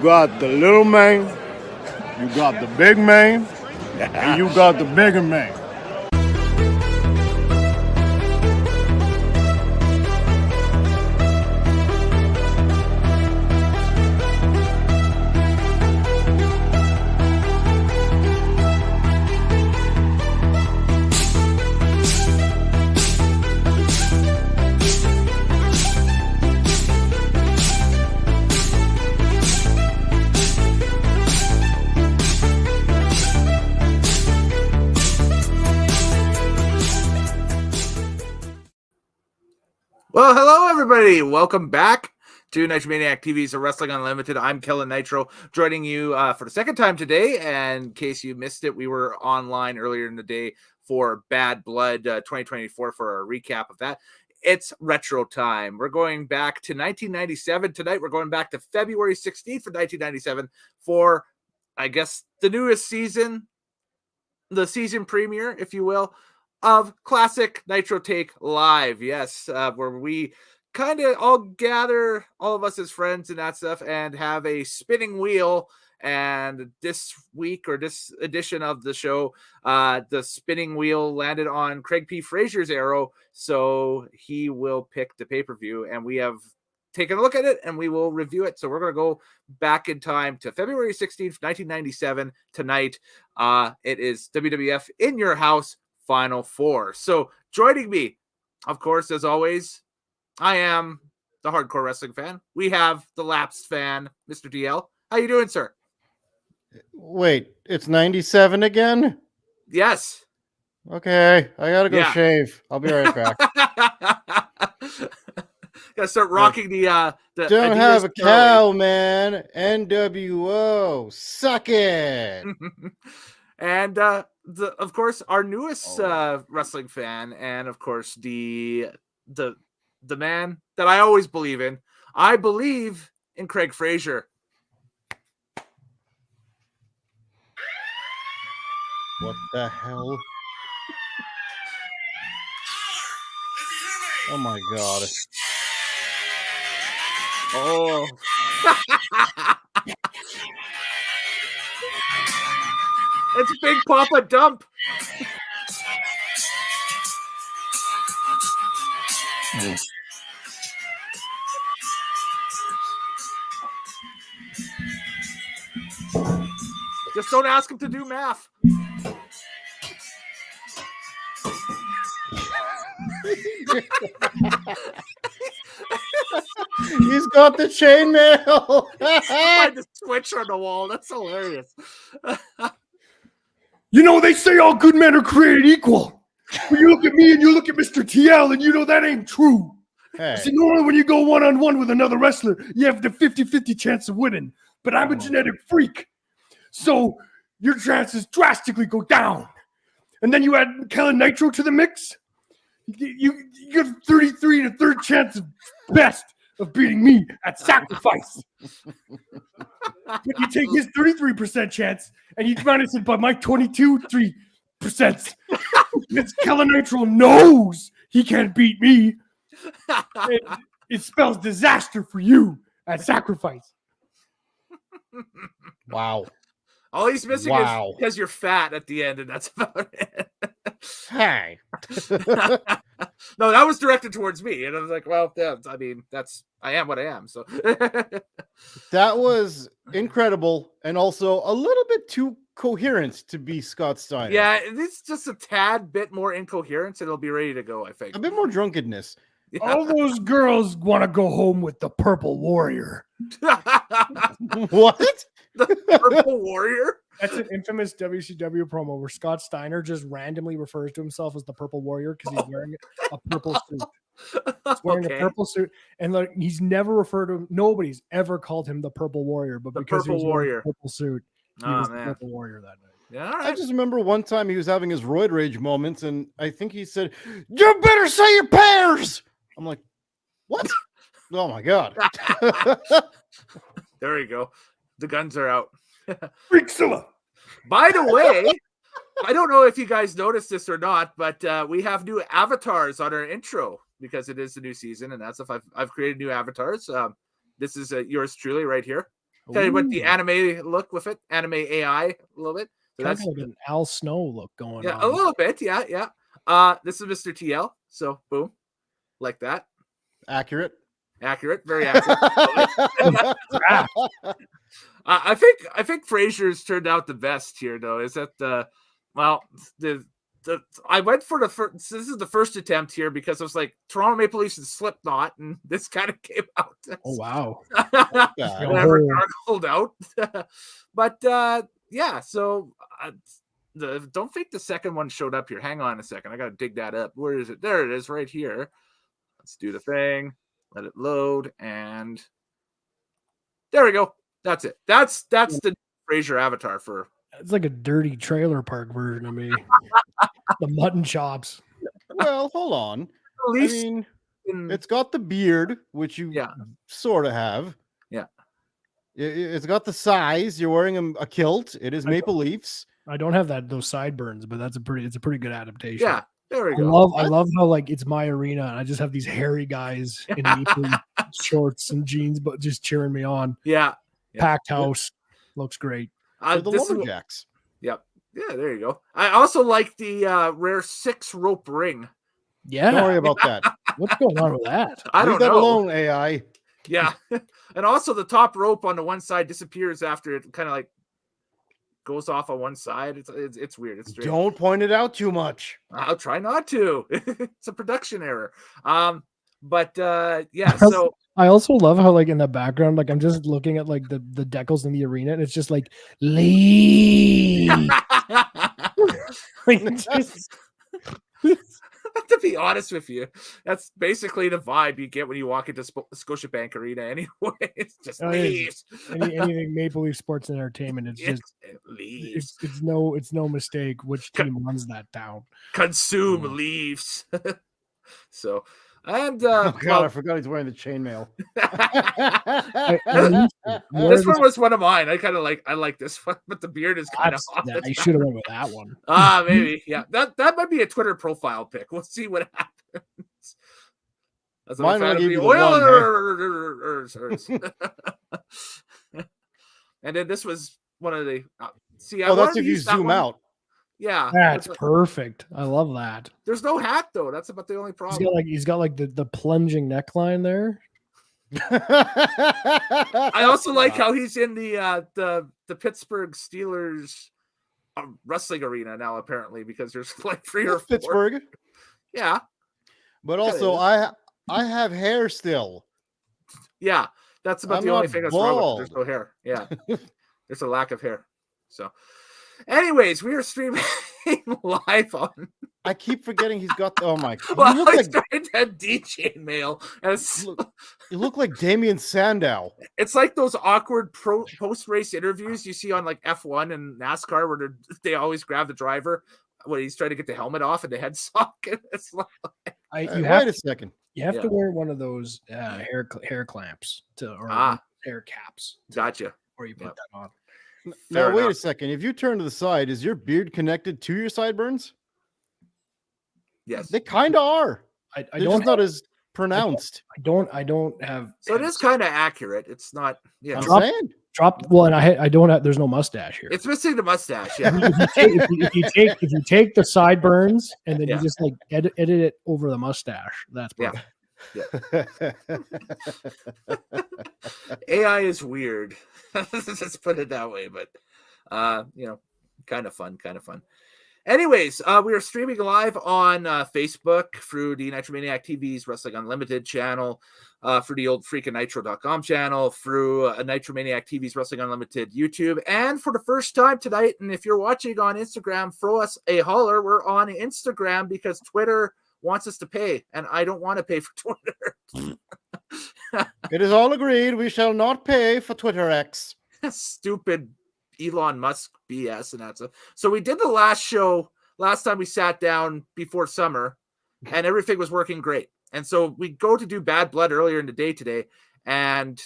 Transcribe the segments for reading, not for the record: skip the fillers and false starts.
got the little man, you got the big man, and you got the bigger man. Well, hello, everybody. Welcome back to Nitro Maniac TV's Wrestling Unlimited. I'm Kellen Nitro, joining you for the second time today. And in case you missed it, we were online earlier in the day for Bad Blood 2024 for a recap of that. It's retro time. We're going back to 1997 tonight. We're going back to February 16th for 1997 for, I guess, the newest season, the season premiere, if you will, of Classic Nitro Take Live. Yes, where we kind of all gather, all of us as friends and that stuff, and have a spinning wheel. And this week, or this edition of the show, the spinning wheel landed on Craig P Fraser's arrow, so he will pick the pay-per-view, and we have taken a look at it, and we will review it. So we're going to go back in time to February 16th, 1997 tonight. It is WWF In Your House Final Four. So joining me, of course, as always, I am the hardcore wrestling fan. We have the lapsed fan, Mr. DL. How you doing, sir? Wait, it's 97 again? Yes. Okay, I gotta go shave. I'll be right back. Gotta start rocking the Don't have a cow, man. NWO, suck it. And of course, our newest wrestling fan, and of course the man that I always believe in. I believe in Craig Fraser. What the hell? Oh my god. Oh. It's Big Papa Dump. Just don't ask him to do math. He's got the chainmail. Find the switch on the wall. That's hilarious. You know, they say all good men are created equal. But you look at me and you look at Mr. TL and you know that ain't true. Hey. See, normally when you go one-on-one with another wrestler, you have the 50-50 chance of winning. But I'm a genetic freak. So your chances drastically go down. And then you add Kellen Nitro to the mix. You get 33 and a third chance of best of beating me at sacrifice. But you take his 33% chance and you minus it by my 22.3%. Because Kellen Nitro knows he can't beat me. It spells disaster for you at sacrifice. Wow. All he's missing is because you're fat at the end, and that's about it. Hey. No, that was directed towards me, and I was like, well, yeah, I mean, I am what I am. So that was incredible, and also a little bit too coherent to be Scott Steiner. Yeah, it's just a tad bit more incoherence, and it'll be ready to go, I think. A bit more drunkenness. Yeah. All those girls want to go home with the Purple Warrior. What? The Purple Warrior? That's an infamous WCW promo where Scott Steiner just randomly refers to himself as the Purple Warrior because he's wearing a purple suit. He's wearing a purple suit, and like he's never referred to him. Nobody's ever called him the Purple Warrior, but because he was wearing a purple suit, he was the Purple Warrior that night. Yeah, all right. I just remember one time he was having his roid rage moments, and I think he said, "You better say your prayers." I'm like, "What?" Oh my god! There you go. The guns are out. Freakzilla. By the way, I don't know if you guys noticed this or not, but we have new avatars on our intro because it is the new season, and that's if I've created new avatars. This is yours truly right here. Kind of with the Ooh. anime look with it, anime AI a little bit. So Kind that's of like an Al Snow look going yeah, on. a little bit. Yeah. This is Mr. TL. So boom, like that. Accurate. Accurate, very accurate. I think Fraser's turned out the best here, though. Is that the I went for the first. This is the first attempt here because I was like Toronto Maple Leafs and Slipknot, and this kind of came out. Oh wow! Whatever gargled out, but yeah. So don't think the second one showed up here. Hang on a second, I gotta dig that up. Where is it? There it is, right here. Let's do the thing. Let it load, and there we go. That's it. That's the Fraser avatar for. It's like a dirty trailer park version of me. The mutton chops. Well, hold on. At I least mean, it's got the beard, which you sort of have. Yeah. It's got the size. You're wearing a kilt. It is Maple Leafs. I don't have those sideburns, but it's a pretty good adaptation. Yeah. There we go. I love how like it's my arena and I just have these hairy guys in Maple Leaf shorts and jeans, but just cheering me on. Yeah. Packed house. Looks great. The Lumberjacks. Yep. Yeah, there you go. I also like the rare 6-rope ring. Yeah. Don't worry about that. What's going on with that? I don't Leave that know. alone, AI. Yeah. And also the top rope on the one side disappears after it kind of like goes off on one side. It's weird. It's strange. Don't point it out too much. I'll try not to. It's a production error. But yeah, so I also love how like in the background, like I'm just looking at like the decals in the arena and it's just like leave. Like, just, to be honest with you, that's basically the vibe you get when you walk into Scotiabank Arena anyway. It's just leaves. Anything Maple Leaf Sports and Entertainment, it's just leaves. It's no mistake which team runs that down. Consume leaves. So and oh god, I forgot he's wearing the chainmail. This one was one of mine. I like this one, but the beard is kind of off. I should have went with that one. Maybe. Yeah. That might be a Twitter profile pic. We'll see what happens. That's mine fan of the Oilers. And then this was one of the that's if you zoom out. Yeah, that's perfect. I love that. There's no hat though. That's about the only problem. He's got like the plunging neckline there. I also like how he's in the Pittsburgh Steelers wrestling arena now, apparently, because there's like 3 or 4. Pittsburgh. Yeah, but also I have hair still. Yeah, that's about the only thing that's wrong with it. There's no hair. Yeah, there's a lack of hair. So. Anyways, we are streaming live on. I keep forgetting he's got. Oh my! Well, you look like trying to have DJ mail. You look like Damian Sandow. It's like those awkward post-race interviews you see on like F1 and NASCAR, where they always grab the driver when he's trying to get the helmet off and the head socket. It's like, wait a second. You have to wear one of those hair clamps or hair caps. Gotcha. Or you put that on. Now, wait a second. If you turn to the side, is your beard connected to your sideburns? Yes. They kind of are. I don't not as pronounced. I don't have. So it is kind of accurate. It's not. Yeah. I'm saying. Well, and I don't have. There's no mustache here. It's missing the mustache. Yeah. if you take the sideburns and then you just like edit it over the mustache, that's perfect. Yeah. AI is weird. Let's put it that way, but kind of fun. Anyways, we are streaming live on Facebook through the Nitromaniac TV's Wrestling Unlimited channel, through the old freakandnitro.com channel, through Nitromaniac TV's Wrestling Unlimited YouTube, and for the first time tonight, and if you're watching on Instagram, throw us a holler. We're on Instagram because Twitter wants us to pay, and I don't want to pay for Twitter. It is all agreed. We shall not pay for Twitter X. Stupid Elon Musk BS and that's so we did the last time we sat down before summer, and everything was working great. And so we go to do Bad Blood earlier in the day today, and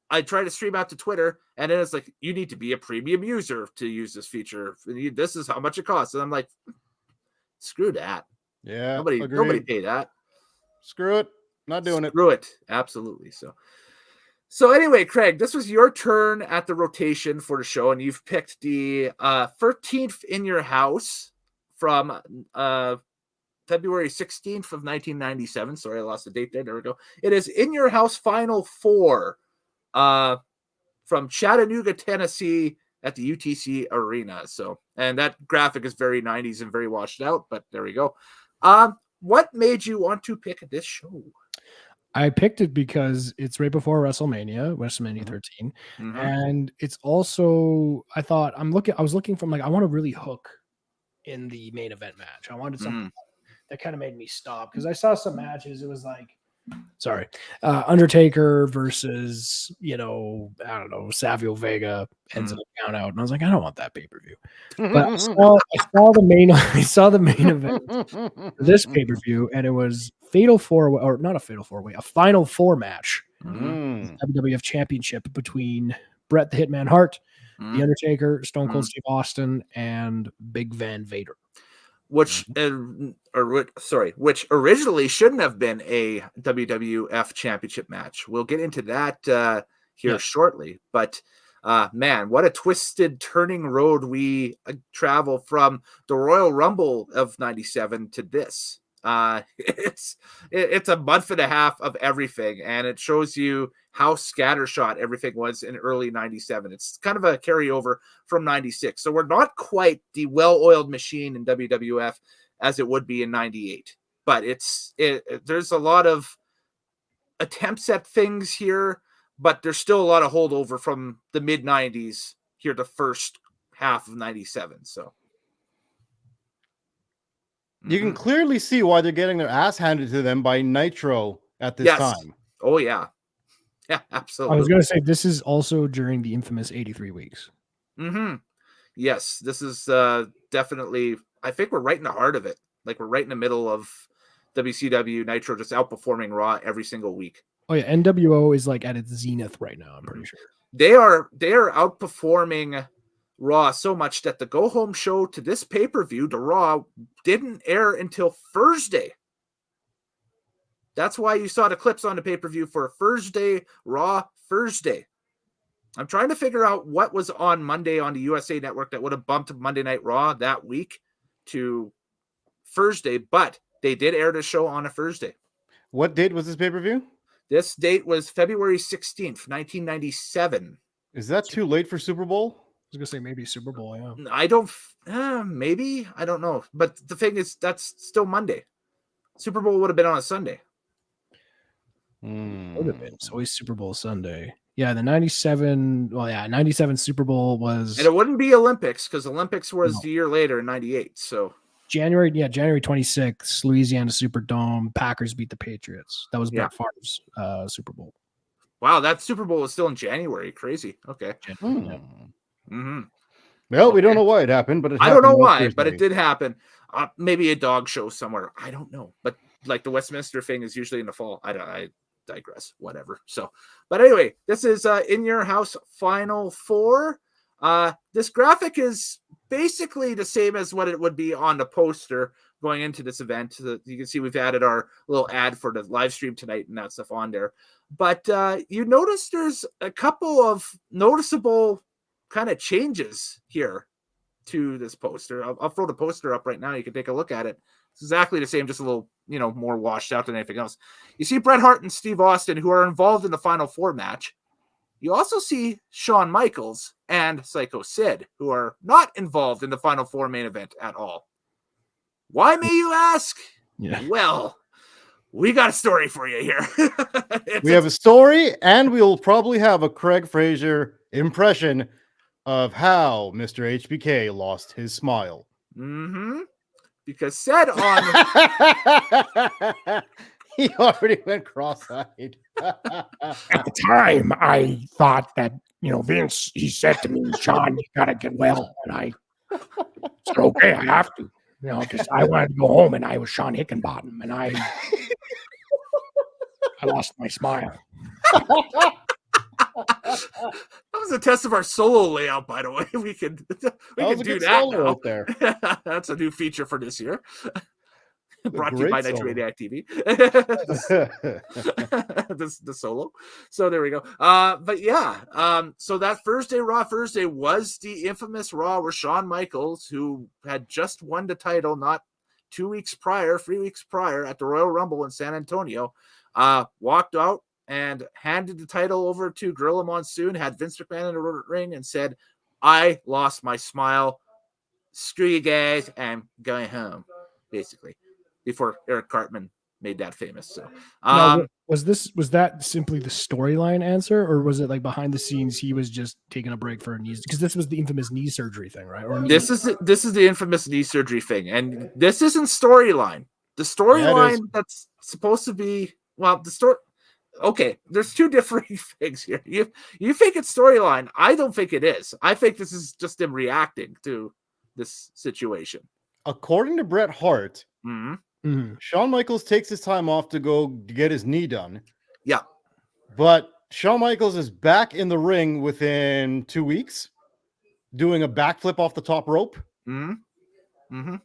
I try to stream out to Twitter, and then it's like, you need to be a premium user to use this feature. This is how much it costs. And I'm like, screw that. Yeah. Nobody pay that. Screw it. Not doing it. Screw it. Absolutely. So So anyway, Craig, this was your turn at the rotation for the show, and you've picked the 13th in your house from February 16th of 1997. Sorry, I lost the date there. There we go. It is In Your House Final Four from Chattanooga, Tennessee at the UTC Arena. So, and that graphic is very 90s and very washed out, but there we go. What made you want to pick this show? I picked it because it's right before WrestleMania 13. Mhm. And it's also, I was looking from I want to really hook in the main event match. I wanted something that kind of made me stop, because I saw some matches. It was Undertaker versus, I don't know, Savio Vega ends up count out. And I was like, I don't want that pay-per-view. But I saw the main event for this pay-per-view, and it was Fatal Four-Way, or not a Fatal Four-Way, a Final Four match. WWF Championship between Bret the Hitman Hart, The Undertaker, Stone Cold Steve Austin, and Big Van Vader. Which originally shouldn't have been a WWF Championship match. We'll get into that here shortly. But man, what a twisted turning road we travel from the Royal Rumble of '97 to this. It's a month and a half of everything, and it shows you how scattershot everything was in early '97. It's kind of a carryover from '96. So we're not quite the well-oiled machine in WWF as it would be in '98, but there's a lot of attempts at things here, but there's still a lot of holdover from the mid '90s here, the first half of '97. So you can clearly see why they're getting their ass handed to them by Nitro at this time. Oh yeah. Yeah, absolutely. I was going to say, this is also during the infamous 83 weeks. Yes, this is definitely, I think we're right in the heart of it. Like, we're right in the middle of WCW Nitro just outperforming Raw every single week. Oh yeah, NWO is at its zenith right now, I'm pretty sure. They are outperforming Raw so much that the go-home show to this pay-per-view, the Raw, didn't air until Thursday. That's why you saw the clips on the pay-per-view for Thursday, Raw Thursday. I'm trying to figure out what was on Monday on the USA Network that would have bumped Monday Night Raw that week to Thursday, but they did air the show on a Thursday. What date was this pay-per-view? This date was February 16th, 1997. Is that too late for Super Bowl? I was going to say maybe Super Bowl, yeah. I don't, maybe, I don't know. But the thing is, that's still Monday. Super Bowl would have been on a Sunday. Would have been. It's always Super Bowl Sunday. Yeah, the 97 Super Bowl was... And it wouldn't be Olympics, because Olympics was the year later in 98, so... January 26th, Louisiana Superdome, Packers beat the Patriots. That was Brett Favre's Super Bowl. Wow, that Super Bowl was still in January. Crazy. Okay. Well, we don't know why it happened, but I don't know why, but it did happen. Maybe a dog show somewhere. I don't know. But like the Westminster thing is usually in the fall. I digress. Whatever. So, but anyway, this is In Your House Final Four. This graphic is basically the same as what it would be on the poster going into this event. So you can see we've added our little ad for the live stream tonight and that stuff on there. But you notice there's a couple of noticeable kind of changes here to this poster. I'll throw the poster up right now. You can take a look at it. It's exactly the same, just a little, more washed out than anything else. You see Bret Hart and Steve Austin, who are involved in the Final Four match. You also see Shawn Michaels and Psycho Sid, who are not involved in the Final Four main event at all. Why, may you ask? Yeah. Well, we got a story for you here. We have a story, and we'll probably have a Craig Fraser impression of how Mr. HBK lost his smile. Because said on... He already went cross-eyed. At the time, I thought that, Vince, he said to me, Sean, you got to get well. And I said, okay, I have to, because I wanted to go home and I was Sean Hickenbottom and I lost my smile. That was a test of our solo layout, by the way. We can do that now. Right there. That's a new feature for this year. Brought to you by great Nitro solo. Maniac TV. The solo. So there we go. But yeah, so that Raw Thursday was the infamous Raw where Shawn Michaels, who had just won the title not 3 weeks prior at the Royal Rumble in San Antonio, walked out and handed the title over to Gorilla Monsoon, had Vince McMahon in the ring, and said, "I lost my smile. Screw you guys. I'm going home," basically, before Eric Cartman made that famous. So, Now, was that simply the storyline answer, or was it like behind the scenes he was just taking a break for a knee? Because this was the infamous knee surgery thing, right? Or this is the infamous knee surgery thing, and this isn't storyline. The storyline that's supposed to be the story. Okay, there's two different things here. You think it's storyline. I don't think it is. I think this is just him reacting to this situation. According to Bret Hart, Mm-hmm. Shawn Michaels takes his time off to go get his knee done. Yeah. But Shawn Michaels is back in the ring within 2 weeks, doing a backflip off the top rope. Mm-hmm. Mm-hmm.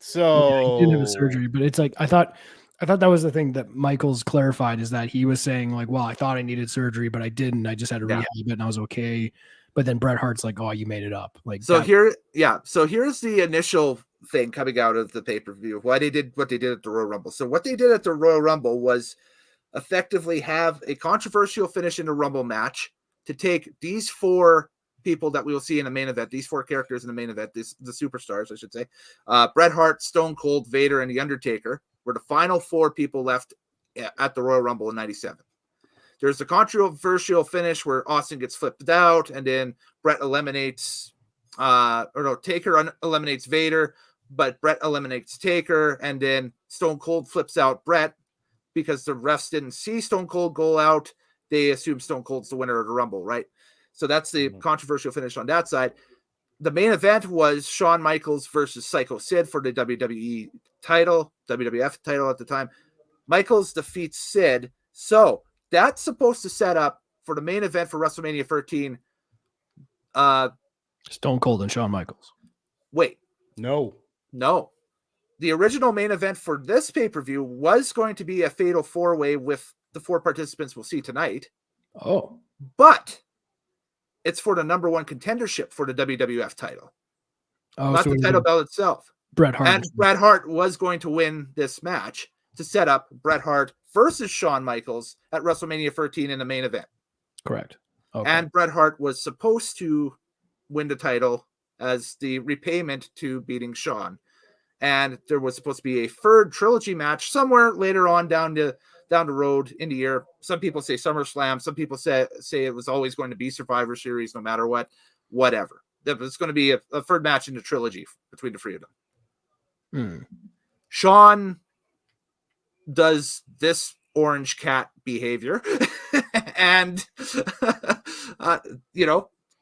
So he didn't have a surgery, but it's like I thought that was the thing that Michaels clarified, is that he was saying like, well, I thought I needed surgery, but I didn't. I just had to rehab it and I was okay. But then Bret Hart's like, oh, you made it up. Like, so here's the initial thing coming out of the pay-per-view, why they did what they did at the Royal Rumble. So what they did at the Royal Rumble was effectively have a controversial finish in a Rumble match to take these four people that we will see in the main event, these four characters in the main event, the superstars, I should say, Bret Hart, Stone Cold, Vader, and The Undertaker were the final four people left at the Royal Rumble in 97. There's a controversial finish where Austin gets flipped out, and then Bret eliminates, Taker eliminates Vader, but Bret eliminates Taker, and then Stone Cold flips out Bret because the refs didn't see Stone Cold go out. They assume Stone Cold's the winner of the Rumble, right? So that's the controversial finish on that side. The main event was Shawn Michaels versus Psycho Sid for the WWE title, WWF title at the time. Michaels defeats Sid. So that's supposed to set up for the main event for WrestleMania 13. Stone Cold and Shawn Michaels. Wait. No. The original main event for this pay-per-view was going to be a fatal four-way with the four participants we'll see tonight. Oh. But it's for the number one contendership for the WWF title. Oh, not so the title belt itself. Bret Hart. And Bret Hart was going to win this match to set up Bret Hart versus Shawn Michaels at WrestleMania 13 in the main event. Correct. Okay. And Bret Hart was supposed to win the title as the repayment to beating Shawn. And there was supposed to be a third trilogy match somewhere later on down the road in the year. Some people say SummerSlam. Some people say it was always going to be Survivor Series, no matter what. Whatever. It's going to be a third match in the trilogy between the three of them. Shawn does this orange cat behavior and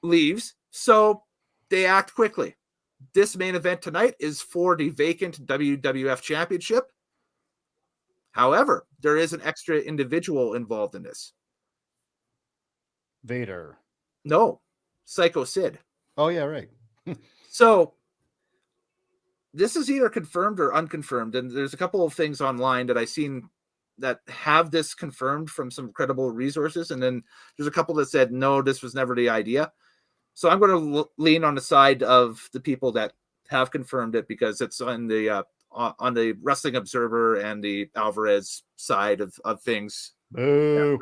leaves. So they act quickly. This main event tonight is for the vacant WWF Championship. However, there is an extra individual involved in this. Vader. No, Psycho Sid. Oh yeah, right. So this is either confirmed or unconfirmed, and there's a couple of things online that I've seen that have this confirmed from some credible resources, and then there's a couple that said no, this was never the idea. So I'm going to lean on the side of the people that have confirmed it, because it's on the Wrestling Observer and the Alvarez side of things. Boo.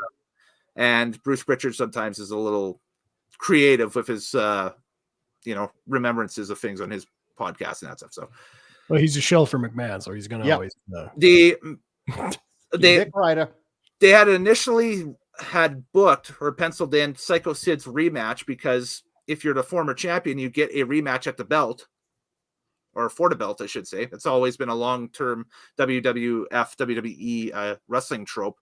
And Bruce Pritchard sometimes is a little creative with his remembrances of things on his podcast and that stuff. So, well, he's a shell for McMahon, so he's going to always they had initially booked or penciled in Psycho Sid's rematch, because if you're the former champion, you get a rematch at the belt, or for the belt, I should say. It's always been a long-term WWF, WWE wrestling trope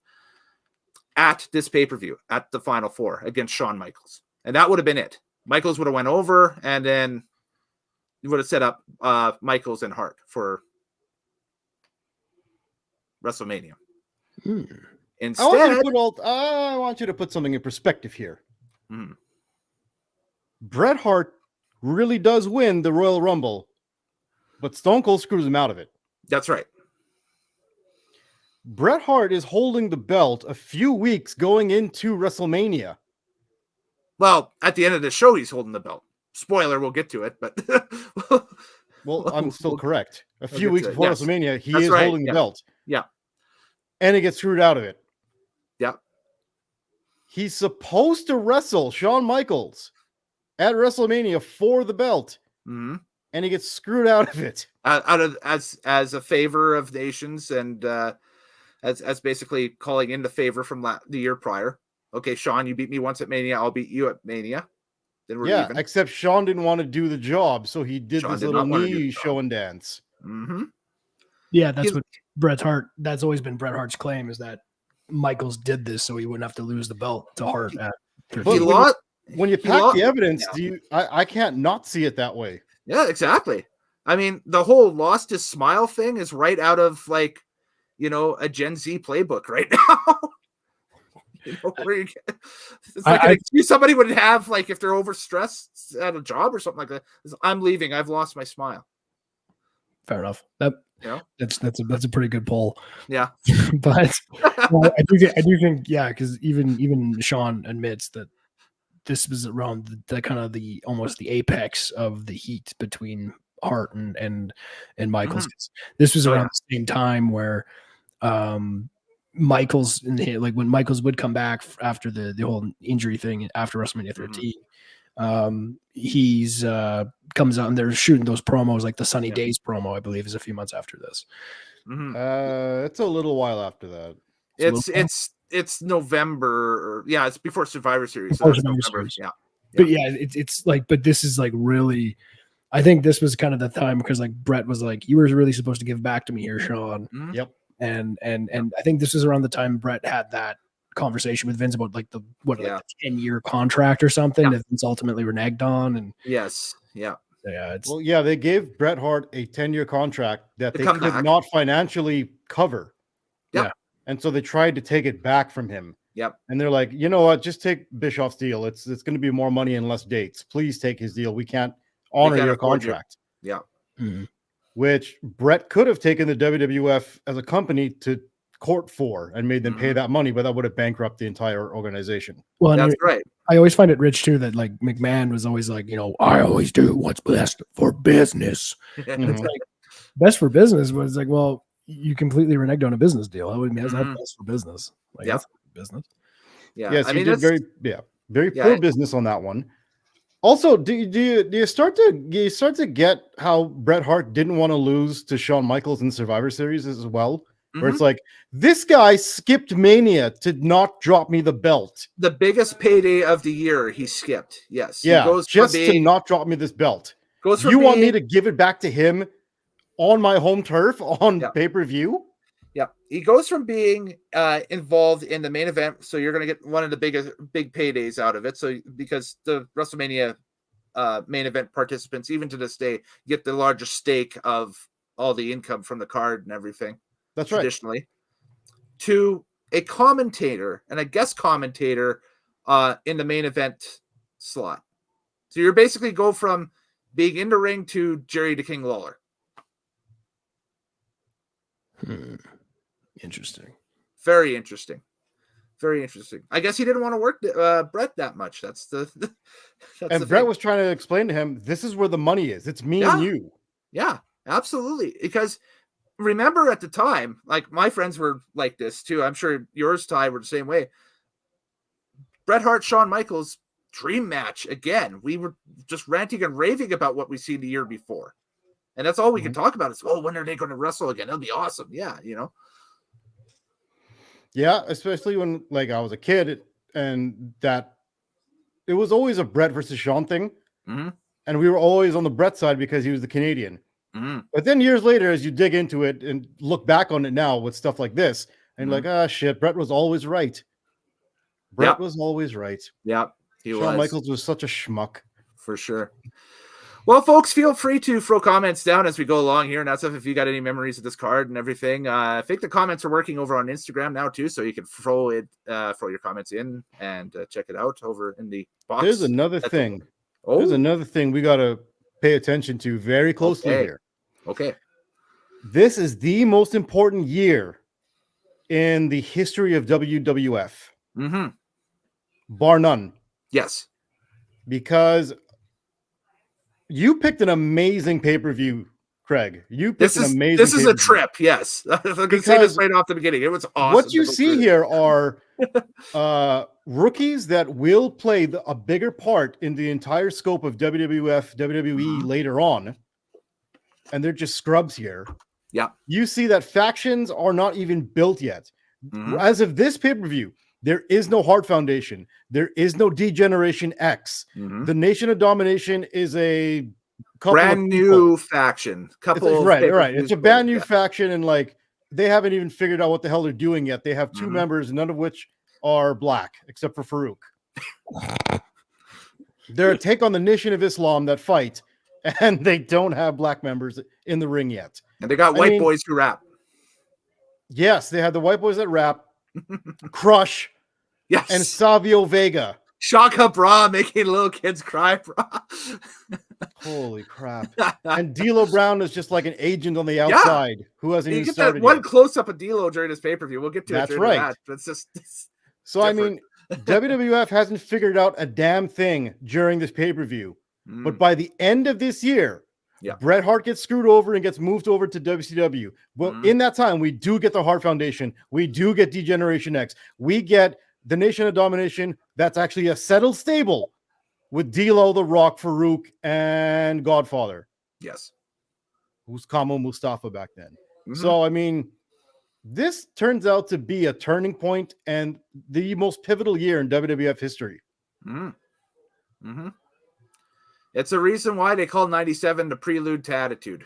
at this pay-per-view, at the Final Four against Shawn Michaels. And that would have been it. Michaels would have went over, and then you would have set up Michaels and Hart for WrestleMania. Instead, I want you to put something in perspective here. Bret Hart really does win the Royal Rumble, but Stone Cold screws him out of it. That's right. Bret Hart is holding the belt a few weeks going into WrestleMania. Well, at the end of the show, he's holding the belt. Spoiler, we'll get to it, but Well, I'm still correct. A we'll few get weeks to it. before Yes. WrestleMania, he That's is right. holding the Yeah. belt. Yeah. And he gets screwed out of it. Yeah. He's supposed to wrestle Shawn Michaels at WrestleMania for the belt, Mm-hmm. and he gets screwed out of it. Out of as a favor of nations, and as basically calling in the favor from the year prior. Okay, Shawn, you beat me once at Mania. I'll beat you at Mania. Then we're even. Except Shawn didn't want to do the job, so he did Shawn this did little not want to do knee the job. show and dance. Mm-hmm. Yeah, that's He's- what Bret Hart. That's always been Bret Hart's claim, is that Michaels did this so he wouldn't have to lose the belt to Hart. At But He when lost. When you He pack lost- the evidence, yeah. I can't not see it that way. Yeah, exactly. I mean, the whole lost his smile thing is right out of like, a Gen Z playbook right now. Where you get, it's like an excuse somebody would have, like if they're overstressed at a job or something like that. I'm leaving. I've lost my smile. Fair enough. That's a pretty good poll. Yeah. But well, I do think yeah, because even Shawn admits that this was around the kind of the almost the apex of the heat between Hart and Michaels. This was around the same time where Michaels, like when Michaels would come back after the whole injury thing after WrestleMania 13, he's comes out and they're shooting those promos, like the Sunny Days promo, I believe, is a few months after this. It's a little while after that. It's November. It's before Survivor Series. Before So Survivor November. Series. Yeah. But it's like, but this is like really, I think this was kind of the time because like Bret was like, you were really supposed to give back to me here, Shawn. Yep. And I think this was around the time Bret had that conversation with Vince about like the 10-year contract or something that Vince ultimately reneged on. And yes. Yeah. Yeah. They gave Bret Hart a 10-year contract that they come could back. not financially cover. Yeah. And so they tried to take it back from him. Yep. And they're like, you know what? Just take Bischoff's deal. It's going to be more money and less dates. Please take his deal. We can't honor your contract. Yeah. Mm-hmm. Which Bret could have taken the WWF as a company to court for and made them pay that money, but that would have bankrupted the entire organization. Well, that's right. I always find it rich too that like McMahon was always like, I always do what's best for business. It's like best for business was like, well, you completely reneged on a business deal. I mean, that's not best for business. Like that's business. Yeah. Yes, I mean, did very poor business on that one. Also, do you start to get how Bret Hart didn't want to lose to Shawn Michaels in Survivor Series as well? Where it's like, this guy skipped Mania to not drop me the belt. The biggest payday of the year he skipped. Yes. Yeah, he goes just to not drop me this belt. Want me to give it back to him on my home turf on pay-per-view? Yeah. He goes from being involved in the main event. So you're going to get one of the big paydays out of it. So because the WrestleMania main event participants, even to this day, get the largest stake of all the income from the card and everything. That's traditionally, right. To a commentator and a guest commentator in the main event slot. So you're basically go from being in the ring to Jerry the King Lawler. Interesting. Very interesting. Very interesting. I guess he didn't want to work Bret that much. That's the Bret was trying to explain to him, this is where the money is. It's me and you. Yeah, absolutely. Because remember at the time, like my friends were like this too. I'm sure yours, Ty, were the same way. Bret Hart, Shawn Michaels, dream match again. We were just ranting and raving about what we seen the year before. And that's all we can talk about is, when are they going to wrestle again? It'll be awesome. Yeah, Yeah, especially when like I was a kid and that it was always a Bret versus Shawn thing. And we were always on the Bret side because he was the Canadian. But then years later, as you dig into it and look back on it now with stuff like this, and like, shit, Bret was always right. Bret was always right. Yeah, Shawn Michaels was such a schmuck. For sure. Well, folks, feel free to throw comments down as we go along here and that stuff. If you got any memories of this card and everything, I think the comments are working over on Instagram now too, so you can throw your comments in and check it out over in the box. There's another thing. There's another thing we got to pay attention to very closely here. Okay. This is the most important year in the history of WWF, Mm-hmm. bar none. Yes. Because you picked an amazing pay-per-view, Craig. You picked an amazing This is a pay-per-view. trip, yes. I can say this right off the beginning. It was awesome. What you see here are rookies that will play a bigger part in the entire scope of WWF, WWE later on. And they're just scrubs here. Yeah. You see that factions are not even built yet. As of this pay-per-view, there is no Hart Foundation. There is no D-Generation X. The Nation of Domination is a brand new faction. Right. It's a brand new faction, and like they haven't even figured out what the hell they're doing yet. They have 2 members, none of which are black, except for Farouk. They're a take on the Nation of Islam that fight, and they don't have black members in the ring yet. And they got white boys who rap. Yes, they have the white boys that rap, Crush, yes, and Savio Vega. Shaka Bra making little kids cry, bra. Holy crap. And D'Lo Brown is just like an agent on the outside who hasn't even started that one yet. Close up of D'Lo during his pay-per-view. We'll get to That's it. right. That. It's just so different. I mean, WWF hasn't figured out a damn thing during this pay-per-view. But by the end of this year, Bret Hart gets screwed over and gets moved over to WCW. But in that time, we do get the Hart Foundation. We do get D-Generation X. We get the Nation of Domination. That's actually a settled stable with D'Lo, The Rock, Farouk, and Godfather. Yes. Who's Kamo Mustafa back then. So, I mean, this turns out to be a turning point and the most pivotal year in WWF history. It's a reason why they call 97 the prelude to Attitude.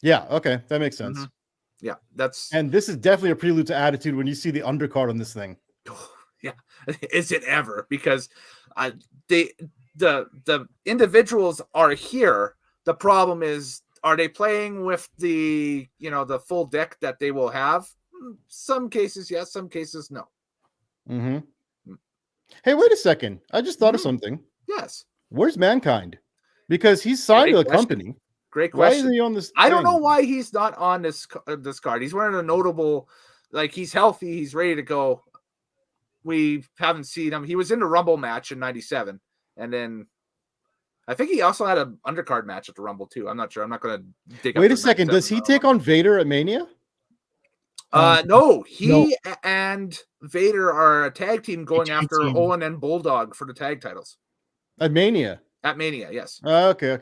Yeah, okay. That makes sense. Yeah, and this is definitely a prelude to Attitude when you see the undercard on this thing. Yeah, is it ever? Because the individuals are here. The problem is, are they playing with the the full deck that they will have? Some cases yes, some cases no. Hey, wait a second. I just thought of something. Yes. Where's Mankind? Because he's signed to a company. Great question. Why is he on this? I don't know why he's not on this card. He's wearing a notable, like he's healthy, he's ready to go. We haven't seen him. He was in the Rumble match in '97, and then I think he also had an undercard match at the Rumble too. I'm not sure. I'm not going to dig. Wait a second. Does he take on Vader at Mania? No. He and Vader are a tag team going after Owen and Bulldog for the tag titles at Mania. At Mania, yes. Okay.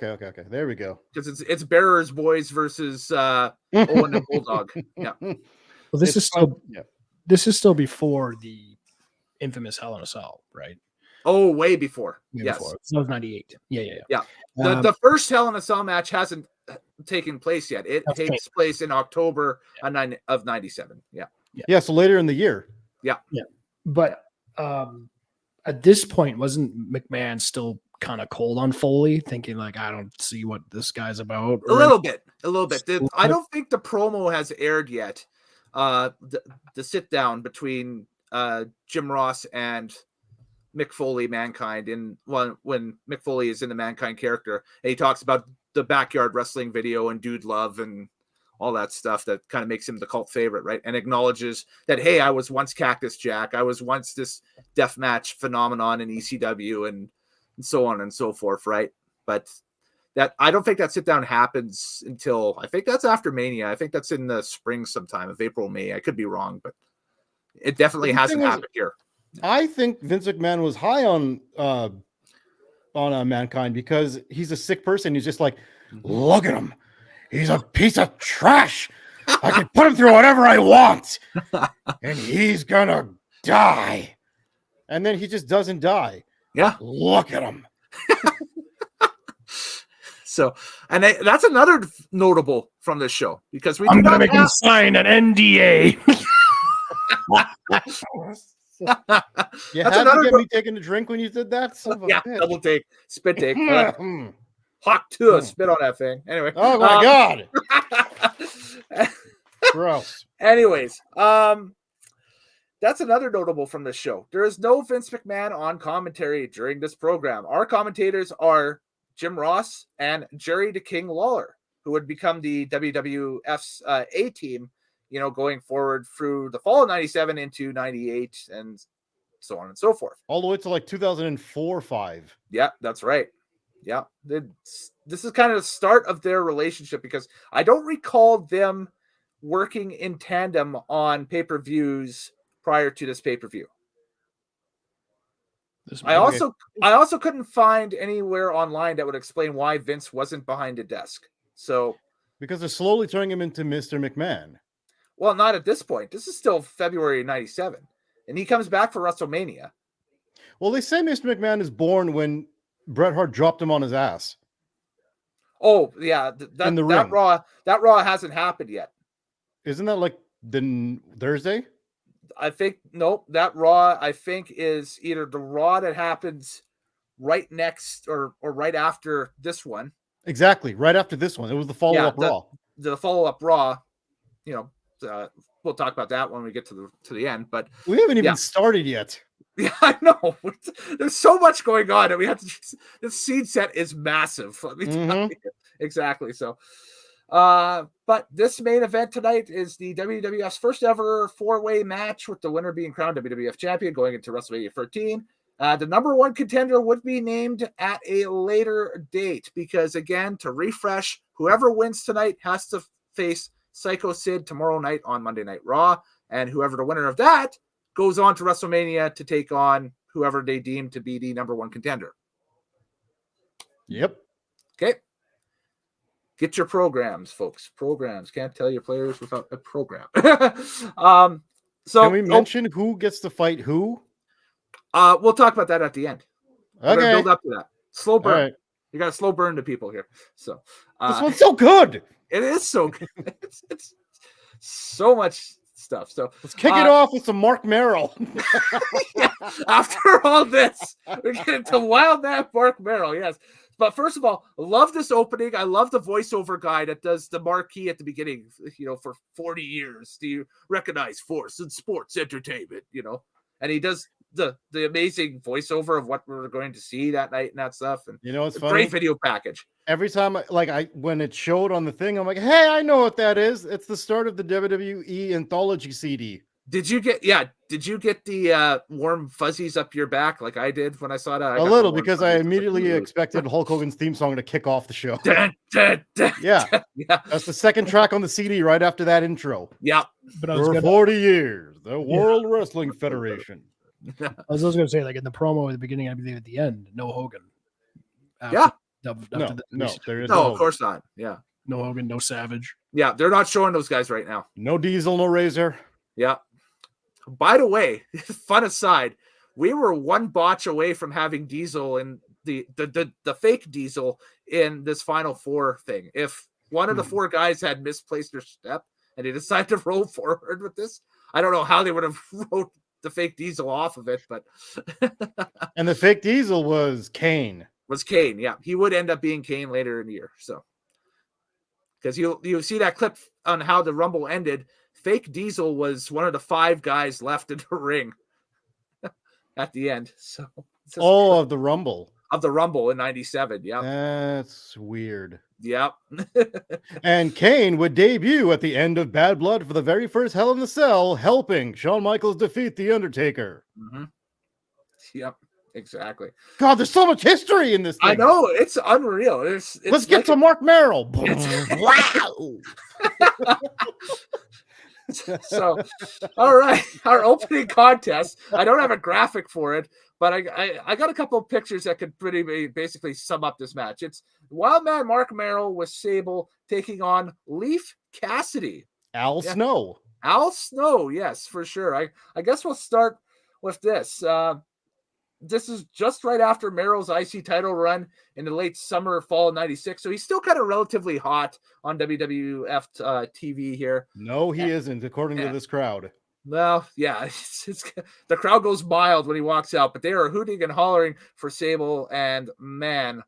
There we go. Because it's Bearer's Boys versus Owen and Bulldog. Yeah. Well, this is still before the infamous Hell in a Cell, right? Oh, way before. Yes. Before. So it was 98. Yeah. The first Hell in a Cell match hasn't taken place yet. It takes place in October of 97. Yeah. So later in the year. Yeah. But at this point, wasn't McMahon still kind of cold on Foley, thinking like, I don't see what this guy's about? A little bit. I don't think the promo has aired yet. The sit down between Jim Ross and Mick Foley, Mankind, when Mick Foley is in the Mankind character, and he talks about the backyard wrestling video and Dude Love and all that stuff that kind of makes him the cult favorite, right? And acknowledges that, hey, I was once Cactus Jack. I was once this deathmatch phenomenon in ECW and so on and so forth, right? But that I don't think that sit down happens until I think that's after Mania. I think that's in the spring sometime of April, May. I could be wrong, but it definitely hasn't happened here. I think Vince McMahon was high on Mankind because he's a sick person. He's just like, look at him. He's a piece of trash. I can put him through whatever I want, and he's gonna die. And then he just doesn't die. Yeah. Look at him. So, and that's another notable from this show because I'm going to make him sign an NDA. You had to get me taking a drink when you did that? Double take, spit take. Hawk to spit on that thing. Anyway. Oh my God. Gross. Anyways, that's another notable from this show. There is no Vince McMahon on commentary during this program. Our commentators are Jim Ross and Jerry the King Lawler, who would become the WWF's A-team going forward through the fall of 97 into 98 and so on and so forth. All the way to like 2004-5. Yeah, that's right. Yeah. This is kind of the start of their relationship because I don't recall them working in tandem on pay-per-views prior to this pay-per-view. I also couldn't find anywhere online that would explain why Vince wasn't behind a desk. So because they're slowly turning him into Mr. McMahon. Well, not at this point. This is still February 97. And he comes back for WrestleMania. Well, they say Mr. McMahon is born when Bret Hart dropped him on his ass. Oh, yeah. In the that ring. That Raw hasn't happened yet. Isn't that like the Thursday? I think, nope. That Raw, I think, is either the Raw that happens right next or right after this one. Exactly. Right after this one. It was the follow-up Raw. The follow-up Raw, we'll talk about that when we get to the end. But we haven't even started yet. Yeah, I know. There's so much going on, and we have to. This seed set is massive. Let me tell you. Exactly. So, but this main event tonight is the WWF's first ever 4-way match, with the winner being crowned WWF champion going into WrestleMania 13. The number one contender would be named at a later date because, again, to refresh, whoever wins tonight has to face Psycho Sid tomorrow night on Monday Night Raw, and whoever the winner of that goes on to WrestleMania to take on whoever they deem to be the number one contender. Yep. Okay. Get your programs, folks. Programs. Can't tell your players without a program. So can we mention who gets to fight who? We'll talk about that at the end. Okay. We're gonna build up to that. Slow burn. Right. You got to slow burn to people here. So this one's so good. It is so good. It's so much stuff. So let's kick it off with some Mark Merrill. Yeah, after all this, we're getting to Wild Man Mark Merrill. Yes. But first of all, love this opening. I love the voiceover guy that does the marquee at the beginning, for 40 years. Do you recognize Force and Sports Entertainment, And he does the amazing voiceover of what we're going to see that night and that stuff. And it's funny. Great video package. Every time, when it showed on the thing, I'm like, hey, I know what that is. It's the start of the WWE Anthology CD. Did you get the warm fuzzies up your back like I did when I saw that? A little, because I immediately expected Hulk Hogan's theme song to kick off the show. Dun, dun, dun, yeah. That's the second track on the CD right after that intro. Yeah. But for 40 years, the World Wrestling Federation. I was also going to say, like in the promo at the beginning, I believe at the end, no Hogan. Yeah. There is no, of course not. Yeah. No Hogan, no Savage. Yeah, they're not showing those guys right now. No Diesel, no Razor. Yeah. By the way, fun aside, we were one botch away from having Diesel and the fake Diesel in this Final Four thing. If one of the four guys had misplaced their step and they decided to roll forward with this, I don't know how they would have wrote the fake Diesel off of it, but and the fake Diesel was Kane. Yeah. He would end up being Kane later in the year. So because you see that clip on how the Rumble ended. Fake Diesel was one of the 5 guys left in the ring at the end. So of the Rumble. Of the Rumble in 97. Yeah. That's weird. Yep. And Kane would debut at the end of Bad Blood for the very first Hell in the Cell, helping Shawn Michaels defeat The Undertaker. Mm-hmm. Yep. Exactly. God, there's so much history in this thing. I know. It's unreal. Let's get to Mark Merrill. Wow. So, all right, our opening contest. I don't have a graphic for it, but I got a couple of pictures that could basically sum up this match. It's Wild Man Mark Merrill with Sable taking on Leif Cassidy. Al Snow. Al Snow, yes, for sure. I guess we'll start with this. This is just right after Merrill's IC title run in the late summer, fall of 96. So he's still kind of relatively hot on WWF TV here. No, he isn't, according to this crowd. Well, yeah, it's the crowd goes mild when he walks out, but they are hooting and hollering for Sable. And man,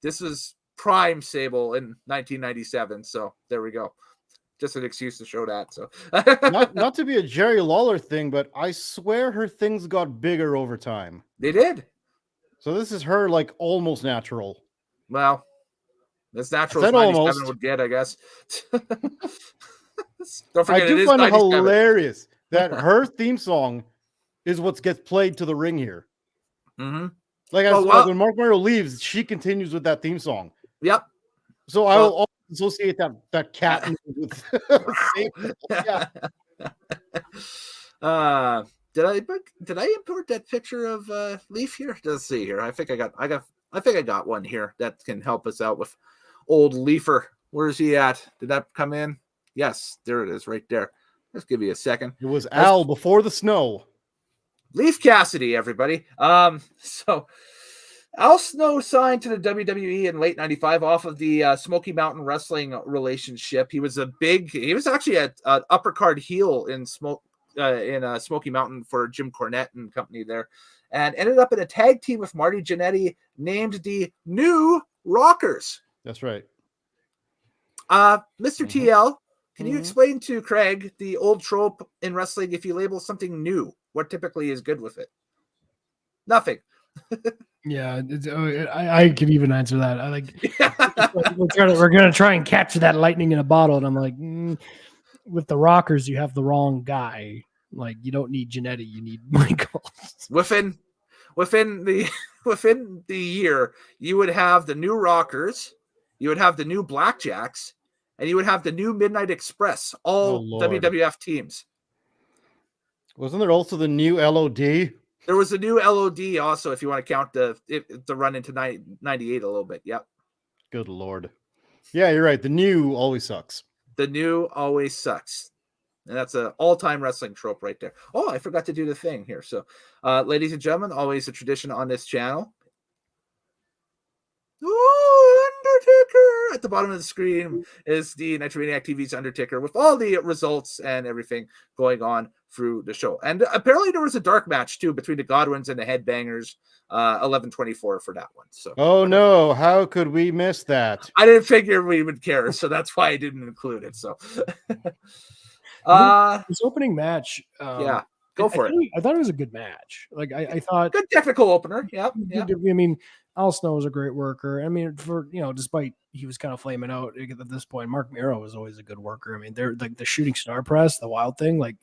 this is prime Sable in 1997. So there we go. Just an excuse to show that. So not to be a Jerry Lawler thing, but I swear her things got bigger over time. They did. So this is her almost natural. Well, as natural as 97 would get, I guess. Don't I forget, do it is find it 97. hilarious that her theme song is what gets played to the ring here. Mm-hmm. Like, Well, when Mark Mero leaves, she continues with that theme song. Yep. So I will always associate that cat with yeah. Did I import that picture of Leaf here? Let's see here. I think I got one here that can help us out with old Leafer. Where is he at? Did that come in? Yes, there it is, right there. Let's give you a second. It was Al before the snow. Leaf Cassidy, everybody. So Al Snow signed to the WWE in late '95 off of the Smoky Mountain Wrestling relationship. He was actually an upper card heel in Smoky Mountain for Jim Cornette and company there, and ended up in a tag team with Marty Jannetty named the New Rockers. That's right. Mr. TL, can you explain to Craig the old trope in wrestling? If you label something new, what typically is good with it? Nothing. Yeah, I can even answer that. I like we're gonna try and capture that lightning in a bottle, and I'm like, with the Rockers, you have the wrong guy. Like, you don't need Jannetty, you need Michael. Within the year, you would have the New Rockers, you would have the New Blackjacks, and you would have the New Midnight Express, all WWF teams. Wasn't there also the new LOD? There was a new LOD also, if you want to count the run into 98 a little bit. Yep. Good Lord. Yeah, you're right. The new always sucks. The new always sucks. And that's an all-time wrestling trope right there. Oh, I forgot to do the thing here. So, ladies and gentlemen, always a tradition on this channel. Oh, Undertaker! At the bottom of the screen is the Nitromaniac TV's Undertaker with all the results and everything going on through the show. And apparently there was a dark match, too, between the Godwins and the Headbangers, 11-24 for that one. So, oh, no. How could we miss that? I didn't figure we would care, so that's why I didn't include it. So, this opening match, yeah. Go for it. I thought it was a good match. Like I thought, good technical opener. Yeah. I mean, Al Snow was a great worker. I mean, despite he was kind of flaming out at this point, Mark Mero was always a good worker. I mean, they're like the shooting star press, the wild thing. Like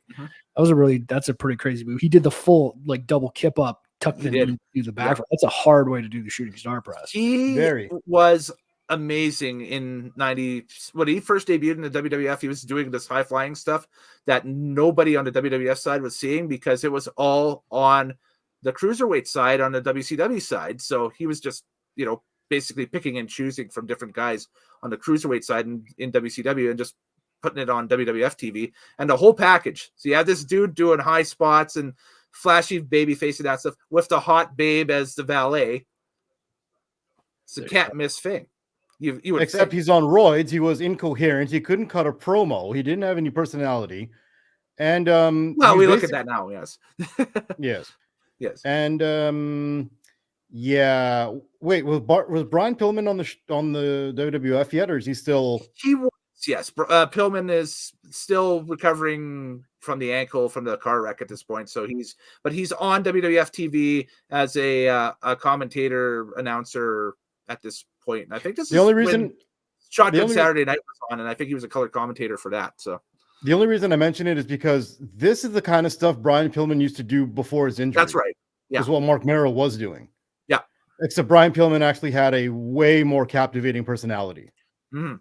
that's a pretty crazy move. He did the full like double kip up, tuck the knee to the back. Yeah. That's a hard way to do the shooting star press. He was amazing in 90 when he first debuted in the WWF. He was doing this high flying stuff that nobody on the WWF side was seeing because it was all on the cruiserweight side, on the WCW side. So he was just, basically picking and choosing from different guys on the cruiserweight side in WCW and just putting it on WWF TV and the whole package. So you have this dude doing high spots and flashy baby face and that stuff with the hot babe as the valet. It's a can't miss thing. You would Except he's on roids. He was incoherent. He couldn't cut a promo. He didn't have any personality. And well, we look at that now. Yes. Yes. And yeah. Wait, was Brian Pillman on the WWF yet, or is he still? He was. Yes. Pillman is still recovering from the ankle from the car wreck at this point. So he's on WWF TV as a commentator announcer at this point. And I think this the only reason Shotgun Saturday Night was on, and I think he was a color commentator for that. So the only reason I mention it is because this is the kind of stuff Brian Pillman used to do before his injury. That's right. Yeah. Is what Mark Mero was doing. Yeah. Except Brian Pillman actually had a way more captivating personality. Mm-hmm.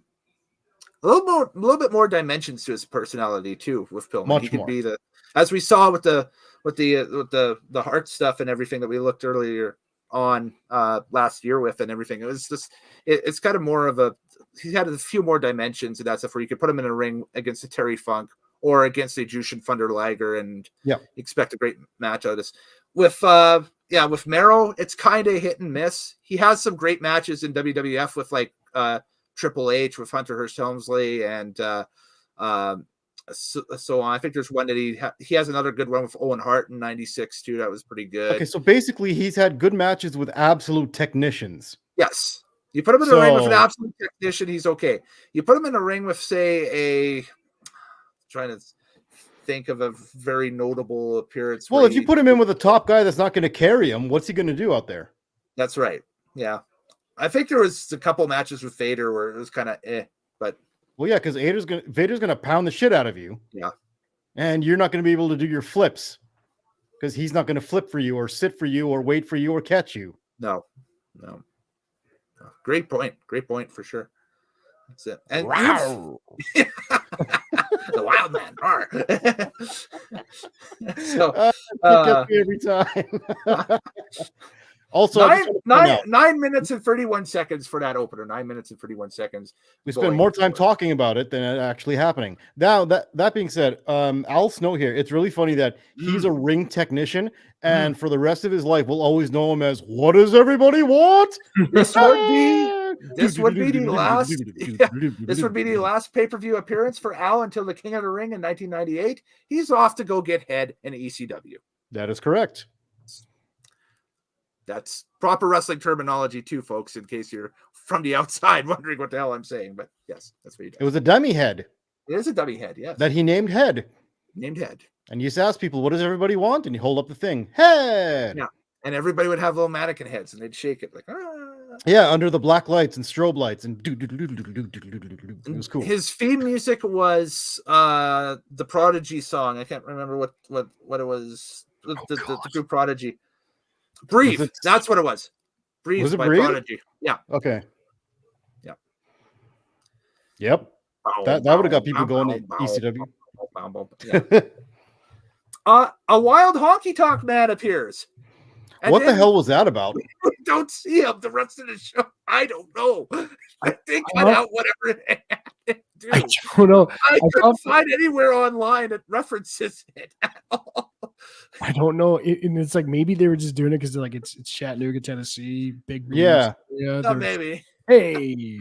A little bit more dimensions to his personality too. With Pillman, Much he could more. be as we saw with the heart stuff and everything that we looked earlier on last year with and everything. It was just it's kind of more of he had a few more dimensions and that stuff where you could put him in a ring against a Terry Funk or against a Jushin Thunder Liger and expect a great match out of this. With Mero, it's kind of hit and miss. He has some great matches in WWF with like Triple H with Hunter Hearst Helmsley and so on. I think there's one that he has another good one with Owen Hart in '96 too. That was pretty good. Okay, so basically he's had good matches with absolute technicians. Yes. You put him in a ring with an absolute technician, he's okay. You put him in a ring with, say, trying to think of a very notable appearance. Well, if you put him in with a top guy that's not going to carry him, what's he going to do out there? That's right. Yeah. I think there was a couple matches with Vader where it was kind of but Well, yeah, because Vader's gonna pound the shit out of you. Yeah. And you're not gonna be able to do your flips because he's not gonna flip for you or sit for you or wait for you or catch you. No. Great point for sure. That's it. And Wow. the wild man. So gets me every time. Also, 9 minutes and 31 seconds for that opener. 9 minutes and 31 seconds. We spend more time talking about it than it actually happening. Now, that being said, Al Snow here, it's really funny that he's a ring technician, and for the rest of his life, we'll always know him as, what does everybody want? This would be the last pay-per-view appearance for Al until the King of the Ring in 1998. He's off to go get head in ECW. That is correct. That's proper wrestling terminology too, folks, in case you're from the outside wondering what the hell I'm saying. But yes, that's what he does. It was a dummy head. It is a dummy head, yes. That he named Head. Named Head. And you used to ask people, what does everybody want? And you hold up the thing. Head. Yeah. And everybody would have little mannequin heads and they'd shake it like, Yeah, under the black lights and strobe lights. And it was cool. His theme music was the Prodigy song. I can't remember what it was. The group Prodigy. Breathe. That's what it was. Breathe was it by Breathe? Prodigy. Yeah. Okay. Yeah. Yep. That would have got people going to ECW. Yeah. A wild honky tonk man appears. And what the hell was that about? We don't see him the rest of the show. I don't know. I think cut out whatever it had to do. I don't know. I couldn't find anywhere online that references it at all. I don't know. And it's like maybe they were just doing it because they're like it's Chattanooga, Tennessee, big. Yeah. Maybe. Hey.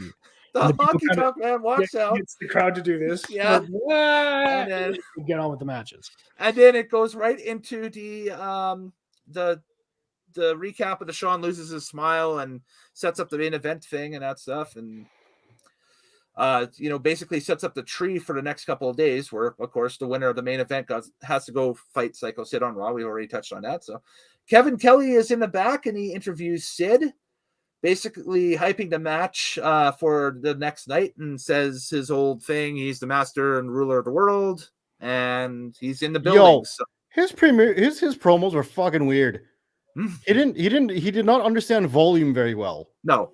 The honky tonk man walks out. Gets the crowd to do this. Yeah. And then get on with the matches. And then it goes right into the recap of the Shawn loses his smile and sets up the main event thing and that stuff. And, basically sets up the tree for the next couple of days where, of course, the winner of the main event has to go fight Psycho Sid on Raw. We already touched on that. So Kevin Kelly is in the back and he interviews Sid, basically hyping the match for the next night and says his old thing. He's the master and ruler of the world and he's in the building. Yo, his promos were fucking weird. He did not understand volume very well. No.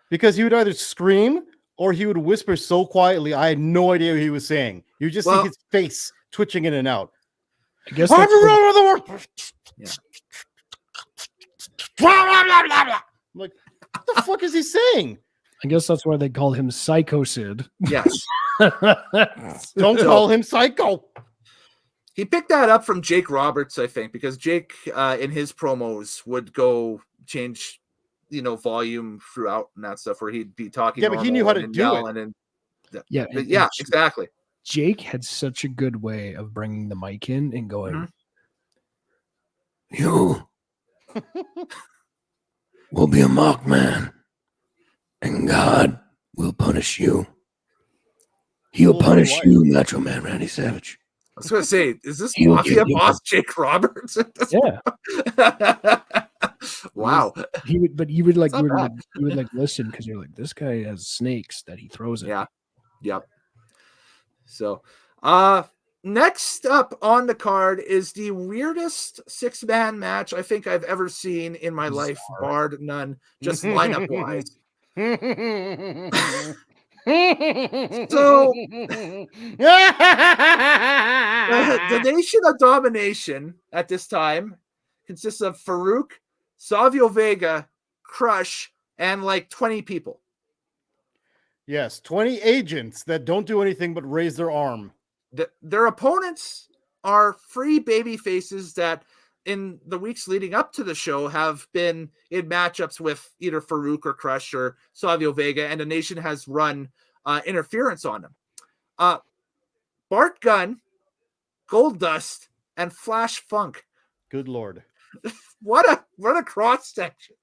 Because he would either scream or he would whisper so quietly, I had no idea what he was saying. You just see his face twitching in and out. I guess I'm the ruler of the world. Yeah. I'm like, what the fuck is he saying? I guess that's why they call him Psycho Sid. Yes. Don't call him Psycho. He picked that up from Jake Roberts, I think, because Jake in his promos would go change, volume throughout and that stuff where he'd be talking. Yeah, but he knew how to do it. Yeah, exactly. Jake had such a good way of bringing the mic in and going, you will be a mock man and God will punish you. He'll punish you, Macho Man Randy Savage. I was going to say, is this Mafia boss Jake Roberts? Yeah. Wow. You would listen because you're like, this guy has snakes that he throws at. Yeah. Yep. So, next up on the card is the weirdest 6-man match I think I've ever seen in my life, barred none, just lineup wise. So the Nation of Domination at this time consists of Farouk, Savio Vega, Crush, and like 20 people. Yes, 20 agents that don't do anything but raise their arm. Their opponents are free baby faces that in the weeks leading up to the show have been in matchups with either Farouk or Crush or Savio Vega, and the Nation has run interference on them. Bart Gunn, Goldust, and Flash Funk. Good Lord. What a cross section.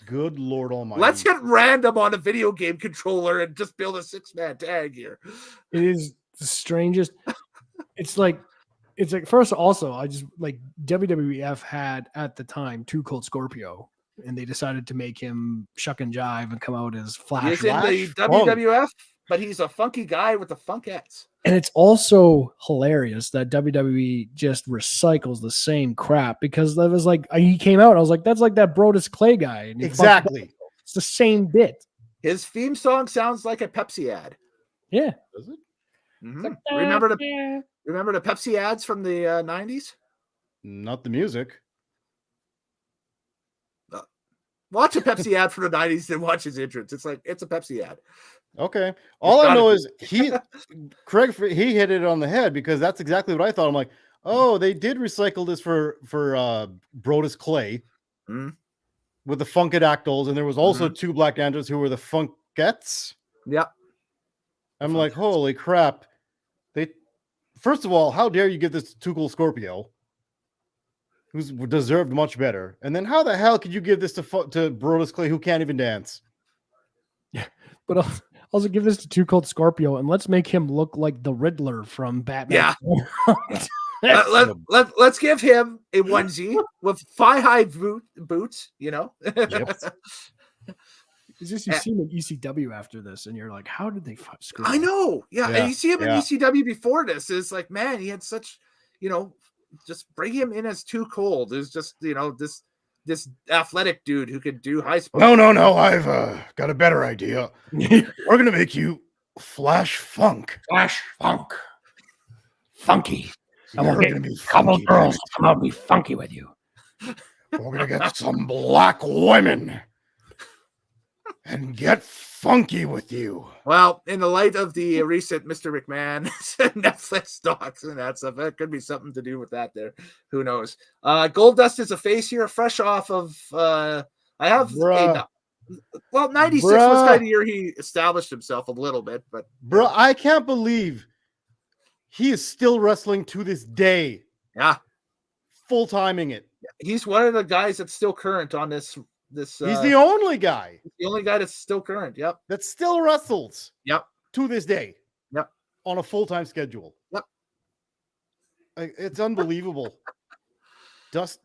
Good Lord Almighty. Let's get random on a video game controller and just build a 6-man tag here. It is the strangest. It's like first also I just like WWF had at the time Too Cold Scorpio and they decided to make him shuck and jive and come out as Flash. He's in the WWF. but he's a funky guy with the funkettes. And it's also hilarious that WWE just recycles the same crap, because that was like, he came out, I was like, that's like that Brodus Clay guy. And Exactly. It's the same bit. His theme song sounds like a Pepsi ad. Yeah. Does it? Mm-hmm. Remember the Pepsi ads from the 90s? Not the music. Watch a Pepsi ad from the 90s and watch his entrance. It's like, it's a Pepsi ad. Okay. All I know is Craig, he hit it on the head, because that's exactly what I thought. I'm like, oh, they did recycle this for Brodus Clay with the Funkadactyls, and there was also two Black Dangerous who were the Funkettes. Yep. I'm like, holy crap. First of all, how dare you give this to Too Cool Scorpio, who's deserved much better? And then how the hell could you give this to Brodus Clay, who can't even dance? Yeah, but also give this to Too Cold Scorpio, and let's make him look like the Riddler from Batman. Yeah. Let's give him a onesie with thigh-high boots, you know? Yep. It's just you see him in ECW after this, and you're like, how did they screw I know. Yeah. And you see him in Yeah. ECW before this. It's like, man, he had such, just bring him in as Too Cold. There's just, this athletic dude who could do high spots. No. I've got a better idea. We're going to make you Flash Funk. Flash Funk. Funky. You're going to be Couple funky. girls come out and be funky with you. We're going to get some black women and get funky with you. Well, in the light of the recent Mr. McMahon Netflix docs and that stuff, that could be something to do with that there. Who knows? Goldust is a face here, fresh off of I have 96 was kind of the year he established himself a little bit, but Bro, I can't believe he is still wrestling to this day. Yeah. Full timing it. He's one of the guys that's still current on this. He's the only guy. The only guy that's still current. Yep. That still wrestles. Yep. To this day. Yep. On a full-time schedule. Yep. It's unbelievable.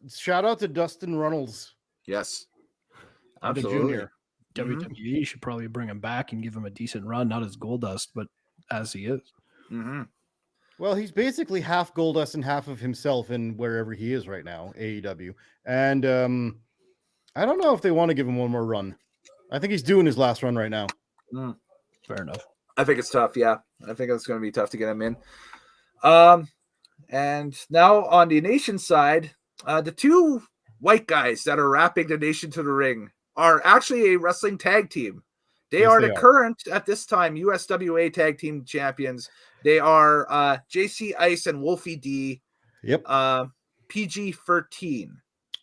Shout out to Dustin Runnels. Yes. Absolutely. WWE should probably bring him back and give him a decent run, not as Goldust, but as he is. Mm-hmm. Well, he's basically half Goldust and half of himself in wherever he is right now, AEW. And I don't know if they want to give him one more run. I think he's doing his last run right now. Fair enough. I think it's tough. Yeah. I think it's going to be tough to get him in. And now on the Nation side, the two white guys that are wrapping the Nation to the ring are actually a wrestling tag team. They are the current, at this time, USWA tag team champions. They are JC Ice and Wolfie D. Yep. PG-13.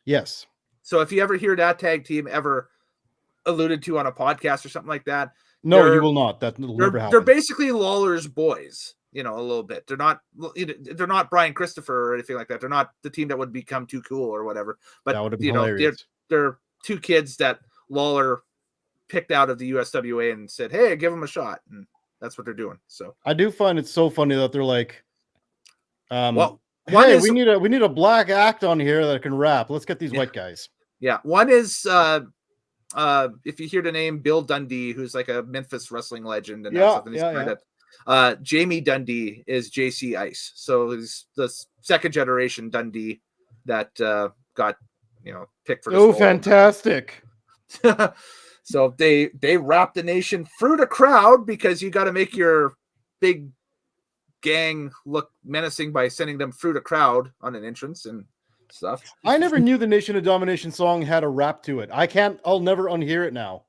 Yes. So if you ever hear that tag team ever alluded to on a podcast or something like that, no, you will not. That will never happen. They're basically Lawler's boys, a little bit. They're not Brian Christopher or anything like that. They're not the team that would become Too Cool or whatever. But that would have been hilarious. They're two kids that Lawler picked out of the USWA and said, "Hey, give them a shot," and that's what they're doing. So I do find it so funny that they're like, we need a black act on here that can rap. Let's get these white guys. Yeah, one is if you hear the name Bill Dundee, who's like a Memphis wrestling legend, and Jamie Dundee is JC Ice, so he's the second generation Dundee that got picked for this role. Fantastic. So they wrap the Nation through the crowd, because you got to make your big gang look menacing by sending them through the crowd on an entrance and stuff. I never knew the Nation of Domination song had a rap to it. I'll never unhear it now.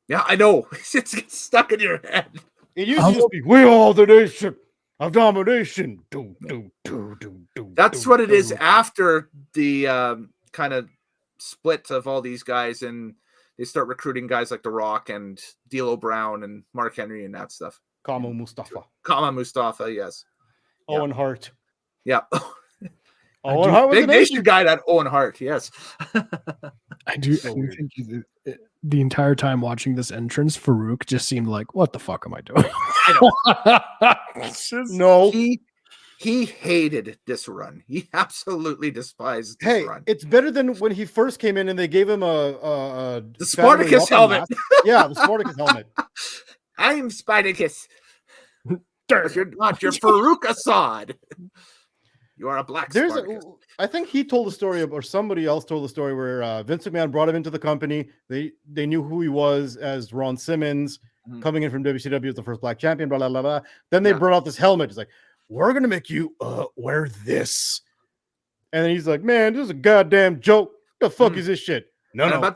Yeah, I know. It's stuck in your head. It used to just be, "We are the Nation of Domination." That's what it is after the kind of split of all these guys, and they start recruiting guys like The Rock and D'Lo Brown and Mark Henry and that stuff. Kama Mustafa, yes. Owen Hart. Yeah. Owen Hart was big Nation guy, that Owen Hart, yes. I do think the entire time watching this entrance, Farouk just seemed like, what the fuck am I doing? I know. No. He hated this run. He absolutely despised this run. It's better than when he first came in and they gave him the Spartacus helmet. Yeah, the Spartacus helmet. I'm Spidercus. But you're not. You're Farouk Assad. You are a black Spartacus. I think he told a story, or somebody else told a story where Vince McMahon brought him into the company. They knew who he was as Ron Simmons, coming in from WCW as the first black champion, blah, blah, blah, blah. Then they brought out this helmet. It's like, we're going to make you wear this. And then he's like, man, this is a goddamn joke. What the fuck is this shit? No.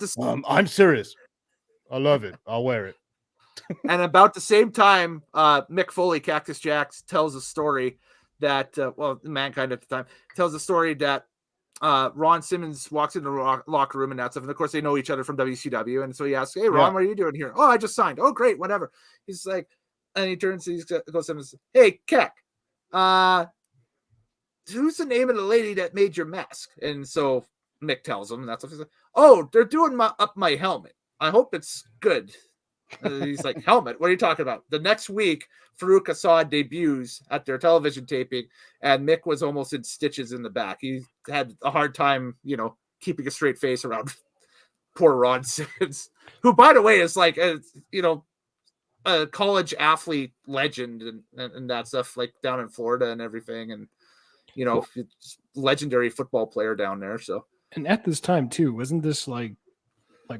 I'm serious. I love it. I'll wear it. And about the same time, Mick Foley, Cactus Jack, tells a story that, Mankind at the time, tells a story that Ron Simmons walks into the locker room and that stuff. And of course, they know each other from WCW. And so he asks, hey, Ron, what are you doing here? Oh, I just signed. Oh, great, whatever. He's like, and he turns to goes to Simmons, hey, Keck, who's the name of the lady that made your mask? And so Mick tells him, and that's what he's like, oh, they're doing up my helmet. I hope it's good. He's like, helmet? What are you talking about? The next week, Farouk Assad debuts at their television taping, and Mick was almost in stitches in the back. He had a hard time, keeping a straight face around poor Ron Simmons, who, by the way, is like, a college athlete legend and that stuff, like down in Florida and everything. And, it's legendary football player down there. So, and at this time too, wasn't this like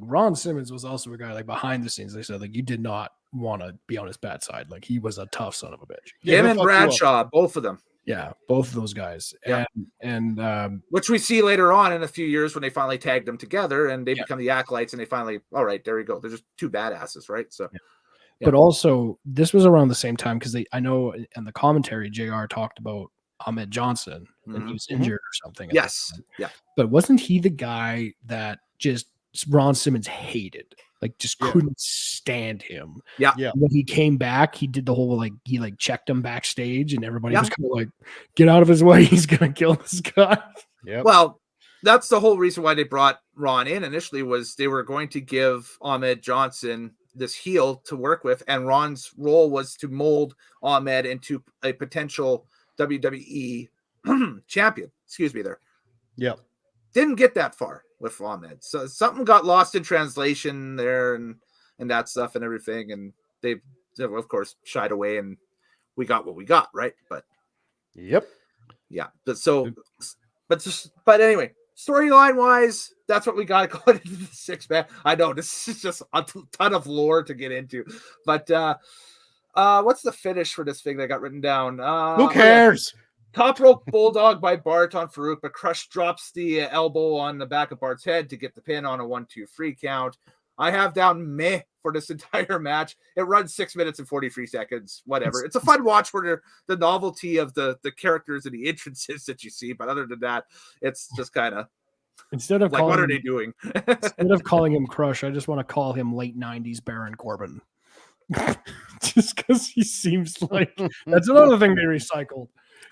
Ron Simmons was also a guy like behind the scenes. They said like you did not want to be on his bad side. Like he was a tough son of a bitch. Him and Bradshaw, both of them. Yeah, both of those guys. Yeah. And which we see later on in a few years when they finally tagged them together and they become the acolytes and they finally, all right, there we go. They're just two badasses, right? So, But also this was around the same time because I know in the commentary JR talked about Ahmed Johnson and he was injured or something. Yes. Yeah. But wasn't he the guy that just Ron Simmons hated, like just couldn't stand him? Yeah. When he came back, he did the whole he checked him backstage, and everybody was kind of like, "Get out of his way! He's gonna kill this guy." Yeah. Well, that's the whole reason why they brought Ron in initially was they were going to give Ahmed Johnson this heel to work with, and Ron's role was to mold Ahmed into a potential WWE champion. Excuse me, there. Yeah. Didn't get that far with Ahmed. So something got lost in translation there and that stuff and everything. And they, of course, shied away and we got what we got, right? But yeah. But anyway, storyline wise, that's what we got going into the 6-man. I know this is just a ton of lore to get into, but what's the finish for this thing that got written down? Who cares? Top rope bulldog by Bart on Farouk, but Crush drops the elbow on the back of Bart's head to get the pin on a 1-2-3 count. I have down meh for this entire match. It runs 6 minutes and 43 seconds. Whatever. It's a fun watch for the novelty of the characters and the entrances that you see. But other than that, it's just kind of instead of like, what are they doing? Instead of calling him Crush, I just want to call him late 90s Baron Corbin. Just because he seems like that's another thing they recycled.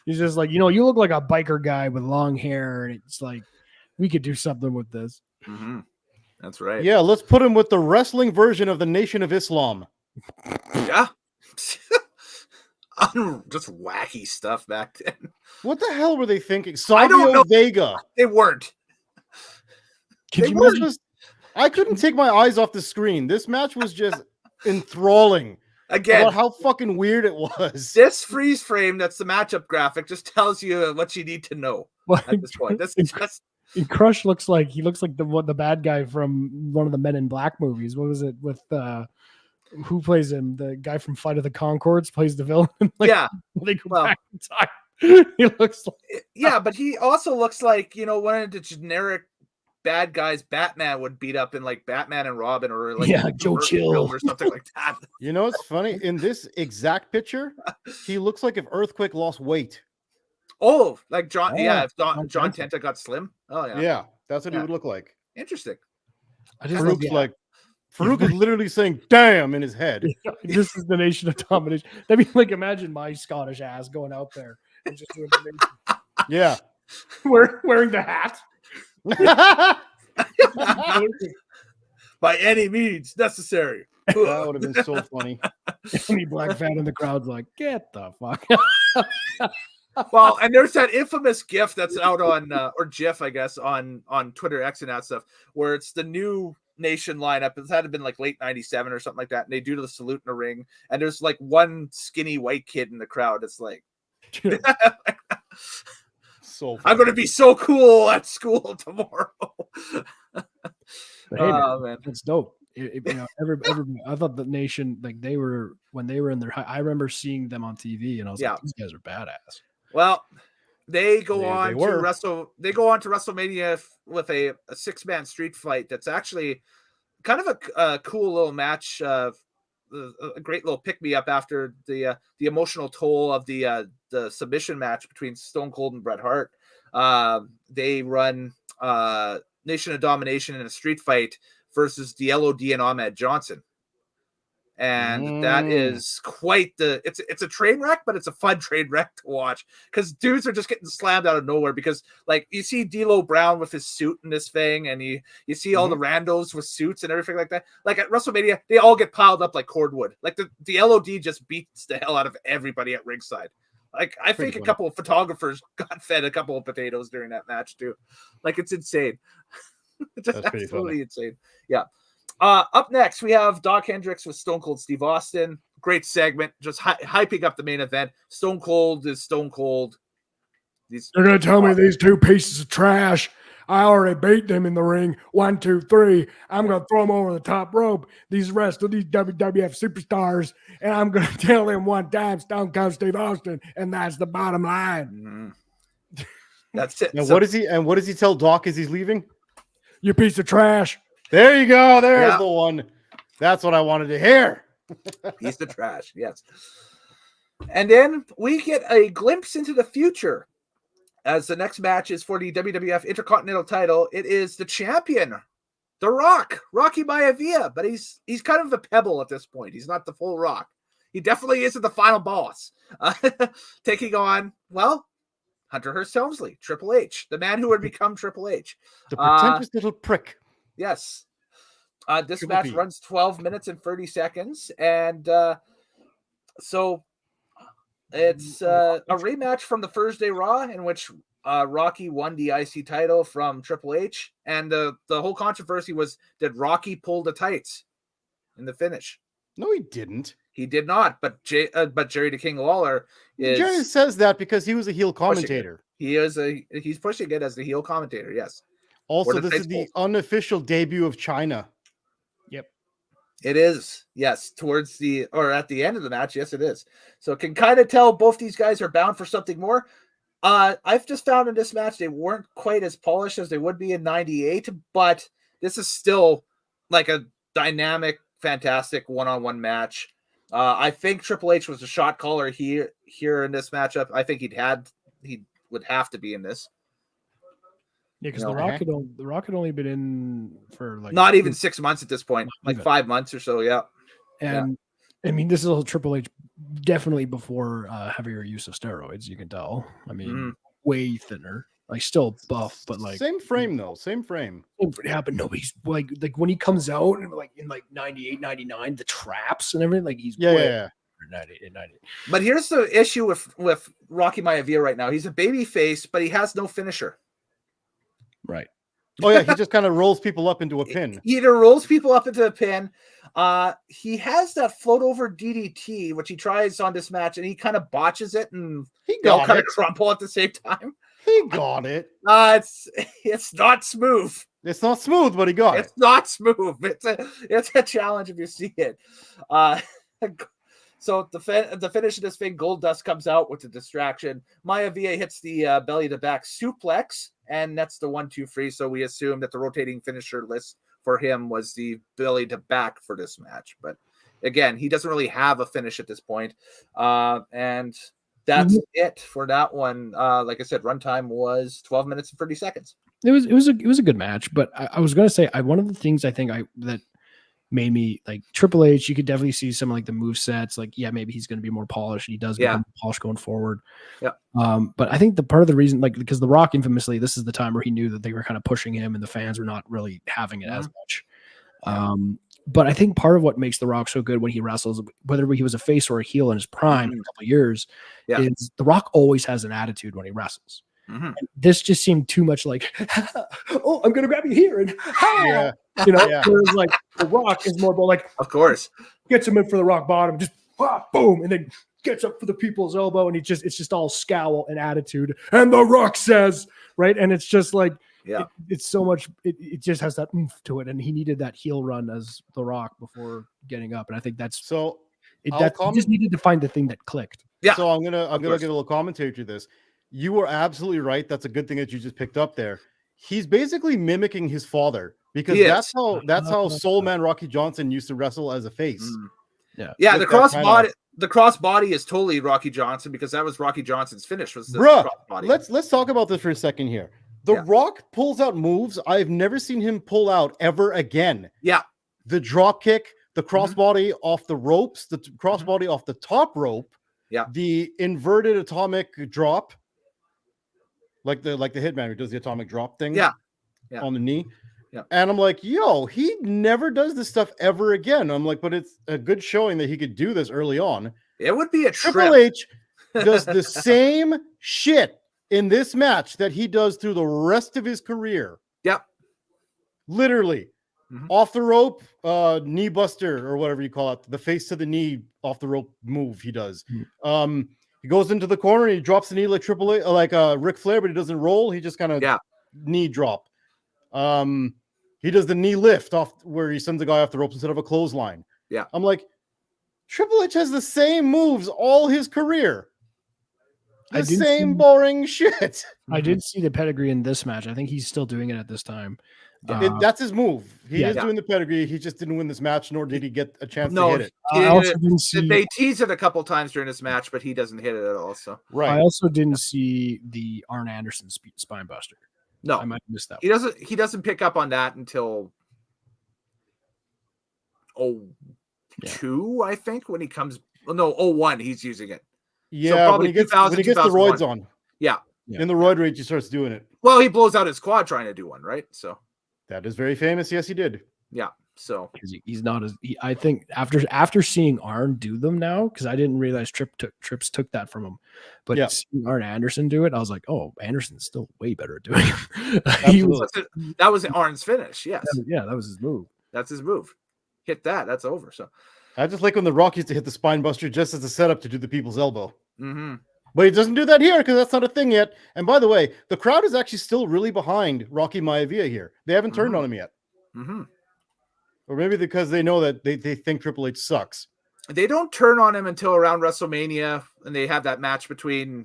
He's just like, you look like a biker guy with long hair, and it's like we could do something with this. Mm-hmm. That's right. Yeah, let's put him with the wrestling version of the Nation of Islam. Yeah. Just wacky stuff back then. What the hell were they thinking? Savio Vega. They weren't. I couldn't take my eyes off the screen. This match was just enthralling. Again, about how fucking weird it was. This freeze frame that's the matchup graphic just tells you what you need to know at this point. This is just... Crush looks like the bad guy from one of the Men in Black movies. What was it with who plays him? The guy from Flight of the Conchords plays the villain. They go back in time. He looks like but he also looks like one of the generic bad guys Batman would beat up in like Batman and Robin or like Joe Chill or something like that. It's funny in this exact picture, he looks like if Earthquake lost weight. Oh, like John. If John Tenta got slim. Oh yeah, that's what he would look like. Interesting. Farouk is literally saying "damn" in his head. This is the Nation of Domination. I mean, like, imagine my Scottish ass going out there and just doing the nation. Yeah, wearing the hat. By any means necessary. That would have been so funny. Any black fan in the crowd's like, get the fuck. Well, and there's that infamous GIF that's out on or GIF, I guess, on Twitter X and that stuff, where it's the new Nation lineup. It had been like late 97 or something like that. And they do the salute in the ring. And there's like one skinny white kid in the crowd. It's like, so funny. I'm going to be so cool at school tomorrow. But hey, man, that's dope. I thought the Nation, like when they were in their high, I remember seeing them on TV and I was like, these guys are badass. Well, they go on to WrestleMania with a 6-man street fight. That's actually kind of a cool little match. A great little pick me up after the emotional toll of the submission match between Stone Cold and Bret Hart. They run Nation of Domination in a street fight versus the LOD and Ahmed Johnson. And that is quite it's a train wreck, but it's a fun train wreck to watch because dudes are just getting slammed out of nowhere because like you see D'Lo Brown with his suit and this thing, and you see all the randos with suits and everything like that. Like at WrestleMania, they all get piled up like cordwood. Like the LOD just beats the hell out of everybody at ringside. Like I think a couple of photographers got fed a couple of potatoes during that match too. Like it's insane. Just absolutely insane. Yeah. Up next, we have Doc Hendricks with Stone Cold Steve Austin. Great segment, just hyping up the main event. Stone Cold is Stone Cold. They're going to tell me these two pieces of trash. I already beat them in the ring. 1, 2, 3. I'm going to throw them over the top rope. These rest of these WWF superstars, and I'm going to tell them one time, Stone Cold Steve Austin, and that's the bottom line. That's it. Now, what does he tell Doc as he's leaving? You piece of trash. There you go. There's the one. That's what I wanted to hear. Piece of trash. Yes. And then we get a glimpse into the future as the next match is for the WWF Intercontinental title. It is the champion, The Rock, Rocky Maivia, but he's kind of a pebble at this point. He's not the full Rock. He definitely isn't the final boss. Taking on, Hunter Hearst Helmsley, Triple H, the man who would become Triple H. The pretentious little prick. Yes. This match runs 12 minutes and 30 seconds. And so it's a rematch from the Thursday Raw in which Rocky won the IC title from Triple H. And the whole controversy was, did Rocky pull the tights in the finish? No, he didn't. He did not. But Jerry the King Lawler Jerry says that because he was a heel commentator. He's pushing it as the heel commentator, yes. Also, this is the unofficial debut of China. Yep. It is, yes. At the end of the match, yes, it is. So can kind of tell both these guys are bound for something more. I've just found in this match they weren't quite as polished as they would be in 98, but this is still like a dynamic, fantastic one-on-one match. I think Triple H was a shot caller here in this matchup. I think he would have to be in this. Yeah, because the Rock had only been in for like not even 6 months at this point, like 5 months or so. Yeah, and I mean this is all Triple H, definitely before heavier use of steroids. You can tell. I mean, way thinner, like still buff, but like same frame though, same frame. Yeah, but nobody's like when he comes out and like in like 98, 99, the traps and everything, like he's 90. But here's the issue with Rocky Maivia right now. He's a baby face, but he has no finisher. Right. Oh yeah, he just kind of rolls people up into a pin. He either rolls people up into a pin. He has that float over DDT, which he tries on this match, and he kind of botches it, and he got kind of crumple at the same time. He got it. It's not smooth. It's not smooth, but he got it. It's not smooth. It's a challenge if you see it. So the finish of this thing, Goldust comes out with the distraction. Maivia hits the belly to back suplex, and that's the 1, 2, 3. So we assume that the rotating finisher list for him was the belly to back for this match. But again, he doesn't really have a finish at this point. And that's it for that one. Like I said, runtime was 12 minutes and 30 seconds. It was a good match, but I was going to say one of the things I think that made me like Triple H. You could definitely see some like the move sets. Like, yeah, maybe he's going to be more polished. He does get more polished going forward. Yeah. But I think the part of the reason, like, because The Rock infamously, this is the time where he knew that they were kind of pushing him and the fans were not really having it as much. But I think part of what makes The Rock so good when he wrestles, whether he was a face or a heel in his prime in a couple of years, is The Rock always has an attitude when he wrestles. And this just seemed too much like, oh, I'm going to grab you here. And You know, Yeah. whereas like The Rock is more about like, Of course. gets him in for the rock bottom, just boom, and then gets up for the people's elbow, and it's just all scowl and attitude. And The Rock says, right, and it's just like, Yeah. it's so much. It just has that oomph to it, and he needed that heel run as The Rock before getting up, and I think that's So he I'll just needed to find the thing that clicked. Yeah. So I'm gonna give a course. little commentary to this. You were absolutely right. That's a good thing that you just picked up there. He's basically mimicking his father because He that's is. how Soul Man Rocky Johnson used to wrestle as a face. Yeah, With the that cross kind body. of- The cross body is totally Rocky Johnson because that was Rocky Johnson's finish. Was the Bruh, crossbody. let's talk about this for a second here. The Yeah. Rock pulls out moves I've never seen him pull out ever again. Yeah. The drop kick, the crossbody off the ropes, the crossbody off the top rope, Yeah. the inverted atomic drop, like the Hitman who does the atomic drop thing, Yeah. on the knee. Yeah. And I'm like, yo, he never does this stuff ever again. I'm like, but it's a good showing that he could do this early on. It would be a Triple trip. H does the same shit in this match that he does through the rest of his career. Yep. Literally. Mhm. Off the rope, knee buster or whatever you call it, the face to the knee off the rope move he does. He goes into the corner and he drops the knee like Triple H, like Ric Flair, but he doesn't roll. He just kind of knee drop. He does the knee lift off where he sends a guy off the ropes instead of a clothesline. Yeah. I'm like, Triple H has the same moves all his career. The same boring shit. I did see the pedigree in this match. I think he's still doing it at this time. That's his move. He is yeah. doing the pedigree. He just didn't win this match, nor did he get a chance to No, hit it. he I didn't also hit it. didn't see. They tease it a couple times during this match, but he doesn't hit it at all. So I Right. also didn't see the Arn Anderson spine buster. no, I might have missed that. he doesn't. He doesn't pick up on that until 02, I think, when he comes. Well, no, 01, he's using it. Yeah, probably when he gets 2000, the roids 2001. on. Yeah. Yeah. In the roid rage, he starts doing it. Well, he blows out his quad trying to do one, right? So That is very famous. Yes, he did. yeah. So He's not as. I think after seeing Arn do them now, because I didn't realize Trips took that from him, but Yeah. seeing Arn Anderson do it, I was like, oh, Anderson's still way better at doing it. that was Arn's finish. Yes, that was his move. that's his move. Hit that. That's over. So. I just like when the Rock used to hit the spine buster just as a setup to do the people's elbow. Mm-hmm. But he doesn't do that here because that's not a thing yet. And by the way, the crowd is actually still really behind Rocky Maivia here. They haven't turned on him yet. Mm-hmm. Or maybe because they know that they think Triple H sucks. They don't turn on him until around WrestleMania, and they have that match between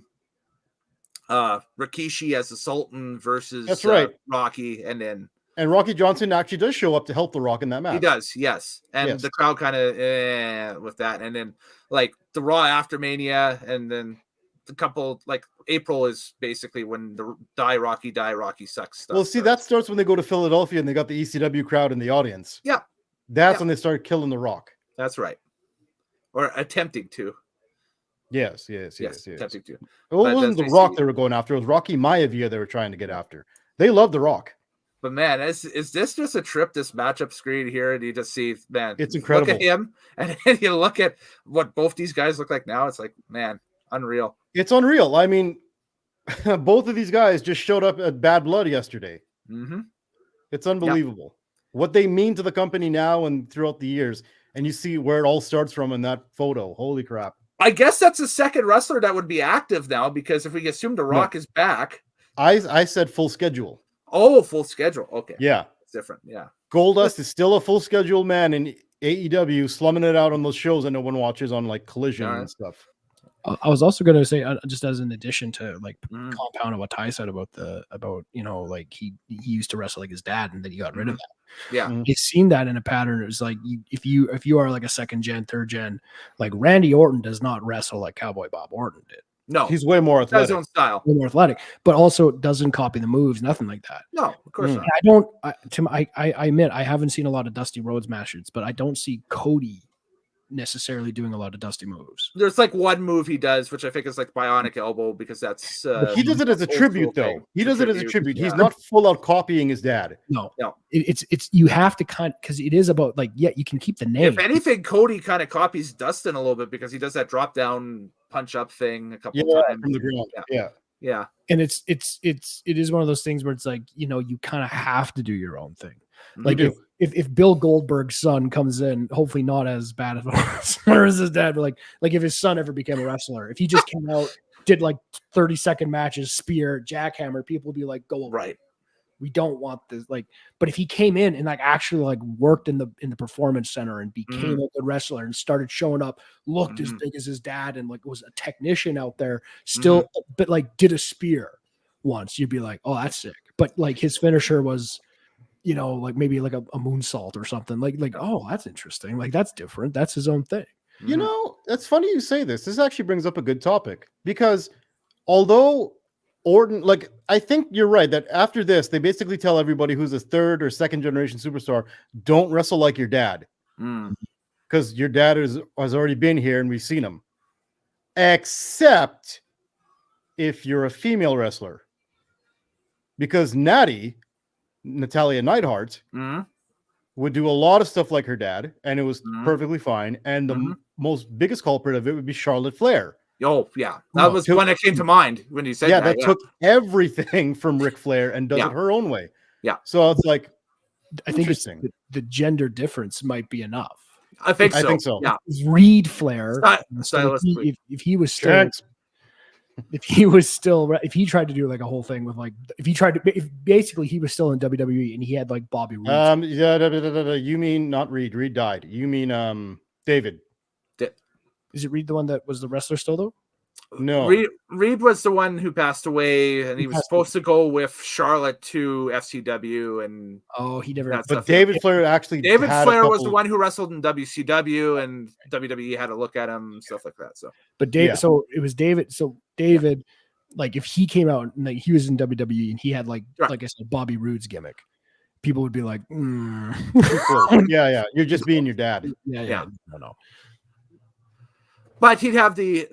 Rikishi as the Sultan versus That's right. Rocky, and then And Rocky Johnson actually does show up to help the Rock in that match. he does, yes. And Yes. the crowd kind of with that, and then like the Raw after Mania, and then the couple like April is basically when the die Rocky sucks stuff. Well, see, that starts when they go to Philadelphia and they got the ECW crowd in the audience. Yeah. That's Yeah. when they start killing the Rock. That's right, or attempting to. Yes. Attempting to. Well, But it wasn't that's the Rock basically- they were going after. It was Rocky Maivia they were trying to get after. They love the Rock. But man, is this just a trip? This matchup screen here, and you just see, man, It's incredible. Look at him, and then you look at what both these guys look like now. It's like, man, unreal. It's unreal. I mean, both of these guys just showed up at Bad Blood yesterday. Mm-hmm. It's unbelievable what they mean to the company now and throughout the years. And you see where it all starts from in that photo. Holy crap. I guess that's the second wrestler that would be active now, because if we assume The Rock is back, I said full schedule. oh, full schedule. Okay, Yeah. it's different. Yeah, Goldust is still a full schedule man in AEW, slumming it out on those shows that no one watches on like Collision All right. and stuff. I was also going to say, just as an addition to like Mm. compound of what Ty said about like he used to wrestle like his dad and then he got rid of that. yeah, Mhm. He's seen that in a pattern. It's like if you are like a second gen, third gen, like Randy Orton does not wrestle like Cowboy Bob Orton did. no, He's way more he's got his athletic. own style. Way more athletic, but also doesn't copy the moves, nothing like that. No, of course Mm. not. I don't. I admit I haven't seen a lot of Dusty Rhodes matches, but I don't see Cody necessarily doing a lot of Dusty moves. There's like one move he does, which I think is like bionic elbow, because that's But he does it as a old tribute, school thing. though. He It's a does it as a tribute, tribute. He's yeah. not full out copying his dad. No, No. It's you have to because it is about like you can keep the name. If anything, Cody kind of copies Dustin a little bit, because he does that drop down punch up thing a couple times. From the ground. Yeah. Yeah. And it is one of those things where it's like, you kind of have to do your own thing. Like if Bill Goldberg's son comes in, hopefully not as bad of a wrestler as his dad, but like if his son ever became a wrestler, if he just came out, did like 30-second matches, spear, jackhammer, people would be like, go away. Right. We don't want this. Like, but if he came in and like actually like worked in the performance center and became a good wrestler and started showing up, looked as big as his dad and like was a technician out there still, but like did a spear once, you'd be like, oh, that's sick. But like his finisher was, you know, like maybe like a moonsault or something. Like, oh, that's interesting. Like that's different. That's his own thing. You know, it's funny you say this. This actually brings up a good topic because although Orton, like, I think you're right that after this, they basically tell everybody who's a third or second generation superstar, don't wrestle like your dad. Because your dad has already been here and we've seen him. Except if you're a female wrestler. Because Natalia Neidhart, would do a lot of stuff like her dad, and it was perfectly fine. And the most biggest culprit of it would be Charlotte Flair. Oh, yeah. That was one that came to mind when you said that. That took everything from Ric Flair and does it her own way. Yeah. So it's like, I think it's the gender difference might be enough. I think so. Yeah. Reed Flair. If he was still, if he tried to do like a whole thing with like, if basically he was still in WWE and he had like Bobby Roode. You mean not Reed? Reed died. You mean David? Is it Reed the one that was the wrestler still though? No, Reed was the one who passed away, and he was supposed to go with Charlotte to FCW, and he never. But David Flair Flair was the one who wrestled in WCW, and WWE had to look at him and stuff like that. So, but so it was David. So David, like if he came out and like, he was in WWE and he had like I said, Bobby Roode's gimmick, people would be like, yeah, you're just being your dad. Yeah. No. But he'd have the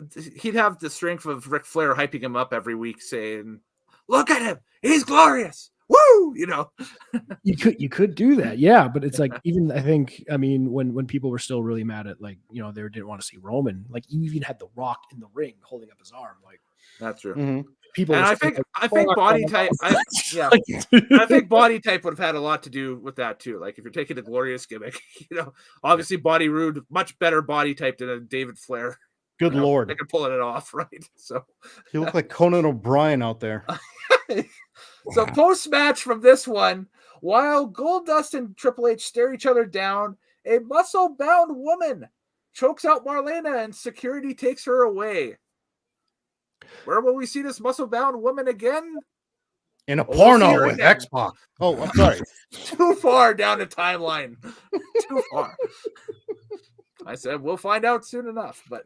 strength of Ric Flair hyping him up every week, saying, "Look at him, he's glorious, woo!" You know, you could do that, yeah. But it's like even I think when people were still really mad at like they didn't want to see Roman, like you even had The Rock in the ring holding up his arm, like that's true. People, and I think body type, I think body type would have had a lot to do with that too. Like if you're taking the glorious gimmick, obviously Body Rude, much better body type than a David Flair. Good Lord, they could pull it off, right? So he looked like Conan O'Brien out there. So post match from this one, while Goldust and Triple H stare each other down, a muscle bound woman chokes out Marlena and security takes her away. Where will we see this muscle-bound woman again? In a porno with X-Pac. Oh, I'm sorry. Too far down the timeline. Too far. I said we'll find out soon enough, but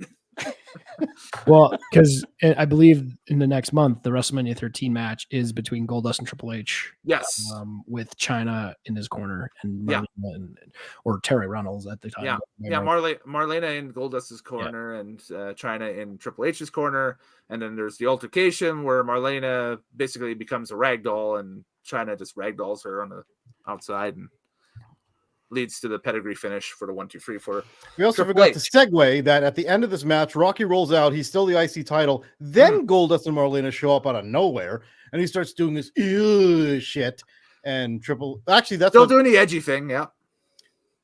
well, because I believe in the next month the WrestleMania 13 match is between Goldust and Triple H. Yes, with Chyna in his corner and or Terry Reynolds at the time. Marlena in Goldust's corner and Chyna in Triple H's corner, and then there's the altercation where Marlena basically becomes a ragdoll and Chyna just ragdolls her on the outside and leads to the pedigree finish for the 1, 2, 3 for. We also forgot to segue that at the end of this match, Rocky rolls out. He's still the IC title. Then Goldust and Marlena show up out of nowhere, and he starts doing this shit. And that's still doing the edgy thing. Yeah.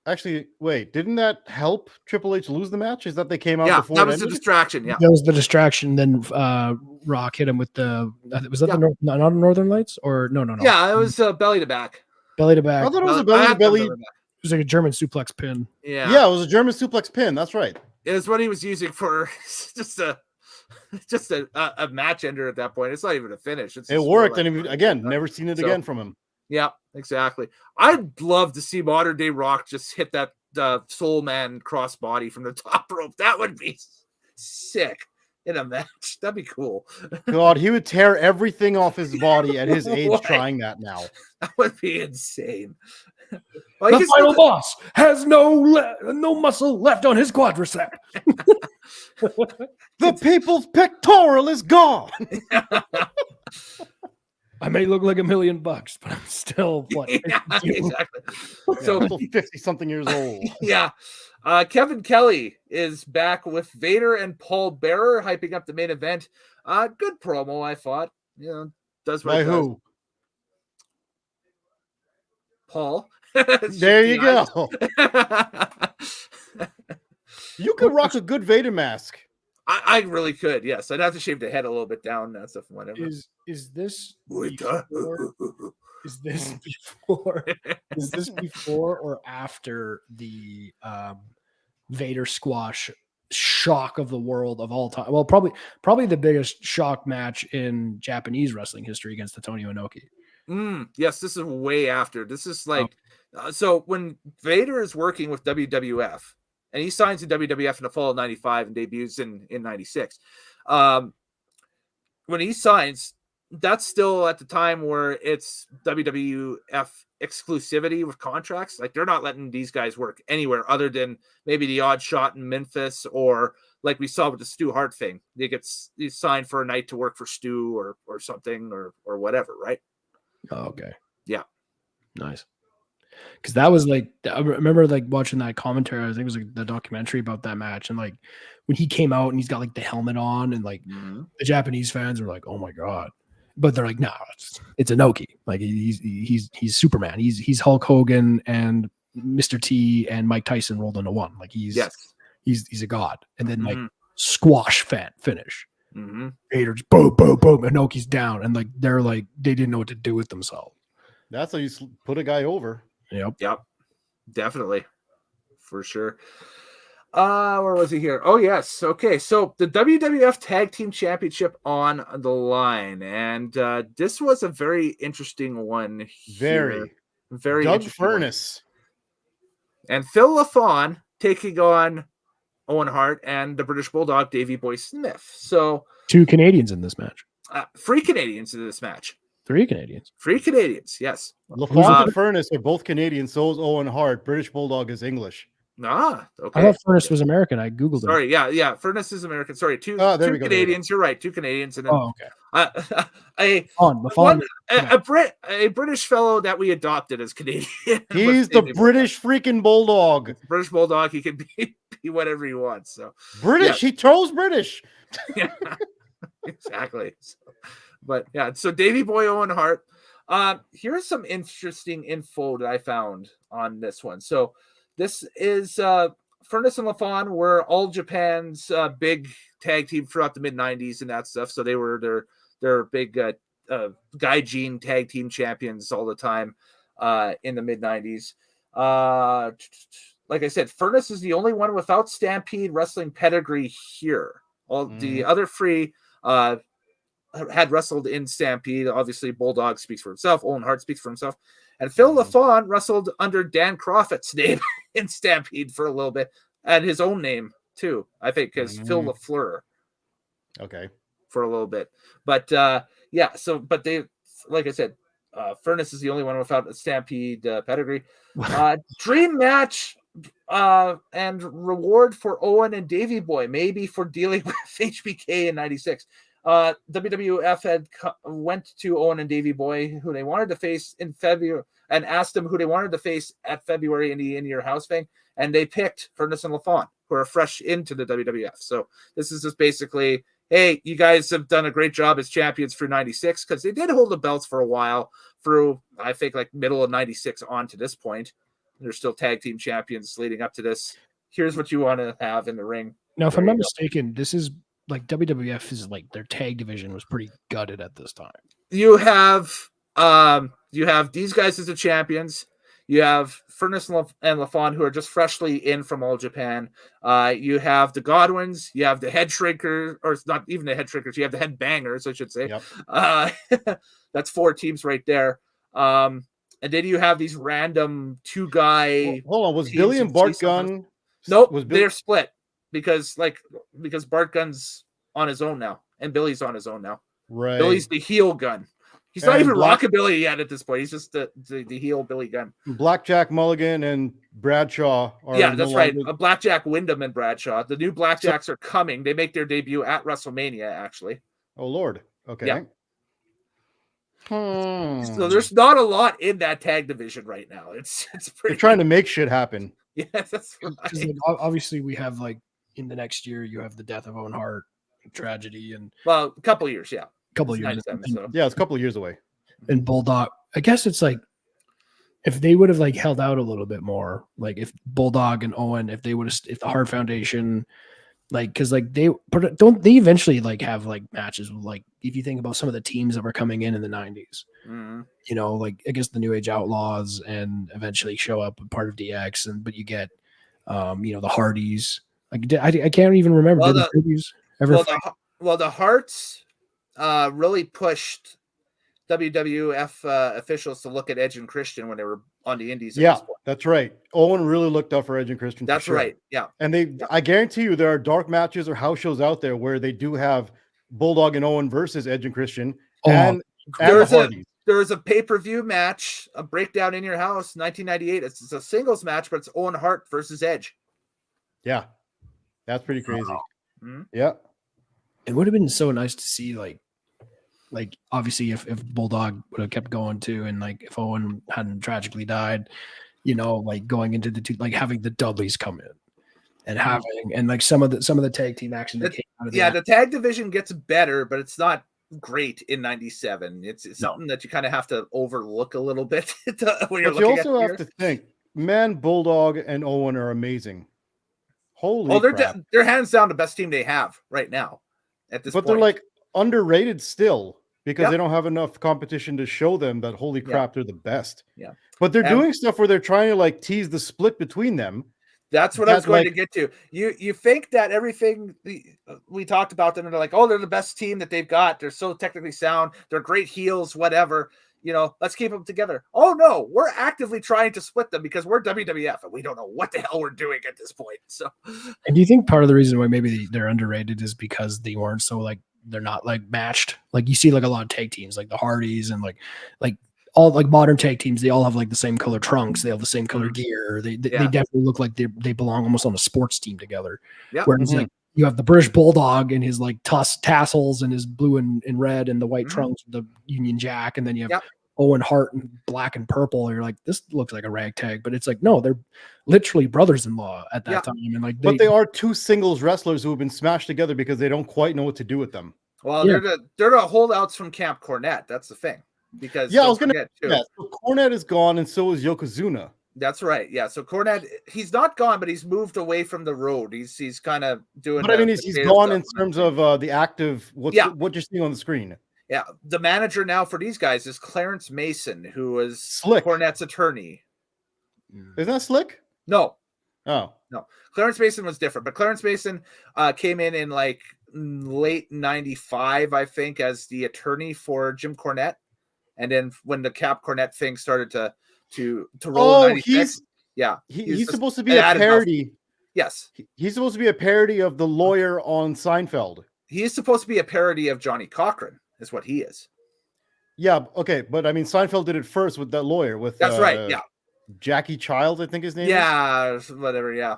Actually, wait, didn't that help Triple H lose the match? Is that they came out before? That was the distraction. Yeah, that was the distraction. Then Rock hit him with was that the not Northern Lights or no? Yeah, it was belly to back. Belly to back. I thought it was a belly to belly. It was like a German suplex pin. Yeah, it was a German suplex pin. That's right. It was what he was using for just a match ender at that point. It's not even a finish. It worked, and again, never seen it again from him. Yeah, exactly. I'd love to see modern day Rock just hit that Soul Man crossbody from the top rope. That would be sick in a match. That'd be cool. God, he would tear everything off his body at his age trying that now. That would be insane. Well, the final boss has no muscle left on his quadricep. The people's pectoral is gone. I may look like $1 million, but I'm still what? Exactly. So 50-something years old. Yeah. Kevin Kelly is back with Vader and Paul Bearer hyping up the main event. Good promo, I thought. Does what by who? Paul. There you go. You could rock a good Vader mask. I really could. Yes, I'd have to shave the head a little bit down. That stuff, whatever. Is this before, is this before is this before or after the Vader squash shock of the world of all time? Well, probably the biggest shock match in Japanese wrestling history against Antonio Inoki. Yes, this is way after. This is like so when Vader is working with WWF. And he signs in WWF in the fall of 95 and debuts in 96. When he signs, that's still at the time where it's WWF exclusivity with contracts. Like they're not letting these guys work anywhere other than maybe the odd shot in Memphis, or like we saw with the Stu Hart thing. He's signed for a night to work for Stu or something or whatever, right? Oh, okay. Yeah. Nice. Because that was like, I remember like watching that commentary. I think it was like the documentary about that match, and like when he came out and he's got like the helmet on, and like the Japanese fans were like, "Oh my god!" But they're like, "No, it's Inoki. Like he's Superman. He's Hulk Hogan and Mr. T and Mike Tyson rolled into one. Like he's a god." And then like squash finish. Vader just boom, boom, boom. Inoki's down, and like they didn't know what to do with themselves. That's how you put a guy over. Yep. Definitely. For sure. Where was he here? Oh, yes. Okay. So the WWF Tag Team Championship on the line. And this was a very interesting one. Very Doug Furnace. And Phil LaFawn taking on Owen Hart and the British Bulldog, Davey Boy Smith. So 2 Canadians in this match. 3 Canadians in this match. 3 Canadians. 3 Canadians, yes. LaFawn and Furnace are both Canadian. So is Owen Hart. British Bulldog is English. Okay. I thought Furnace was American. I googled it. Sorry, yeah. Furnace is American. Sorry, two Canadians. You're right, 2 Canadians, and then a British fellow that we adopted as Canadian. He's the British freaking Bulldog. British Bulldog. He can be whatever he wants. So British. He throws British. Yeah, exactly. But yeah, so Davey Boy Owen Hart. Here's some interesting info that I found on this one. So this is Furnace and LaFawn were All Japan's big tag team throughout the mid 90s and that stuff. So they were their big Gaijin tag team champions all the time in the mid 90s. Like I said, Furnace is the only one without Stampede wrestling pedigree here. All the other 3 had wrestled in Stampede. Obviously, Bulldog speaks for himself. Owen Hart speaks for himself. And Phil LaFawn wrestled under Dan Crofett's name in Stampede for a little bit, and his own name too, I think, because Phil LaFleur. Okay. For a little bit. But but they, like I said, Furnace is the only one without a Stampede pedigree. Dream match and reward for Owen and Davey Boy, maybe for dealing with HBK in 96. WWF had went to Owen and Davey Boy, who they wanted to face in February, and asked them who they wanted to face at February in the In Your House thing, and they picked Furnace and LaFawn, who are fresh into the WWF. So this is just basically, hey, you guys have done a great job as champions through 96, because they did hold the belts for a while through, I think, like middle of 96 on to this point. They're still tag team champions leading up to this. Here's what you want to have in the ring. Now, if I'm not mistaken, this is like WWF is like their tag division was pretty gutted at this time. You have these guys as the champions. You have Furnace and LaFawn, who are just freshly in from All Japan. You have the Godwins. You have the Head Shrinkers, or it's not even the Head Shrinkers. You have the Head Bangers, I should say. Yep. That's 4 teams right there. And then you have these random 2-guy. Hold on, was Billy and Bart Gunn? Nope, they're split because Bart Gunn's on his own now, and Billy's on his own now. Right. Billy's the heel Gunn. He's not even rockabilly yet at this point. He's just the heel Billy Gunn. Blackjack Mulligan and Bradshaw are that's right. Blackjack Wyndham and Bradshaw. The new Blackjacks are coming. They make their debut at WrestleMania, actually. Oh Lord. Okay. Yeah. So there's not a lot in that tag division right now. It's pretty. They're trying to make shit happen. Yeah, that's right. Like, obviously, we have like in the next year, you have the death of Owen Hart, tragedy, and a couple of years, yeah. Couple of years. Yeah, it's a couple of years away. And Bulldog, I guess it's like if they would have like held out a little bit more, like if Bulldog and Owen, if they would have, if the Hart Foundation, like, because like don't they eventually like have like matches with, like, if you think about some of the teams that were coming in the 90s, you know, like against the New Age Outlaws, and eventually show up part of DX, and but you get you know, the Hardys. Like I can't even remember. Well, did the Hardys ever the Hearts really pushed WWF officials to look at Edge and Christian when they were on the Indies. Yeah, that's right. Owen really looked out for Edge and Christian. That's right. Yeah, and I guarantee you, there are dark matches or house shows out there where they do have Bulldog and Owen versus Edge and Christian. And there was a pay-per-view match, a breakdown in your house, 1998. It's a singles match, but it's Owen Hart versus Edge. Yeah, that's pretty crazy. Mm-hmm. Yeah, it would have been so nice to see like obviously if Bulldog would have kept going too, and like if Owen hadn't tragically died, you know, like going into the two, like having the Dudleys come in and having, and like some of the tag team action that came out of the tag division gets better, but it's not great in 97. It's something that you kind of have to overlook a little bit when you're looking at it. You also have to think, man, Bulldog and Owen are amazing. Holy crap. They're hands down the best team they have right now at this point. But they're like underrated still, because they don't have enough competition to show them that, holy crap, they're the best. Yeah. But they're doing stuff where they're trying to like tease the split between them. That's what I was going to get to. You think that everything we talked about them, and they're like, oh, they're the best team that they've got. They're so technically sound. They're great heels, whatever. You know, let's keep them together. Oh no, we're actively trying to split them because we're WWF and we don't know what the hell we're doing at this point. So, and do you think part of the reason why maybe they're underrated is because they weren't so like, they're not like matched? Like you see like a lot of tag teams like the Hardys and like all like modern tag teams, they all have like the same color trunks, they have the same color gear, they definitely look like they belong almost on a sports team together. Whereas like you have the British Bulldog and his like tassels and his blue and red and the white trunks with the Union Jack, and then you have Owen Hart in black and purple. You're like, this looks like a ragtag, but it's like, no, they're literally brothers-in-law at that time. And like, but they are two singles wrestlers who have been smashed together because they don't quite know what to do with them. Well, they're the holdouts from Camp Cornette. That's the thing. Because I was gonna so Cornette is gone, and so is Yokozuna. That's right. Yeah. So Cornette, he's not gone, but he's moved away from the road. He's kind of doing. But I mean, he's gone in terms of the active. What you're seeing on the screen. Yeah. The manager now for these guys is Clarence Mason, who was Cornette's attorney. Isn't that Slick? No. Oh no. Clarence Mason was different, but Clarence Mason came in like late 95, I think, as the attorney for Jim Cornette. And then when the Cap Cornette thing started to roll in 96, he's supposed to be a parody. Yes. He's supposed to be a parody of the lawyer on Seinfeld. He is supposed to be a parody of Johnny Cochran, is what he is. Yeah, okay. But I mean, Seinfeld did it first with that lawyer. That's right, yeah. Jackie Child, I think his name is. Whatever, yeah.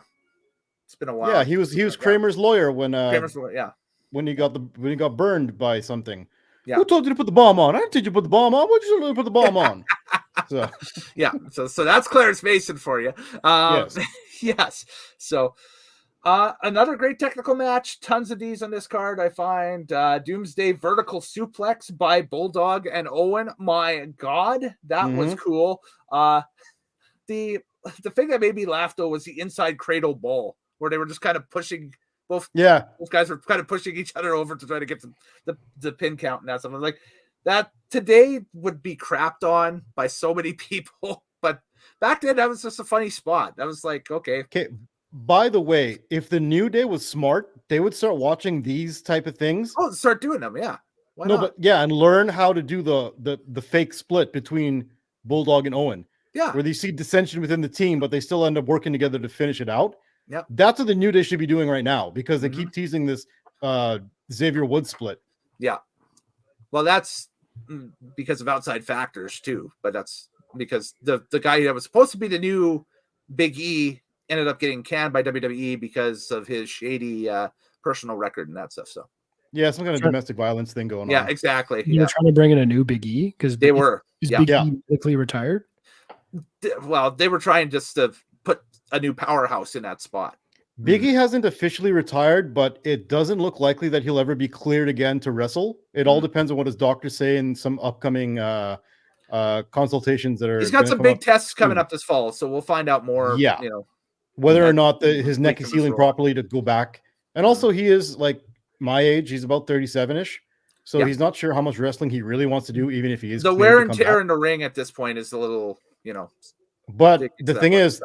It's been a while. Yeah, he was Kramer's lawyer when Kramer's lawyer, when he got burned by something. Yeah. Who told you to put the bomb on? I didn't tell you to put the bomb on. What did you tell me to put the bomb on? So yeah, so that's Clarence Mason for you. Yes. Yes. So another great technical match. Tons of these on this card, I find. Doomsday vertical suplex by Bulldog and Owen. My God, that was cool. The thing that made me laugh though was the inside cradle ball, where they were just kind of pushing. Both guys were kind of pushing each other over to try to get the pin count and that stuff. I was like, that today would be crapped on by so many people, but back then that was just a funny spot. That was like, okay. By the way, if the New Day was smart, they would start watching these type of things. Oh, start doing them, yeah. Why not? But and learn how to do the fake split between Bulldog and Owen. Yeah, where they see dissension within the team, but they still end up working together to finish it out. Yep. That's what the New Day should be doing right now, because they keep teasing this Xavier Woods split. Yeah. Well, that's because of outside factors too, but that's because the guy that was supposed to be the new Big E ended up getting canned by WWE because of his shady personal record and that stuff. So yeah, some kind of domestic violence thing going on. Yeah, exactly. You're trying to bring in a new Big E because they were. Big E quickly retired. Well, they were trying just to put a new powerhouse in that spot. Big E hasn't officially retired, but it doesn't look likely that he'll ever be cleared again to wrestle. It all depends on what his doctors say in some upcoming consultations that are. He's got some big tests coming up this fall, so we'll find out more. Yeah, you know, whether or not his neck is healing properly to go back, and also he is like my age. He's about 37ish, so he's not sure how much wrestling he really wants to do, even if he is. The wear and tear in the ring at this point is a little, But the thing is,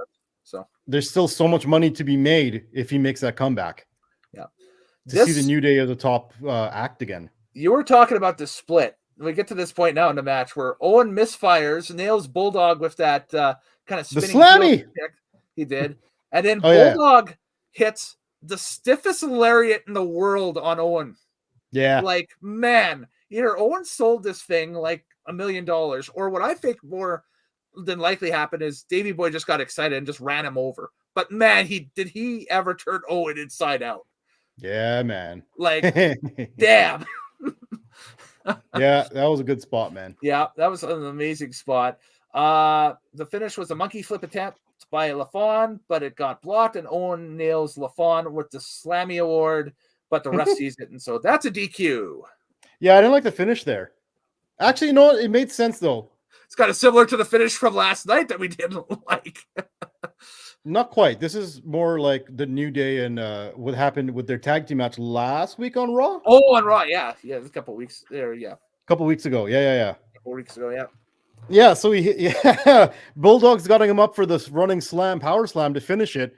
there's still so much money to be made if he makes that comeback. Yeah, to see the New Day as a top act again. You were talking about the split. We get to this point now in the match where Owen misfires, nails Bulldog with that kind of spinning the slammy kick he did, and then Bulldog hits the stiffest lariat in the world on Owen. Yeah, like man, either Owen sold this thing like $1 million, or what I think more than likely happened is Davey Boy just got excited and just ran him over. But man, did he ever turn Owen inside out? Yeah, man. Like, damn. Yeah, that was a good spot, man. Yeah, that was an amazing spot. The finish was a monkey flip attempt by LaFon, but it got blocked, and Owen nails LaFon with the Slammy Award, but the ref sees it, and so that's a DQ. Yeah, I didn't like the finish there. Actually, you know what? It made sense, though. It's kind of similar to the finish from last night that we didn't like. Not quite. This is more like the New Day and what happened with their tag team match last week on Raw. Oh, on Raw, yeah, a couple weeks there, yeah. A couple weeks ago, yeah. A couple weeks ago, yeah. Yeah, so Bulldog's got him up for this running slam, power slam to finish it,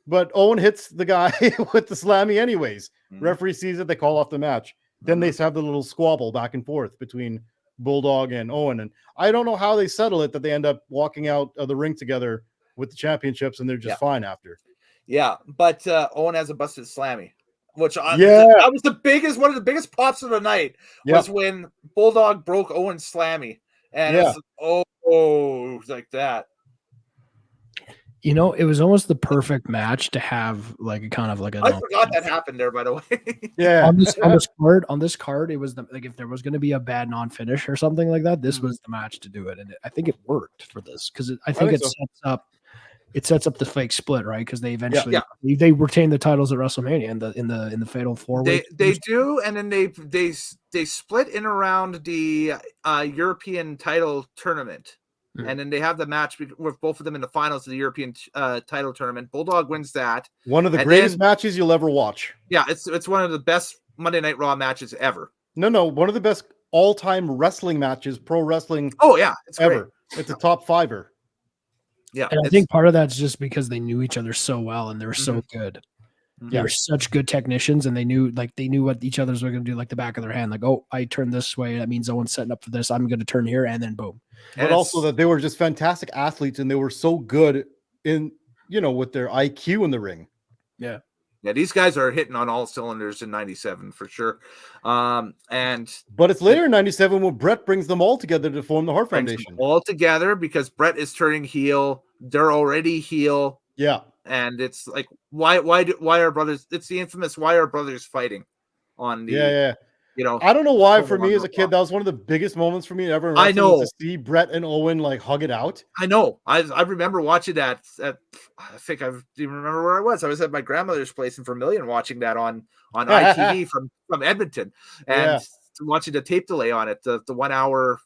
but Owen hits the guy with the slammy anyways. Referee sees it, they call off the match. Then they have the little squabble back and forth between Bulldog and Owen, and I don't know how they settle it that they end up walking out of the ring together with the championships, and they're just fine after. Yeah, but Owen has a busted slammy, which that was one of the biggest pops of the night was when Bulldog broke Owen's slammy, and it's like that. You know, it was almost the perfect match to have like a kind of like a. I forgot that happened there, by the way. Yeah, on this card, it was like if there was going to be a bad non-finish or something like that, this was the match to do it, and I think it worked for this because I think it sets up the fake split, right? Because they eventually they retain the titles at WrestleMania in the Fatal 4-Way. They do, and then they split in around the European title tournament. And then they have the match with both of them in the finals of the European title tournament. Bulldog wins that. One of the greatest matches you'll ever watch. Yeah, it's one of the best Monday Night Raw matches ever. No, one of the best all-time wrestling matches, pro wrestling. Oh yeah, it's ever. Great. It's a top fiver. Yeah, and I think part of that's just because they knew each other so well and they were so good. They were such good technicians, and they knew what each other's were going to do, like the back of their hand. Like, oh, I turn this way. That means Owen's setting up for this. I'm going to turn here, and then boom. But also that they were just fantastic athletes, and they were so good in with their IQ in the ring. Yeah, these guys are hitting on all cylinders in '97 for sure. But it's later in '97 when Brett brings them all together to form the Hart Foundation. All together because Brett is turning heel. They're already heel. Yeah. And it's like, why are brothers? It's the infamous why are brothers fighting on the I don't know why for me as a kid that was one of the biggest moments for me ever. I know to see Brett and Owen like hug it out. I know. I remember watching that. I think I even remember where I was. I was at my grandmother's place in Vermilion watching that on ITV from Edmonton, and watching the tape delay on it, the 1 hour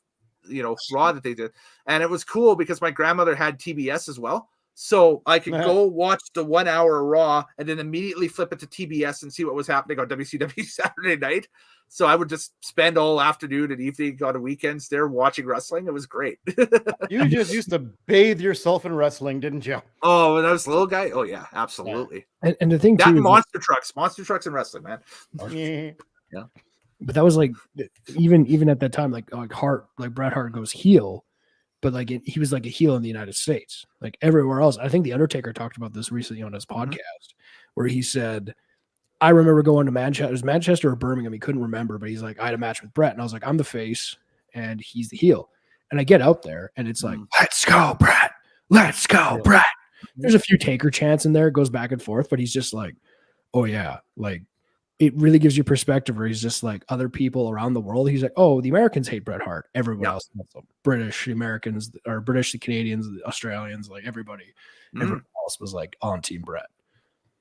Raw that they did, and it was cool because my grandmother had TBS as well. So I could go watch the 1 hour Raw and then immediately flip it to TBS and see what was happening on WCW Saturday night. So I would just spend all afternoon and evening on the weekends there watching wrestling. It was great. You just used to bathe yourself in wrestling, didn't you? Oh, when I was a little guy? Oh, yeah, absolutely. And the thing that too, monster trucks and wrestling, man. Yeah. But that was like, even at that time, like Bret Hart goes heel. But like he was like a heel in the United States, like everywhere else. I think the Undertaker talked about this recently on his podcast, where he said, "I remember going to Manchester. It was Manchester or Birmingham. He couldn't remember, but he's like, I had a match with Brett, and I was like, I'm the face, and he's the heel. And I get out there, and it's like, let's go, Brett. Let's go, Brett. There's a few Taker chants in there. It goes back and forth, but he's just like, oh yeah, like." It really gives you perspective where he's just like other people around the world. He's like, oh, the Americans hate Bret Hart. Everyone else, British, the Americans, or British, the Canadians, the Australians, like everybody else was like on Team Bret.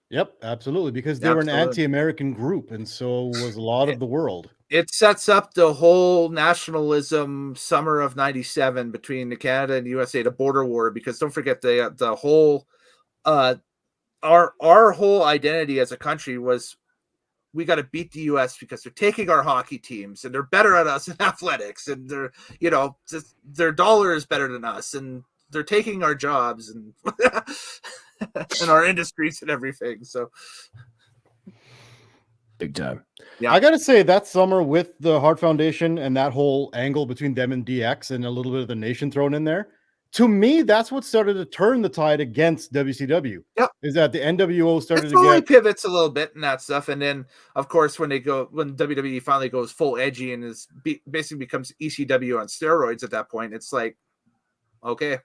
Yep, absolutely, because they were an anti-American group, and so was a lot of the world. It sets up the whole nationalism summer of '97 between Canada and USA, the border war, because don't forget the whole our whole identity as a country was we got to beat the US because they're taking our hockey teams and they're better at us in athletics, and they're, you know, their dollar is better than us, and they're taking our jobs and and our industries and everything. So big time. Yeah, I gotta say that summer with the Hart Foundation and that whole angle between them and DX and a little bit of the Nation thrown in there, to me, that's what started to turn the tide against WCW. Yep. Is that the NWO started to get pivots a little bit and that stuff, and then of course when WWE finally goes full edgy and basically becomes ECW on steroids at that point, it's like, okay.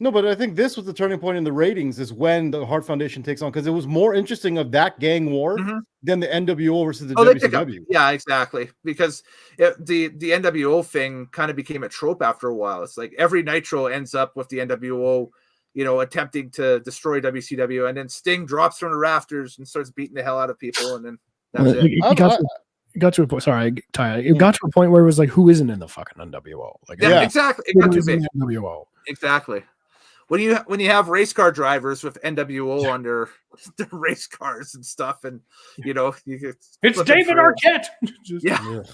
No, but I think this was the turning point in the ratings is when the Hart Foundation takes on, because it was more interesting of that gang war than the NWO versus the WCW. Yeah, exactly. Because the NWO thing kind of became a trope after a while. It's like every Nitro ends up with the NWO, you know, attempting to destroy WCW, and then Sting drops from the rafters and starts beating the hell out of people, and then that's it. It got to a point. Sorry, Ty. It got to a point where it was like, who isn't in the fucking NWO? Like, yeah, exactly. It got too big. NWO. Exactly. When you have race car drivers with NWO on their race cars and stuff, and you know, it's David Arquette. Yeah.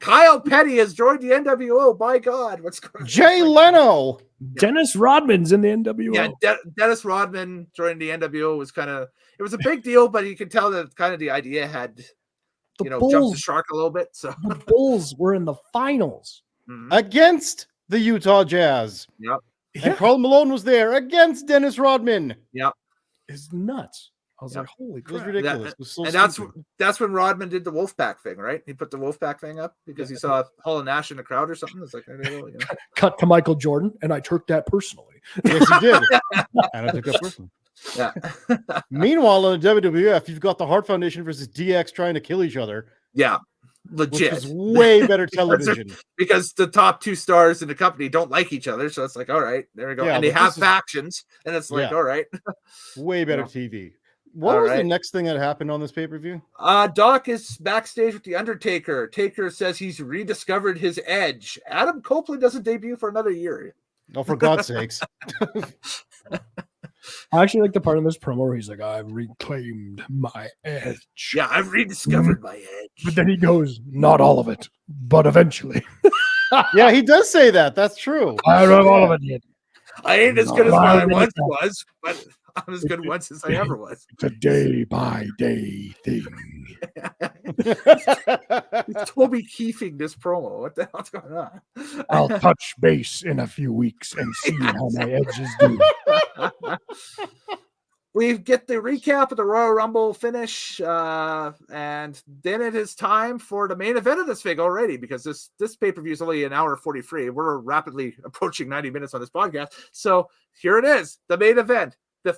Kyle Petty has joined the NWO. By God, what's going on? Jay Leno. Dennis Rodman's in the NWO. Yeah, Dennis Rodman joining the NWO was it was a big deal, but you could tell that kind of the idea had, jumped the shark a little bit. So the Bulls were in the finals against the Utah Jazz. Yep. And Karl Malone was there against Dennis Rodman. Yep. It's nuts. I was like, holy crap. It was ridiculous. It was so that's when Rodman did the Wolfpack thing, right? He put the Wolfpack thing up because he saw Hall and Nash in the crowd or something. It's like, cut to Michael Jordan, and I took that personally. Yes, he did. And I took that personally. Yeah. Meanwhile, on the WWF, you've got the Hart Foundation versus DX trying to kill each other. Yeah. Legit. Which is way better television. Because the top two stars in the company don't like each other. So it's like, all right, there we go. Yeah, and they have factions. And it's like, all right. Way better TV. What was the next thing that happened on this pay-per-view? Doc is backstage with The Undertaker. Taker says he's rediscovered his edge. Adam Copeland doesn't debut for another year. Oh, for God's sakes. I actually like the part in this promo where he's like, I've reclaimed my edge. Yeah, I've rediscovered my edge. But then he goes, not all of it, but eventually. Yeah, he does say that. That's true. I don't have all of it yet. I ain't as good as I once was, but I'm as good once as I ever was. It's a day-by-day thing. It's Toby Keefing this promo. What the hell's going on? I'll touch base in a few weeks and see how my edges do. We get the recap of the Royal Rumble finish, and then it is time for the main event of this thing already, because this pay-per-view is only an hour 43. We're rapidly approaching 90 minutes on this podcast. So here it is, the main event. The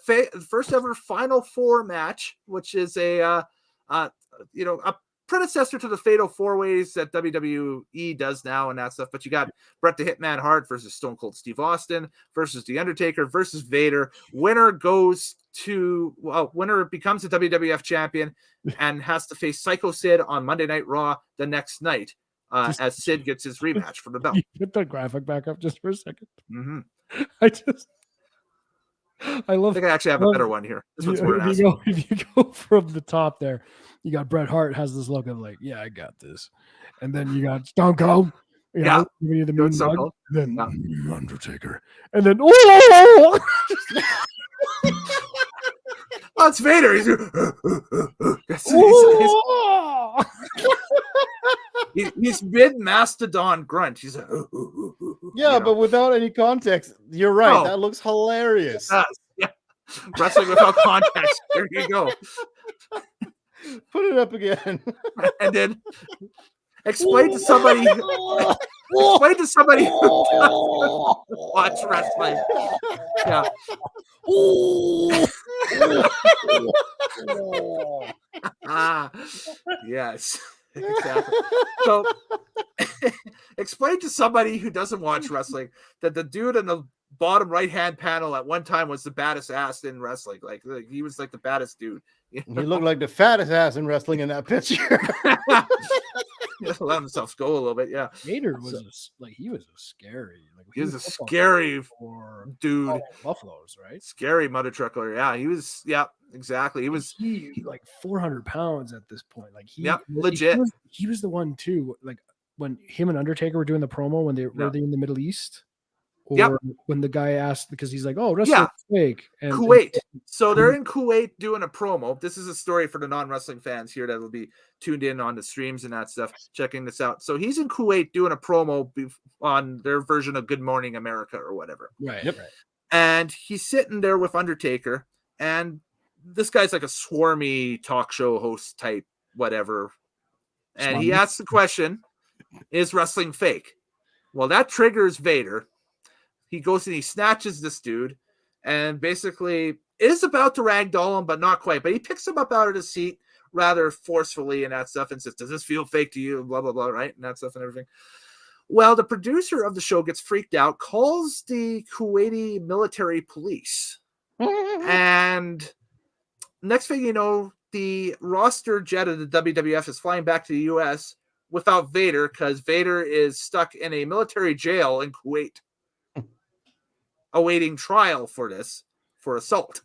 first ever Final Four match, which is a predecessor to the Fatal Four Ways that WWE does now and that stuff. But you got Bret the Hitman Hart versus Stone Cold Steve Austin versus The Undertaker versus Vader. Winner becomes the WWF champion and has to face Psycho Sid on Monday Night Raw the next night as Sid gets his rematch for the belt. You put the graphic back up just for a second. Mm-hmm. I think I actually have a better one here. This one's more if you go from the top there, you got Bret Hart has this look of like, yeah, I got this. And then you got Stone Cold, you know, giving you the mean mug, then Undertaker. And then it's Vader. He's mid Mastodon grunt. He's like, but without any context. You're right. That looks hilarious. Yeah. Wrestling without context. There you go. Put it up again. And then explain to somebody who watch wrestling. Yeah. Yes. Exactly. So explain to somebody who doesn't watch wrestling that the dude in the bottom right-hand panel at one time was the baddest ass in wrestling. Like he was like the baddest dude. He looked like the fattest ass in wrestling in that picture. Just let himself go a little bit. Yeah. Vader was he was a scary. Like He was a scary dude. Buffaloes, right? Scary mother truckler. Yeah, he was. Yeah, exactly. He was like 400 pounds at this point. Like legit. He was the one too. Like when him and Undertaker were doing the promo when were they in the Middle East? Or when the guy asked, because he's like, "Oh, wrestling's fake." And Kuwait. So they're in Kuwait doing a promo. This is a story for the non-wrestling fans here that will be tuned in on the streams and that stuff, checking this out. So he's in Kuwait doing a promo on their version of Good Morning America or whatever. Right. Yep. Right. And he's sitting there with Undertaker, and this guy's like a swarmy talk show host type, whatever. And he asks the question, "Is wrestling fake?" Well, that triggers Vader. He goes and he snatches this dude and basically is about to ragdoll him, but not quite. But he picks him up out of the seat rather forcefully and that stuff and says, "Does this feel fake to you?" Blah, blah, blah, right? And that stuff and everything. Well, the producer of the show gets freaked out, calls the Kuwaiti military police. And next thing you know, the roster jet of the WWF is flying back to the U.S. without Vader because Vader is stuck in a military jail in Kuwait, awaiting trial for assault.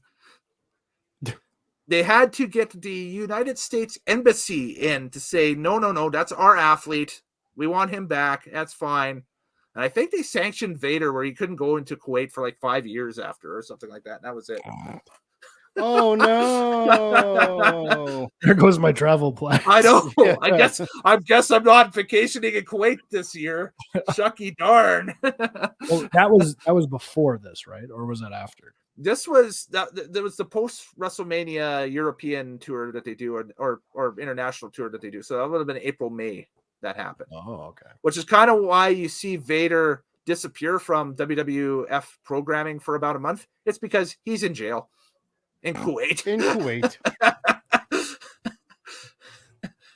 They had to get the United States Embassy in to say, no, that's our athlete. We want him back. That's fine. And I think they sanctioned Vader where he couldn't go into Kuwait for like 5 years after or something like that. And that was it. Oh no! There goes my travel plan. I know. Yeah. I guess I'm not vacationing in Kuwait this year. Shucky darn. Well, that was before this, right? Or was that after? There was the post WrestleMania European tour that they do, or international tour that they do. So that would have been April, May that happened. Oh, okay. Which is kind of why you see Vader disappear from WWF programming for about a month. It's because he's in jail in Kuwait. In Kuwait.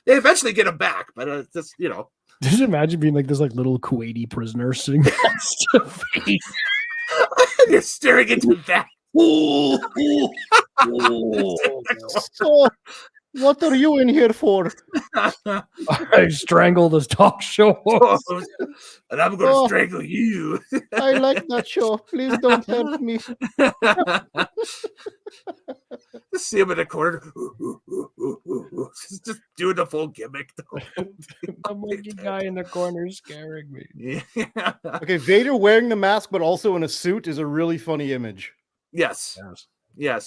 They eventually get him back, but just, Just imagine being like this little Kuwaiti prisoner sitting next to face. You're staring into that. So, what are you in here for? I strangled this talk show host. And I'm going to strangle you. I like that show. Please don't hurt me. Just see him in the corner. Just doing the full gimmick. The monkey guy in the corner scaring me. Yeah. Okay, Vader wearing the mask but also in a suit is a really funny image. Yes. Yeah.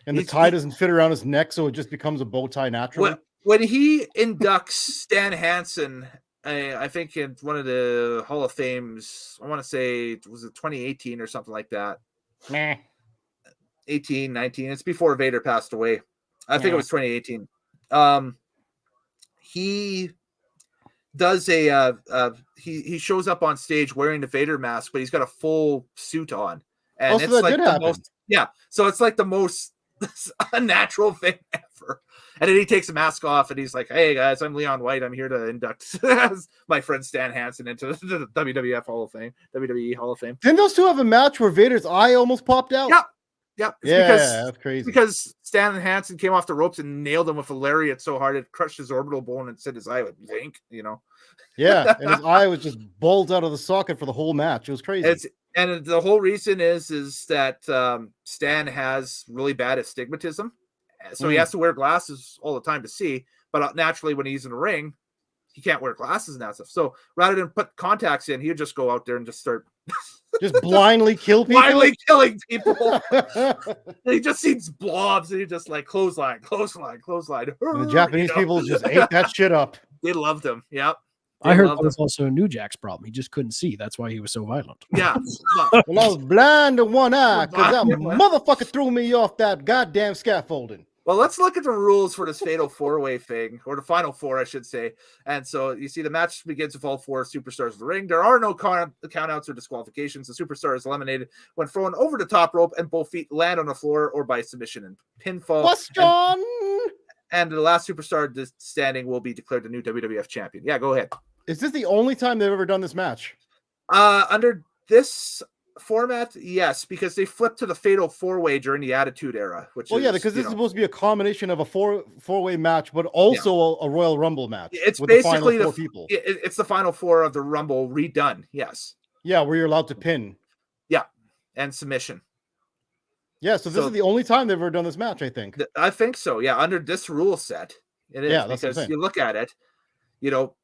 And the tie doesn't fit around his neck, so it just becomes a bow tie naturally. When he inducts Stan Hansen, I think in one of the Hall of Fames, I want to say, was it 2018 or something like that? 18, 19. It's before Vader passed away. I think it was 2018. He does he shows up on stage wearing the Vader mask, but he's got a full suit on. And it's like the most, so it's like the most unnatural thing ever. And then he takes the mask off and he's like, "Hey guys, I'm Leon White. I'm here to induct my friend Stan Hansen into the WWF Hall of Fame, WWE Hall of Fame." Didn't those two have a match where Vader's eye almost popped out? Yeah. That's crazy. Because Stan Hansen came off the ropes and nailed him with a lariat so hard it crushed his orbital bone and sent his eye with blink, Yeah, and his eye was just bulged out of the socket for the whole match. It was crazy. And the whole reason is that Stan has really bad astigmatism. So he has to wear glasses all the time to see. But naturally, when he's in the ring, he can't wear glasses and that stuff. So rather than put contacts in, he would just go out there and just start... just blindly kill people? Blindly killing people. He just sees blobs and he just like clothesline. And the Japanese people just ate that shit up. They loved him. Yep. I heard that was also New Jack's problem. He just couldn't see. That's why he was so violent. Yeah. Well, I was blind in one eye because that motherfucker threw me off that goddamn scaffolding. Well, let's look at the rules for this Fatal 4-Way thing, or the Final Four, I should say. And so you see the match begins with all four superstars in the ring. There are no countouts or disqualifications. The superstar is eliminated when thrown over the top rope and both feet land on the floor or by submission and pinfall. Question! And the last superstar standing will be declared the new WWF champion. Yeah, go ahead. Is this the only time they've ever done this match? Under this format, yes, because they flipped to the Fatal 4-Way during the Attitude Era, which Well, yeah, because this is supposed to be a combination of a four-way match, but also a Royal Rumble match. It's with basically the final 4 people. It's the final 4 of the Rumble redone. Yes. Yeah, where you're allowed to pin. Yeah, and submission. Yeah, so this is the only time they've ever done this match, I think. I think so. Yeah, under this rule set, it is. Yeah, that's because you look at it, you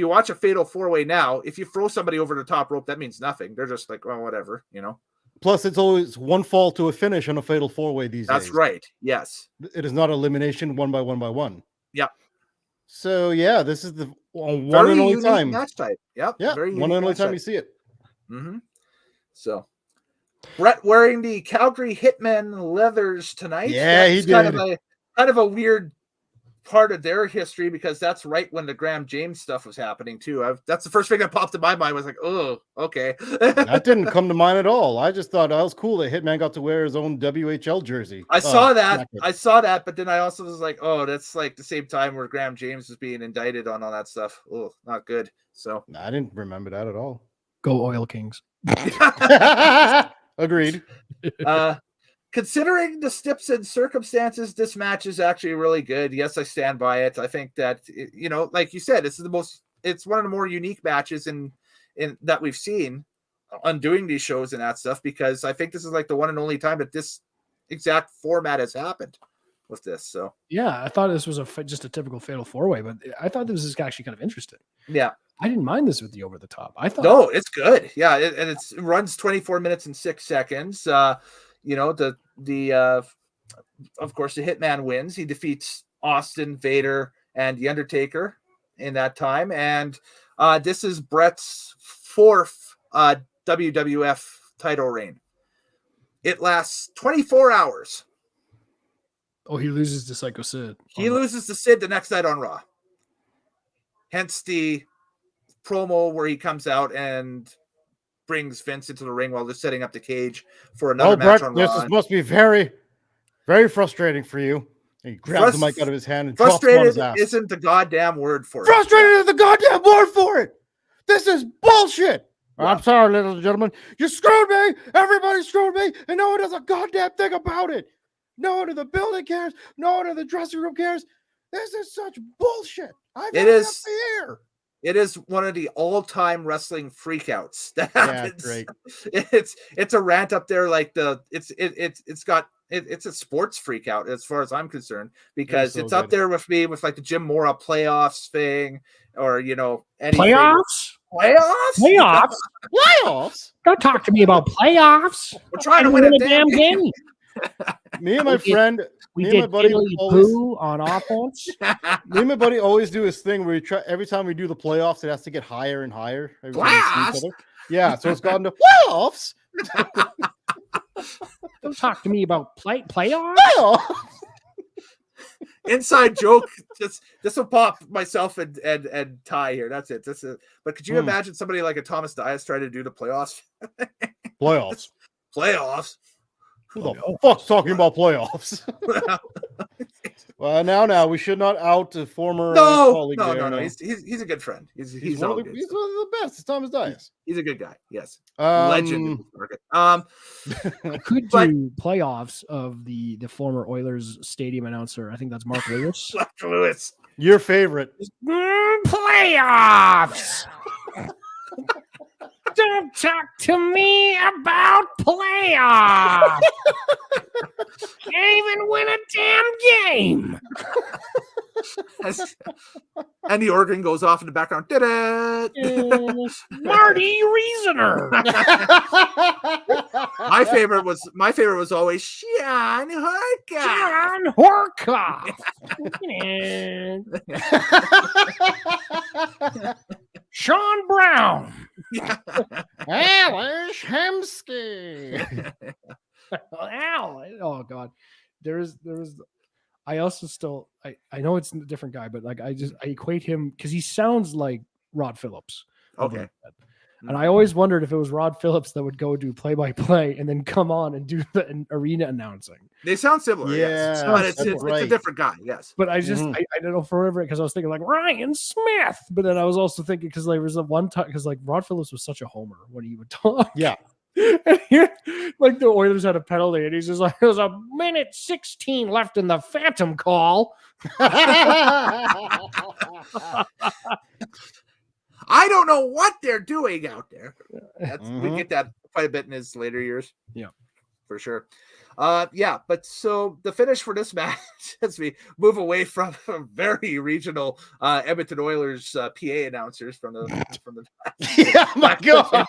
watch a Fatal 4-Way now. If you throw somebody over the top rope, that means nothing. They're just like, well, whatever, Plus, it's always one fall to a finish on a Fatal 4-Way these days. That's right. Yes. It is not elimination 1 by 1 by 1. Yeah. So, yeah, this is the one very and only time. Match type. Yep. Yeah, very one and only time you see it. Mm-hmm. So, Brett wearing the Calgary Hitmen leathers tonight. Yeah, he did. Kind of a weird part of their history, because that's right when the Graham James stuff was happening too. That's the first thing that popped in my mind, was like, oh, okay. That didn't come to mind at all. I just thought that was cool that Hitman got to wear his own WHL jersey. I saw that, but then I also was like, oh, that's like the same time where Graham James was being indicted on all that stuff. Oh, not good. So I didn't remember that at all. Go Oil Kings. Agreed. Considering the steps and circumstances, this match is actually really good. Yes, I stand by it. I think that, like you said, it's one of the more unique matches in that we've seen on doing these shows and that stuff, because I think this is like the one and only time that this exact format has happened with this. So yeah, I thought this was just a typical Fatal 4-Way, but I thought this was actually kind of interesting. Yeah. I didn't mind this with the over the top. I thought, no, it's good. Yeah. And it runs 24 minutes and 6 seconds. Of course, the Hitman wins. He defeats Austin, Vader, and The Undertaker in that time. And this is Brett's 4th WWF title reign. It lasts 24 hours. Oh, he loses to Psycho Sid. He loses to Sid the next night on Raw. Hence the promo where he comes out and brings Vince into the ring while they're setting up the cage for another match on Raw. This must be very, very frustrating for you. He grabs the mic out of his hand and drops him on his ass. Isn't the goddamn word for it. Frustrated is the goddamn word for it. This is bullshit. Yeah. I'm sorry, ladies and gentlemen. You screwed me. Everybody screwed me. And no one does a goddamn thing about it. No one in the building cares. No one in the dressing room cares. This is such bullshit. It is one of the all-time wrestling freakouts that happens. Great. It's a rant up there, like it's a sports freakout as far as I'm concerned, because it's up there with me with like the Jim Mora playoffs thing, or anything. Playoffs. Don't talk to me about playoffs. We're trying to win a damn game. Me and my friend. We did poo on offense. Me and my buddy always do this thing where we try every time we do the playoffs, it has to get higher and higher. Yeah, so it's gotten to playoffs. Don't talk to me about playoffs. Inside joke. This will pop myself and Ty here. That's it. But could you imagine somebody like a Thomas Dias trying to do the playoffs? Playoffs. Who the fuck's talking about playoffs? Well, now we should not out a former colleague. No. He's a good friend. He's one of the best. It's Thomas Dias. He's a good guy. Yes, legend. I could do playoffs of the former Oilers stadium announcer. I think that's Mark Lewis. Mark Lewis, your favorite. Playoffs. Don't talk to me about playoffs. Can't even win a damn game. And the organ goes off in the background. Marty Reasoner. My favorite was always Sean Horkoff. Sean Brown. Alice Hemsky. Oh God. There's I also still I know it's a different guy, but like I equate him because he sounds like Rod Phillips. Okay. And I always wondered if it was Rod Phillips that would go do play-by-play and then come on and do the arena announcing. They sound similar, yes. But it's a different guy, yes. But I just I don't know forever because I was thinking like Ryan Smith, but then I was also thinking because there was a one time because like Rod Phillips was such a homer when he would talk. Yeah. And here, like the Oilers had a penalty, and he's just like, "There's a minute 16 left in the Phantom call." I don't know what they're doing out there. Mm-hmm. We get that quite a bit in his later years. Yeah, for sure. But so the finish for this match, as we move away from very regional Edmonton Oilers PA announcers from the yeah, my God.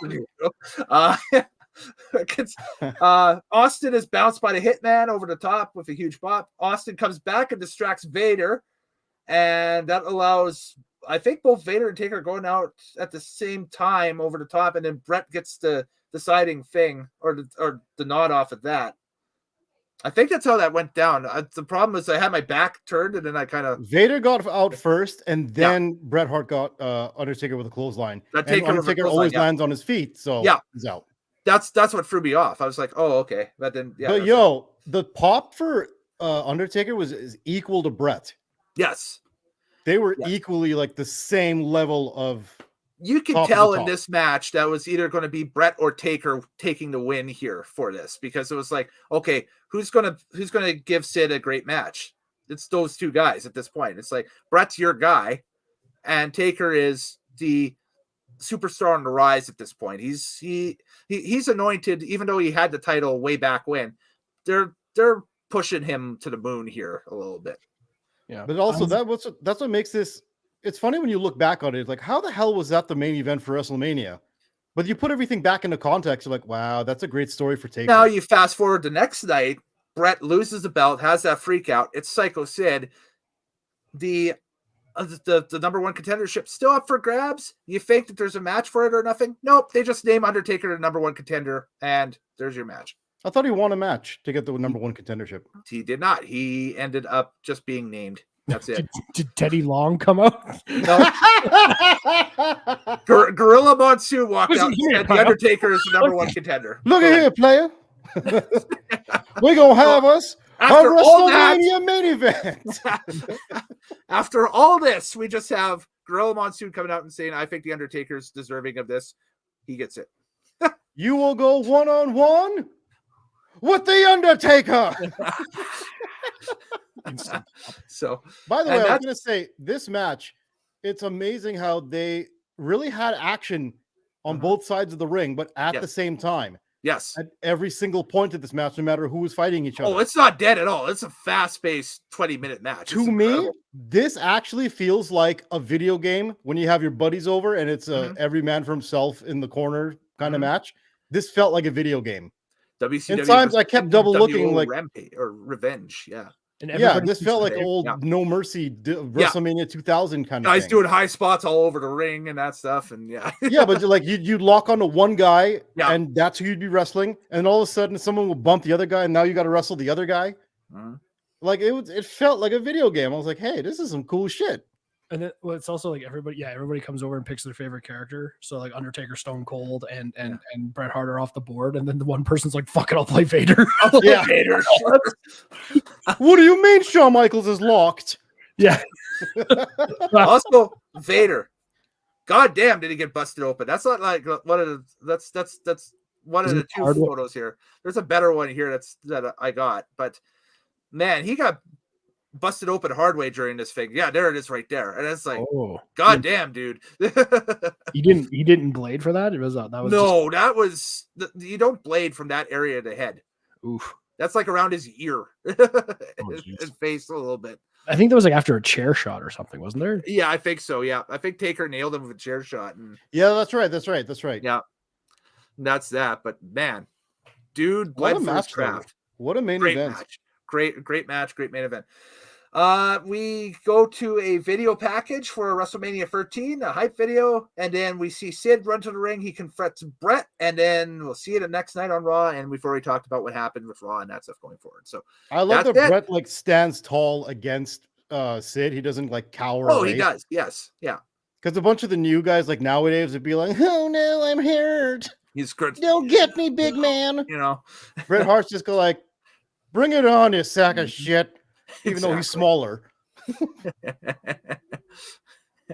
Austin is bounced by the Hitman over the top with a huge pop. Austin comes back and distracts Vader, and that allows, I think, both Vader and Taker going out at the same time over the top, and then Brett gets the deciding thing or the nod off of that. I think that's how that went down. The problem is I had my back turned, and then I kind of Vader got out first, and then Bret Hart got Undertaker with a clothesline. And Undertaker always lands on his feet, so he's out. That's what threw me off. I was like, oh, okay, but then But the pop for Undertaker is equal to Bret. Yes, they were equally like the same level of. You can tell in this match that was either going to be Bret or Taker taking the win here for this, because it was like, okay, who's gonna give Sid a great match? It's those two guys at this point. It's like Bret's your guy, and Taker is the superstar on the rise at this point. He's anointed, even though he had the title way back when. They're pushing him to the moon here a little bit. Yeah, but also that's what makes this. It's funny when you look back on it. It's like, how the hell was that the main event for WrestleMania? But you put everything back into context. You're like, wow, that's a great story for Taker. Now you fast forward the next night. Bret loses the belt, has that freak out. It's Psycho Sid. The number one contendership still up for grabs. You think that there's a match for it or nothing? Nope. They just name Undertaker the number one contender, and there's your match. I thought he won a match to get the number one contendership. He did not. He ended up just being named. That's it. Did Teddy Long come out? No. Gorilla Monsoon walked out and said the Undertaker is the number one contender. Look at here, player. We're going to have us a WrestleMania main event. After all this, we just have Gorilla Monsoon coming out and saying, I think the Undertaker's deserving of this. He gets it. You will go one-on-one with the Undertaker. So, by the way, I was going to say this match, it's amazing how they really had action on both sides of the ring, but at the same time. Yes. At every single point of this match, no matter who was fighting each other. Oh, it's not dead at all. It's a fast-paced 20-minute match. To me, this actually feels like a video game when you have your buddies over and it's every man for himself in the corner kind of match. This felt like a video game. WCW. And times I kept double looking like Rampage or Revenge. Yeah. And this felt like old No Mercy WrestleMania 2000 kind of guys thing. doing high spots all over the ring and that stuff. And yeah, but like you'd lock onto one guy and that's who you'd be wrestling. And all of a sudden someone will bump the other guy and now you got to wrestle the other guy. Like it felt like a video game. I was like, hey, this is some cool shit. And then it's also like everybody comes over and picks their favorite character. So like Undertaker, Stone Cold, and Bret Hart are off the board, and then the one person's like, "Fuck it, I'll play Vader." Vader. What do you mean Shawn Michaels is locked? Yeah. Also, Vader. God damn, did he get busted open? That's not like one of the that's one of the two photos here. There's a better one here that I got, but man, he got busted open hard way during this thing. Yeah, there it is right there. And it's like, God damn, dude. He didn't blade for that? You don't blade from that area of the head. Oof. That's like around his ear. His face a little bit. I think that was like after a chair shot or something, wasn't there? Yeah, I think so. Yeah. I think Taker nailed him with a chair shot. Yeah, that's right. Yeah. That's that. But man, dude, bled for his craft. What a main event. Match. Great match, great main event. We go to a video package for WrestleMania 13, a hype video, and then we see Sid run to the ring. He confronts Bret, and then we'll see it the next night on Raw. And we've already talked about what happened with Raw and that stuff going forward. So I love that Bret like stands tall against Sid. He doesn't like cower. Oh, he does. Yes, yeah. Because a bunch of the new guys like nowadays would be like, "Oh no, I'm hurt. He's good. Don't get me, big man." You know, Bret Hart's just go like, "Bring it on, you sack of shit." Even though he's smaller.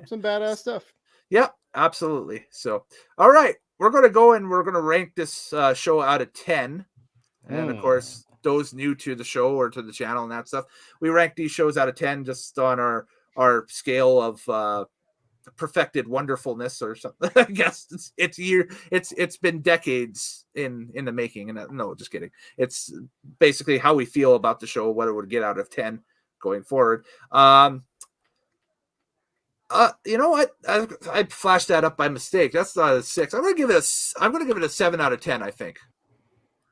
Some badass stuff. Yep, absolutely. So, all right. we're going to go and we're going to rank this show out of 10. And of course, those new to the show or to the channel and that stuff, we rank these shows out of 10 just on our scale of perfected wonderfulness or something. I guess it's been decades in the making. And no, just kidding. It's basically how we feel about the show, what it would get out of 10 going forward. You know what? I flashed that up by mistake. That's not a 6. I'm gonna give it a 7 out of 10. I think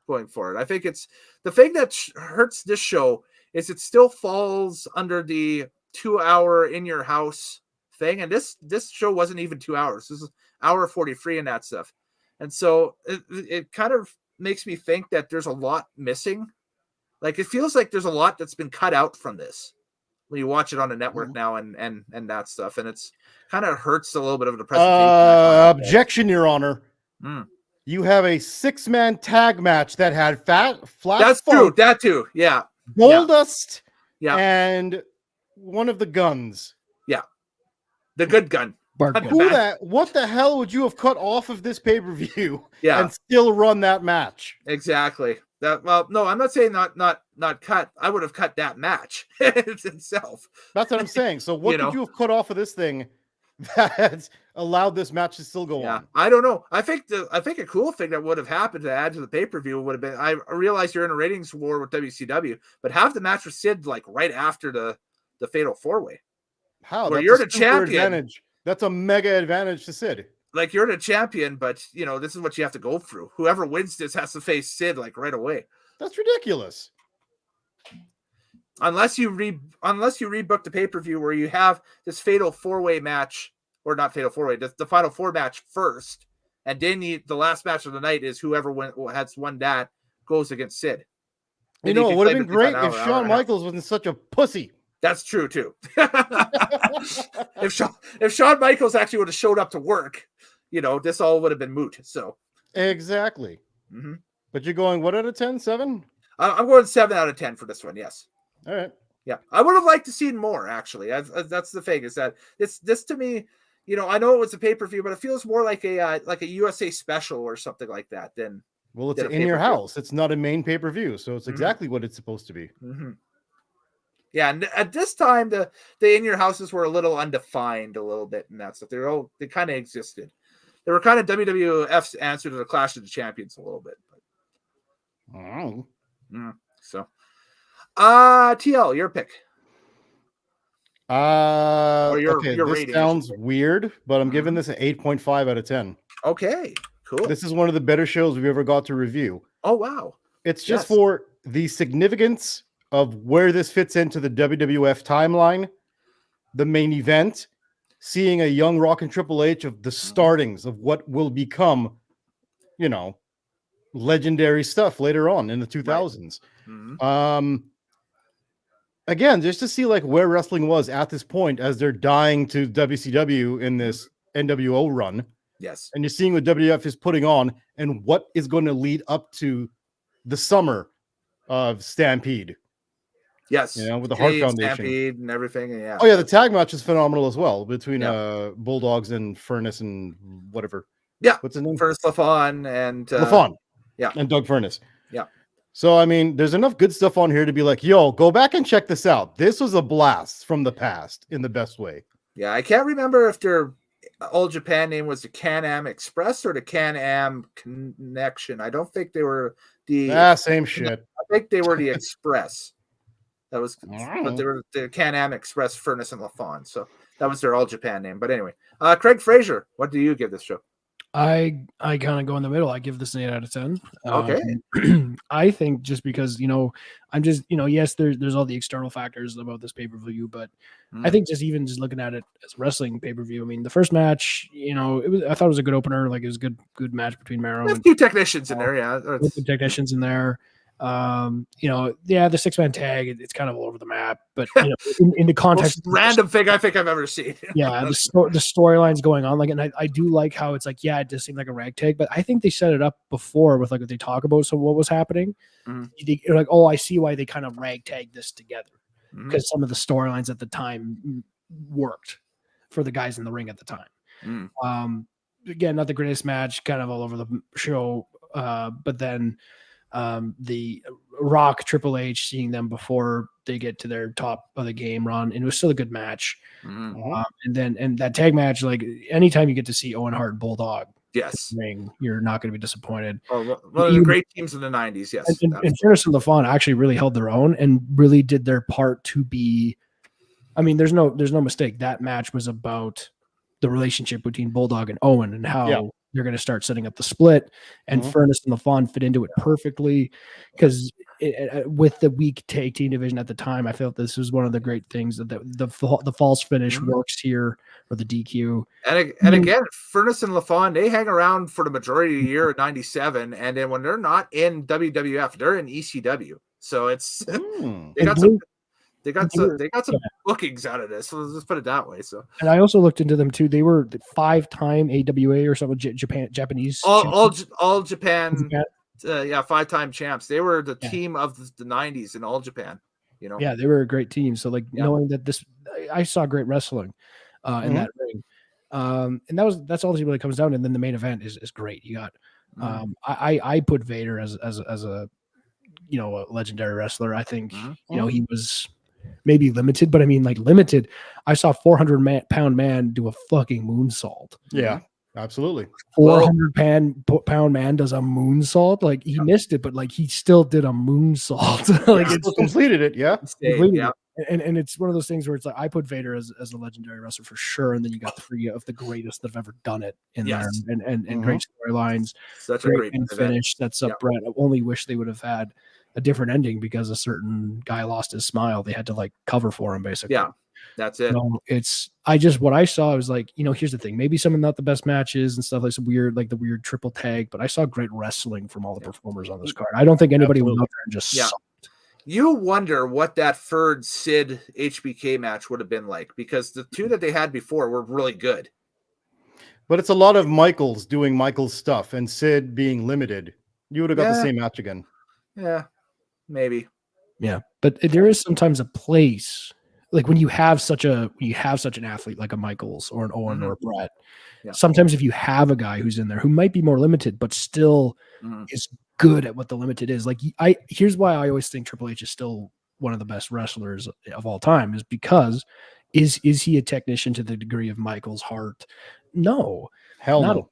going forward. I think it's the thing that hurts this show is it still falls under the 2-hour in your house thing, and this show wasn't even 2 hours. This is hour 43 and that stuff, and so it kind of makes me think that there's a lot missing. Like it feels like there's a lot that's been cut out from this when you watch it on the network now and that stuff, and it's kind of hurts a little bit of the presentation. Objection, Your Honor. You have a 6-man tag match that had flat. That's true. That too. Yeah. Goldust. Yeah. And one of the guns. Yeah. The good gun. What the hell would you have cut off of this pay-per-view? Yeah. And still run that match? Exactly. Well, no, I'm not saying not cut. I would have cut that match itself. That's what I'm saying. So what could you have cut off of this thing that allowed this match to still go on? I don't know. I think a cool thing that would have happened to add to the pay-per-view would have been, I realize you're in a ratings war with WCW, but have the match with Sid like right after the Fatal 4-Way. How? Where you're the champion. Advantage. That's a mega advantage to Sid. Like you're the champion, but this is what you have to go through. Whoever wins this has to face Sid like right away. That's ridiculous. Unless you rebook the pay-per-view where you have this Fatal 4-Way match, or not Fatal 4-Way, the Final 4 match first, and then the last match of the night is whoever has won that goes against Sid. It would have been great if Shawn Michaels wasn't such a pussy. That's true too. If Shawn Michaels actually would have showed up to work, this all would have been moot. So exactly. Mm-hmm. But you're going what out of 10? 7? I'm going 7 out of 10 for this one. Yes. All right. Yeah, I would have liked to see more. Actually, that's the thing. Is that this to me, I know it was a pay-per-view, but it feels more like a USA special or something like that than. Well, it's in your house. It's not a main pay-per-view, so it's exactly what it's supposed to be. Mm-hmm. Yeah, and at this time, the in your houses were a little undefined, a little bit, and that stuff. They kind of existed. They were kind of WWF's answer to the Clash of the Champions a little bit. But... So, TL, your pick. Or your this rating. Sounds weird, but I'm giving this an 8.5 out of 10. Okay, cool. This is one of the better shows we've ever got to review. Oh wow! It's just for the significance of where this fits into the WWF timeline, the main event, seeing a young Rock and Triple H of the startings of what will become, legendary stuff later on in the 2000s. Right. Mm-hmm. Again, just to see like where wrestling was at this point as they're dying to WCW in this NWO run. Yes. And you're seeing what WWF is putting on and what is going to lead up to the summer of Stampede. Yes, with the Hart Foundation Stampede and everything. Yeah. Oh yeah, the tag match is phenomenal as well between Bulldogs and Furnace and whatever. Yeah. What's his name? Furnace LaFawn and LaFawn. Yeah. And Doug Furnace. Yeah. So I mean, there's enough good stuff on here to be like, yo, go back and check this out. This was a blast from the past in the best way. Yeah, I can't remember if their All Japan name was the Can-Am Express or the Can-Am Connection. I don't think they were the same shit. I think they were the Express. That was, but they were the Can-Am Express, Furnace, and LaFawn. So that was their All Japan name. But anyway, Craig Fraser, what do you give this show? I kind of go in the middle. I give this an 8 out of 10. Okay. I think just because, I'm just, yes, there's all the external factors about this pay-per-view, but I think just looking at it as a wrestling pay-per-view, I mean, the first match, I thought it was a good opener. Like it was a good match between Mero and 2 technicians in there. Yeah. Two technicians in there. The 6-man tag, it's kind of all over the map, but in the context, most random thing I think I've ever seen. Yeah, the storylines going on, like, and I do like how it's like, it just seemed like a ragtag, but I think they set it up before with like what they talk about, so what was happening. You're like, oh, I see why they kind of ragtag this together because some of the storylines at the time worked for the guys in the ring at the time. again, not the greatest match, kind of all over the show. But then the Rock Triple H, seeing them before they get to their top of the game run, and it was still a good match. And that tag match, like anytime you get to see Owen Hart and Bulldog, yes, ring, you're not going to be disappointed. One of the great teams in the 90s. Yes, and Fairness and LaFon actually really held their own and really did their part to be. I mean, there's no mistake. That match was about the relationship between Bulldog and Owen and how they're going to start setting up the split. And Furnace and LaFon fit into it perfectly because with the weak tag team division at the time, I felt this was one of the great things that the false finish works here, or the DQ. And again, Furnace and LaFon, they hang around for the majority of the year at 97. And then when they're not in WWF, they're in ECW. So it's they got some bookings out of this. So let's just put it that way. So, and I also looked into them too. They were the 5-time AWA or something, Japanese, all Japan. 5-time champs. They were the team of the 90s in all Japan. You know, they were a great team. So like knowing that I saw great wrestling in that ring, and that's all it really comes down to. And then the main event is great. You got, I put Vader as a a legendary wrestler. I think he was maybe limited, but I mean, like limited. I saw 400-pound man do a fucking moonsault. Yeah, absolutely. 400-pound man does a moonsault. Like he missed it, but like he still did a moonsault. Like it's still completed it. Yeah. And it's one of those things where it's like I put Vader as a legendary wrestler for sure, and then you got 3 of the greatest that have ever done it in there, and great storylines. Such a great finish. That's up Brett. I only wish they would have had a different ending because a certain guy lost his smile. They had to like cover for him basically. Yeah, that's it. So what I saw was like, here's the thing. Maybe some of not the best matches and stuff, like some weird, like the weird triple tag, but I saw great wrestling from all the performers on this card. I don't think anybody went out there and just sucked. You wonder what that third Sid HBK match would have been like, because the 2 that they had before were really good. But it's a lot of Michaels doing Michaels stuff and Sid being limited. You would have got the same match again. Yeah, maybe. Yeah, but there is sometimes a place, like when you have such an athlete like a Michaels or an Owen or a Brett. Yeah. Sometimes if you have a guy who's in there who might be more limited, but still is good at what the limited is. Like here's why I always think Triple H is still one of the best wrestlers of all time, is because is he a technician to the degree of Michaels, Hart? No, hell no.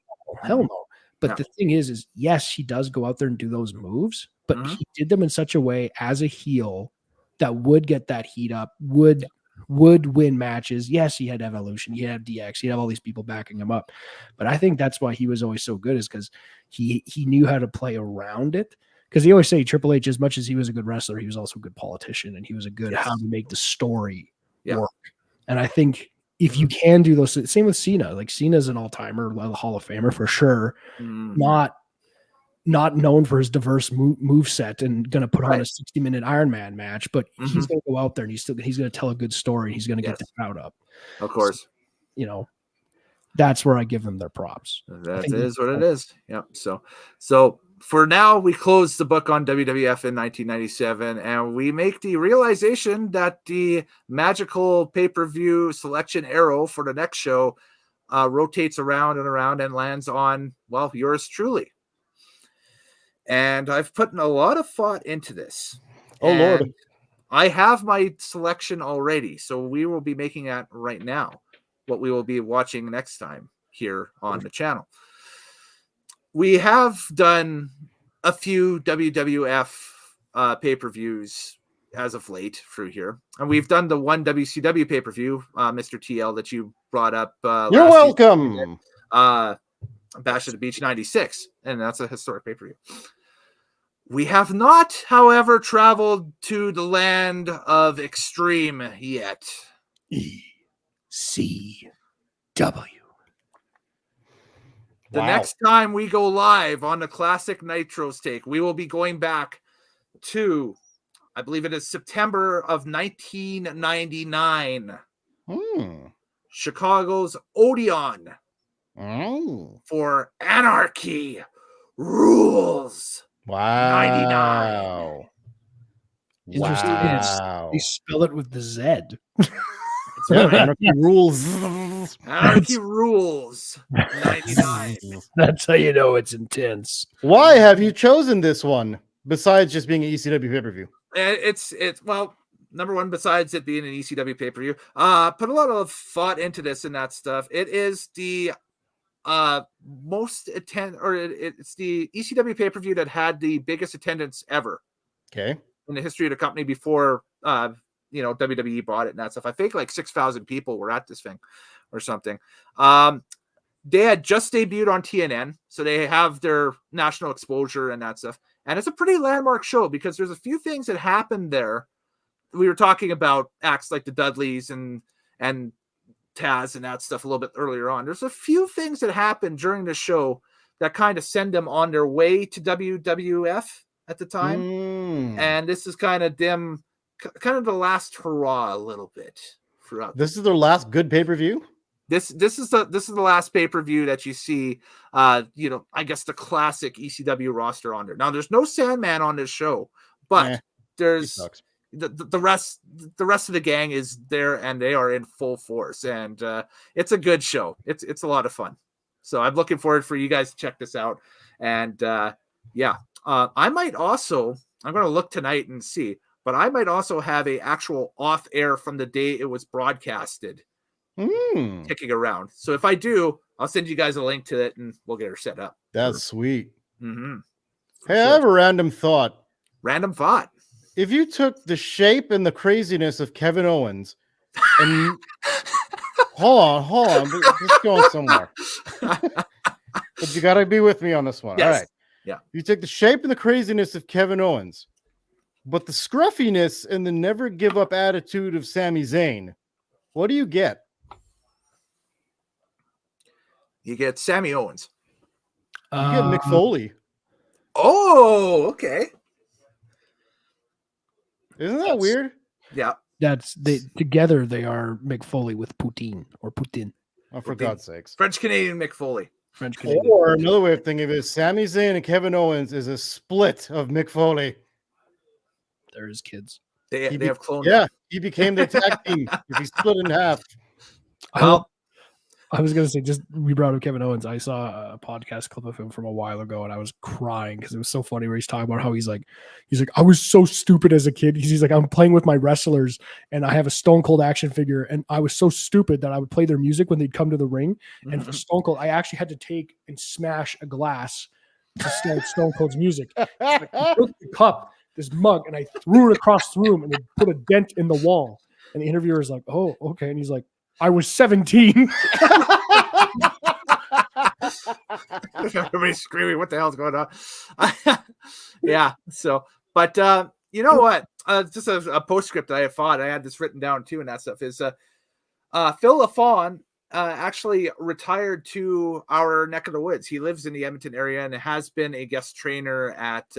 But the thing is yes, he does go out there and do those moves, but he did them in such a way as a heel that would get that heat up, would win matches. Yes, he had Evolution, he had DX, he'd have all these people backing him up. But I think that's why he was always so good, is because he knew how to play around it. Because they always say Triple H, as much as he was a good wrestler, he was also a good politician, and he was a good how to make the story work. And I think if you can do those, same with Cena. Like Cena's an all-timer, a Hall of Famer for sure. Not known for his diverse move set and going to put on a 60-minute Iron Man match, but he's going to go out there and he's going to tell a good story. He's going to get the crowd up. Of course. So, that's where I give them their props. That is what it is. Yeah. So for now, we close the book on WWF in 1997, and we make the realization that the magical pay-per-view selection arrow for the next show rotates around and around and lands on, well, yours truly. And I've put a lot of thought into this. Oh, Lord. I have my selection already, so we will be making that right now, what we will be watching next time here on the channel. We have done a few WWF pay-per-views as of late through here. And we've done the one WCW pay-per-view, Mr. TL, that you brought up. You're welcome. Bash at the Beach 96. And that's a historic pay-per-view. We have not, however, traveled to the land of extreme yet. ECW. The next time we go live on the Classic Nitro Stake, we will be going back to, I believe it is September of 1999. Chicago's Odeon for Anarchy Rules. Wow. 99. Interesting. They spell it with the Z. Anarchy Rules. Anarchy rules. 99. That's how you know it's intense. Why have you chosen this one besides just being an ECW pay-per-view? It's well, number one, besides it being an ECW pay-per-view, put a lot of thought into this and that stuff. It is the it's the ECW pay-per-view that had the biggest attendance ever. Okay. In the history of the company before WWE bought it and that stuff. I think like 6,000 people were at this thing or something. They had just debuted on TNN, so they have their national exposure and that stuff. And it's a pretty landmark show because there's a few things that happened there. We were talking about acts like the Dudleys and Taz and that stuff a little bit earlier on. There's a few things that happened during the show that kind of send them on their way to WWF at the time. And this is kind of them, kind of the last hurrah a little bit. This is their last good pay-per-view? This is the last pay-per-view that you see, I guess the classic ECW roster on there. Now there's no Sandman on this show, but there's the rest of the gang is there and they are in full force, and it's a good show. It's a lot of fun. So I'm looking forward for you guys to check this out. And I might also, I'm going to look tonight and see, but I might also have a actual off air from the day it was broadcasted kicking around. So if I do, I'll send you guys a link to it and we'll get her set up. That's sweet. Mm-hmm. Hey, I have a random thought. If you took the shape and the craziness of Kevin Owens and hold on, just going somewhere. But you got to be with me on this one. Yes. All right. Yeah. You take the shape and the craziness of Kevin Owens, but the scruffiness and the never give up attitude of Sami Zayn. What do you get? You get Sammy Owens. You get Mick Foley. Oh, okay. Isn't that weird? Yeah. Together they are Mick Foley with Putin. Oh, for God's sakes. French Canadian Mick Foley. Or another way of thinking of it is Sami Zayn and Kevin Owens is a split of Mick Foley. They're his kids. They have cloned. Yeah, he became their tag team if he split in half. Well, I was going to say, just we brought up Kevin Owens. I saw a podcast clip of him from a while ago, and I was crying because it was so funny where he's talking about how he's like, I was so stupid as a kid. He's like, I'm playing with my wrestlers, and I have a Stone Cold action figure, and I was so stupid that I would play their music when they'd come to the ring. Mm-hmm. And for Stone Cold, I actually had to take and smash a glass to start Stone Cold's music. Like, I took the cup, this mug, and I threw it across the room, and it put a dent in the wall. And the interviewer is like, "Oh, okay," and he's like, I was 17. Everybody's screaming, what the hell's going on? Yeah. So, but you know what? Just a postscript I thought I had this written down too, and that stuff is Phil LaFawn actually retired to our neck of the woods. He lives in the Edmonton area and has been a guest trainer at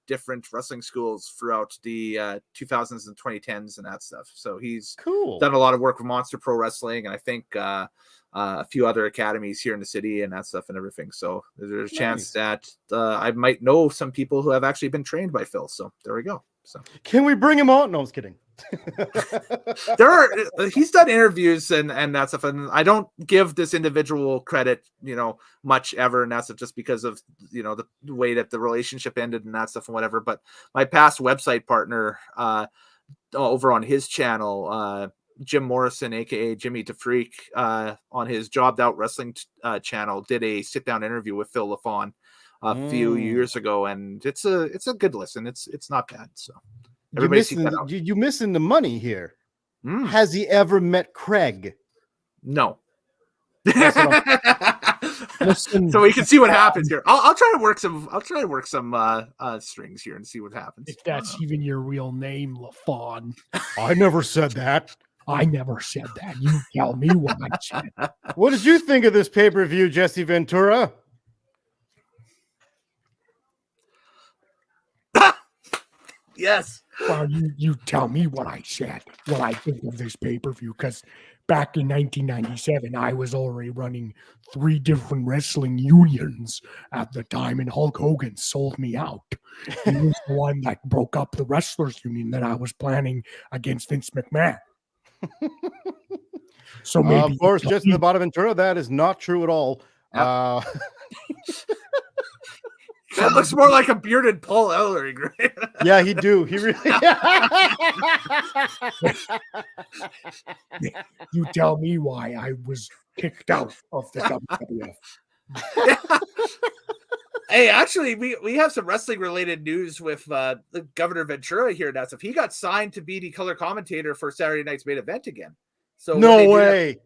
different wrestling schools throughout the 2000s and 2010s and that stuff. So he's done a lot of work with Monster Pro Wrestling, and I think a few other academies here in the city and that stuff and everything. So there's a chance that I might know some people who have actually been trained by Phil. So there we go. So can we bring him on? No, I was kidding. He's done interviews and that stuff, and I don't give this individual credit, much ever, and that's just because of the way that the relationship ended and that stuff and whatever. But my past website partner over on his channel, Jim Morrison, aka Jimmy DeFreak, on his Jobbed Out Wrestling channel, did a sit down interview with Phil LaFawn a few years ago, and it's a good listen. It's not bad. So you're missing the money here. Has he ever met Craig? No. So we can see what happens here. I'll try to work some. I'll try to work some strings here and see what happens. If that's even your real name, LaFawn. I never said that. I never said that. You tell me what I said. What did you think of this pay-per-view, Jesse Ventura? Yes. Well, you tell me what I said, what I think of this pay-per-view, because back in 1997, I was already running 3 different wrestling unions at the time, and Hulk Hogan sold me out. He was the one that broke up the wrestlers union that I was planning against Vince McMahon. So maybe, of course, just in the bottom Ventura, that is not true at all. Yep. That looks more like a bearded Paul Ellering, right? Yeah, he do. He really. you tell me why I was kicked out of the WWF. Hey, actually, we have some wrestling related news with Governor Ventura here now. So if he got signed to be the color commentator for Saturday night's main event again. So No way.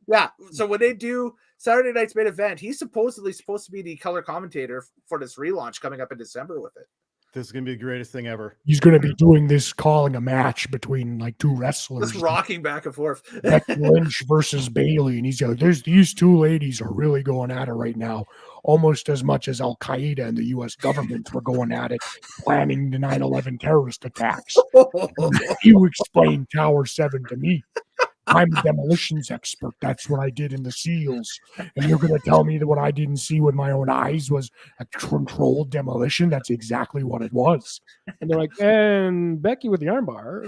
So when they do Saturday night's main event, he's supposedly supposed to be the color commentator for this relaunch coming up in December with it. This is gonna be the greatest thing ever. He's going to be doing this, calling a match between like two wrestlers, Just rocking back and forth. Becky Lynch versus Bailey, and he's like, these two ladies are really going at it right now, almost as much as Al Qaeda and the U.S. government were going at it, planning the 9/11 terrorist attacks. You explain Tower 7 to me. I'm a demolitions expert. That's what I did in the SEALs. And you're going to tell me that what I didn't see with my own eyes was a controlled demolition? That's exactly what it was. And they're like, and Becky with the armbar.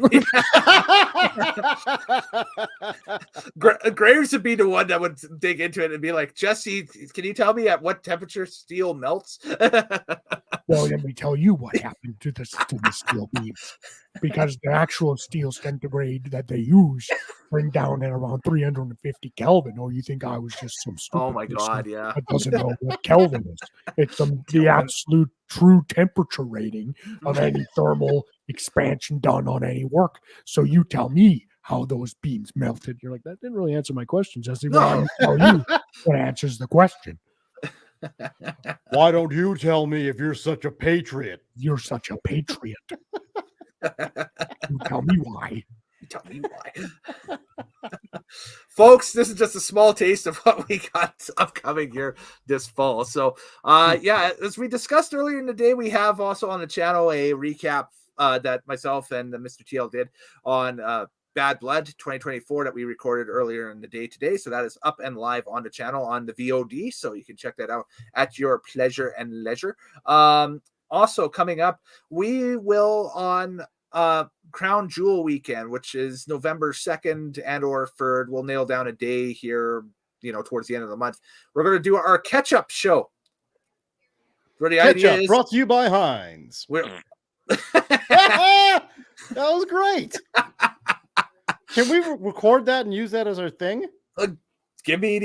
Graves would be the one that would dig into it and be like, Jesse, can you tell me at what temperature steel melts? Well, let me tell you what happened to the steel beams. Because the actual steel centigrade that they use bring down at around 350 Kelvin. Or you think I was just some stupid Oh my God, person yeah. that doesn't know what Kelvin is. It's the absolute true temperature rating of any thermal expansion done on any work. So you tell me how those beams melted. You're like, that didn't really answer my question, Jesse. Well, I'll tell you what answers the question. Why don't you tell me if you're such a patriot? You're such a patriot. You tell me why. Tell me why. Folks, this is just a small taste of what we got upcoming here this fall. So, yeah, as we discussed earlier in the day, we have also on the channel a recap that myself and Mr. TL did on Bad Blood 2024 that we recorded earlier in the day today. So that is up and live on the channel on the VOD. So you can check that out at your pleasure and leisure. Also coming up, we will on Crown Jewel weekend, which is November 2nd and or 3rd. We'll nail down a day here, towards the end of the month. We're going to do our catch-up show. Where the idea is brought to you by Heinz. That was great. Can we record that and use that as our thing? Give me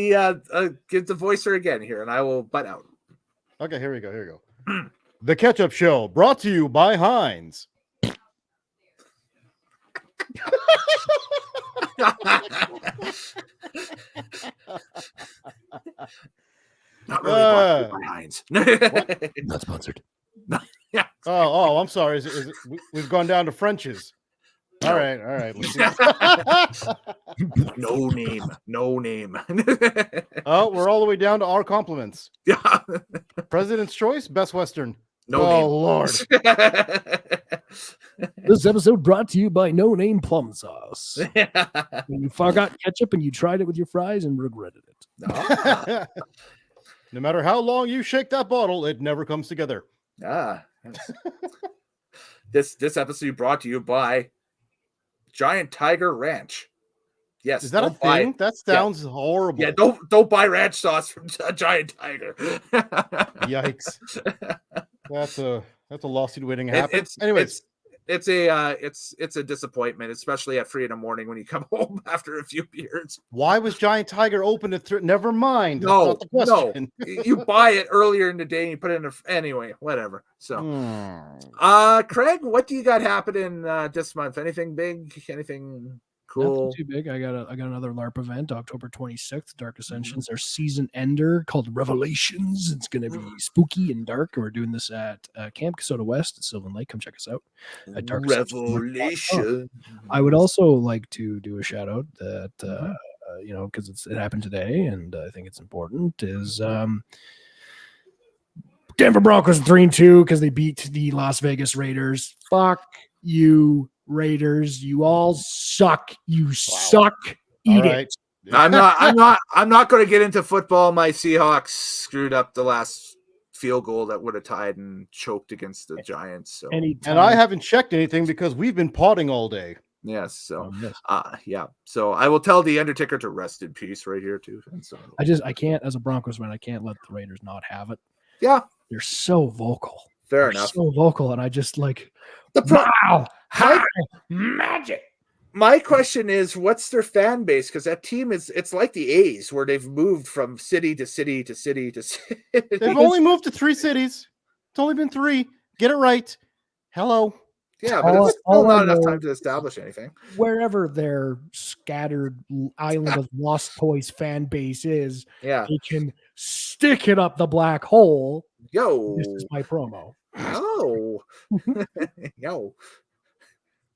give the voicer again here, and I will butt out. Okay, here we go. The Catch-Up Show, brought to you by Heinz. Not really brought by Heinz. Not sponsored. Yeah. Oh, I'm sorry. We've gone down to French's. All right. No name. Oh, we're all the way down to our compliments. Yeah. President's Choice, Best Western. No name. Lord. This episode brought to you by No Name Plum Sauce. When you forgot ketchup and you tried it with your fries and regretted it. No matter how long you shake that bottle, it never comes together. This episode brought to you by Giant Tiger Ranch. Yes. Is that a thing? That sounds horrible. Yeah, don't buy ranch sauce from Giant Tiger. Yikes. That's a lawsuit waiting to happen. Anyways, it's a disappointment, especially at 3 a.m. when you come home after a few beers. Why was Giant Tiger open at never mind. No. You buy it earlier in the day and you put it in anyway, whatever. So Craig, what do you got happening this month? Anything big? Anything cool? Nothing too big. I got another LARP event, October 26th, Dark Ascensions, our season ender called Revelations. It's going to be spooky and dark. And we're doing this at Camp Casota West at Sylvan Lake. Come check us out at Dark Revelation. I would also like to do a shout out that, because it happened today and I think it's important, is Denver Broncos 3-2 because they beat the Las Vegas Raiders. Fuck you, Raiders. You all suck. You suck. Eat it. I'm not going to get into football. My Seahawks screwed up the last field goal that would have tied and choked against the Giants. So and I haven't checked anything because we've been potting all day. Yes. So, Yes. yeah. So I will tell the Undertaker to rest in peace right here too. And so I can't, as a Broncos fan, I can't let the Raiders not have it. yeah, They're so vocal. fair enough. So vocal, and I just like Wow, hi, magic. My question is, what's their fan base? Because that team it's like the A's, where they've moved from city to city to city to city. They've only moved to 3 cities. It's only been 3. Get it right. Hello. Yeah, but it's still not enough time to establish anything. Wherever their scattered island of lost toys fan base is, Yeah, they can stick it up the black hole. yo, This is my promo. oh, yo.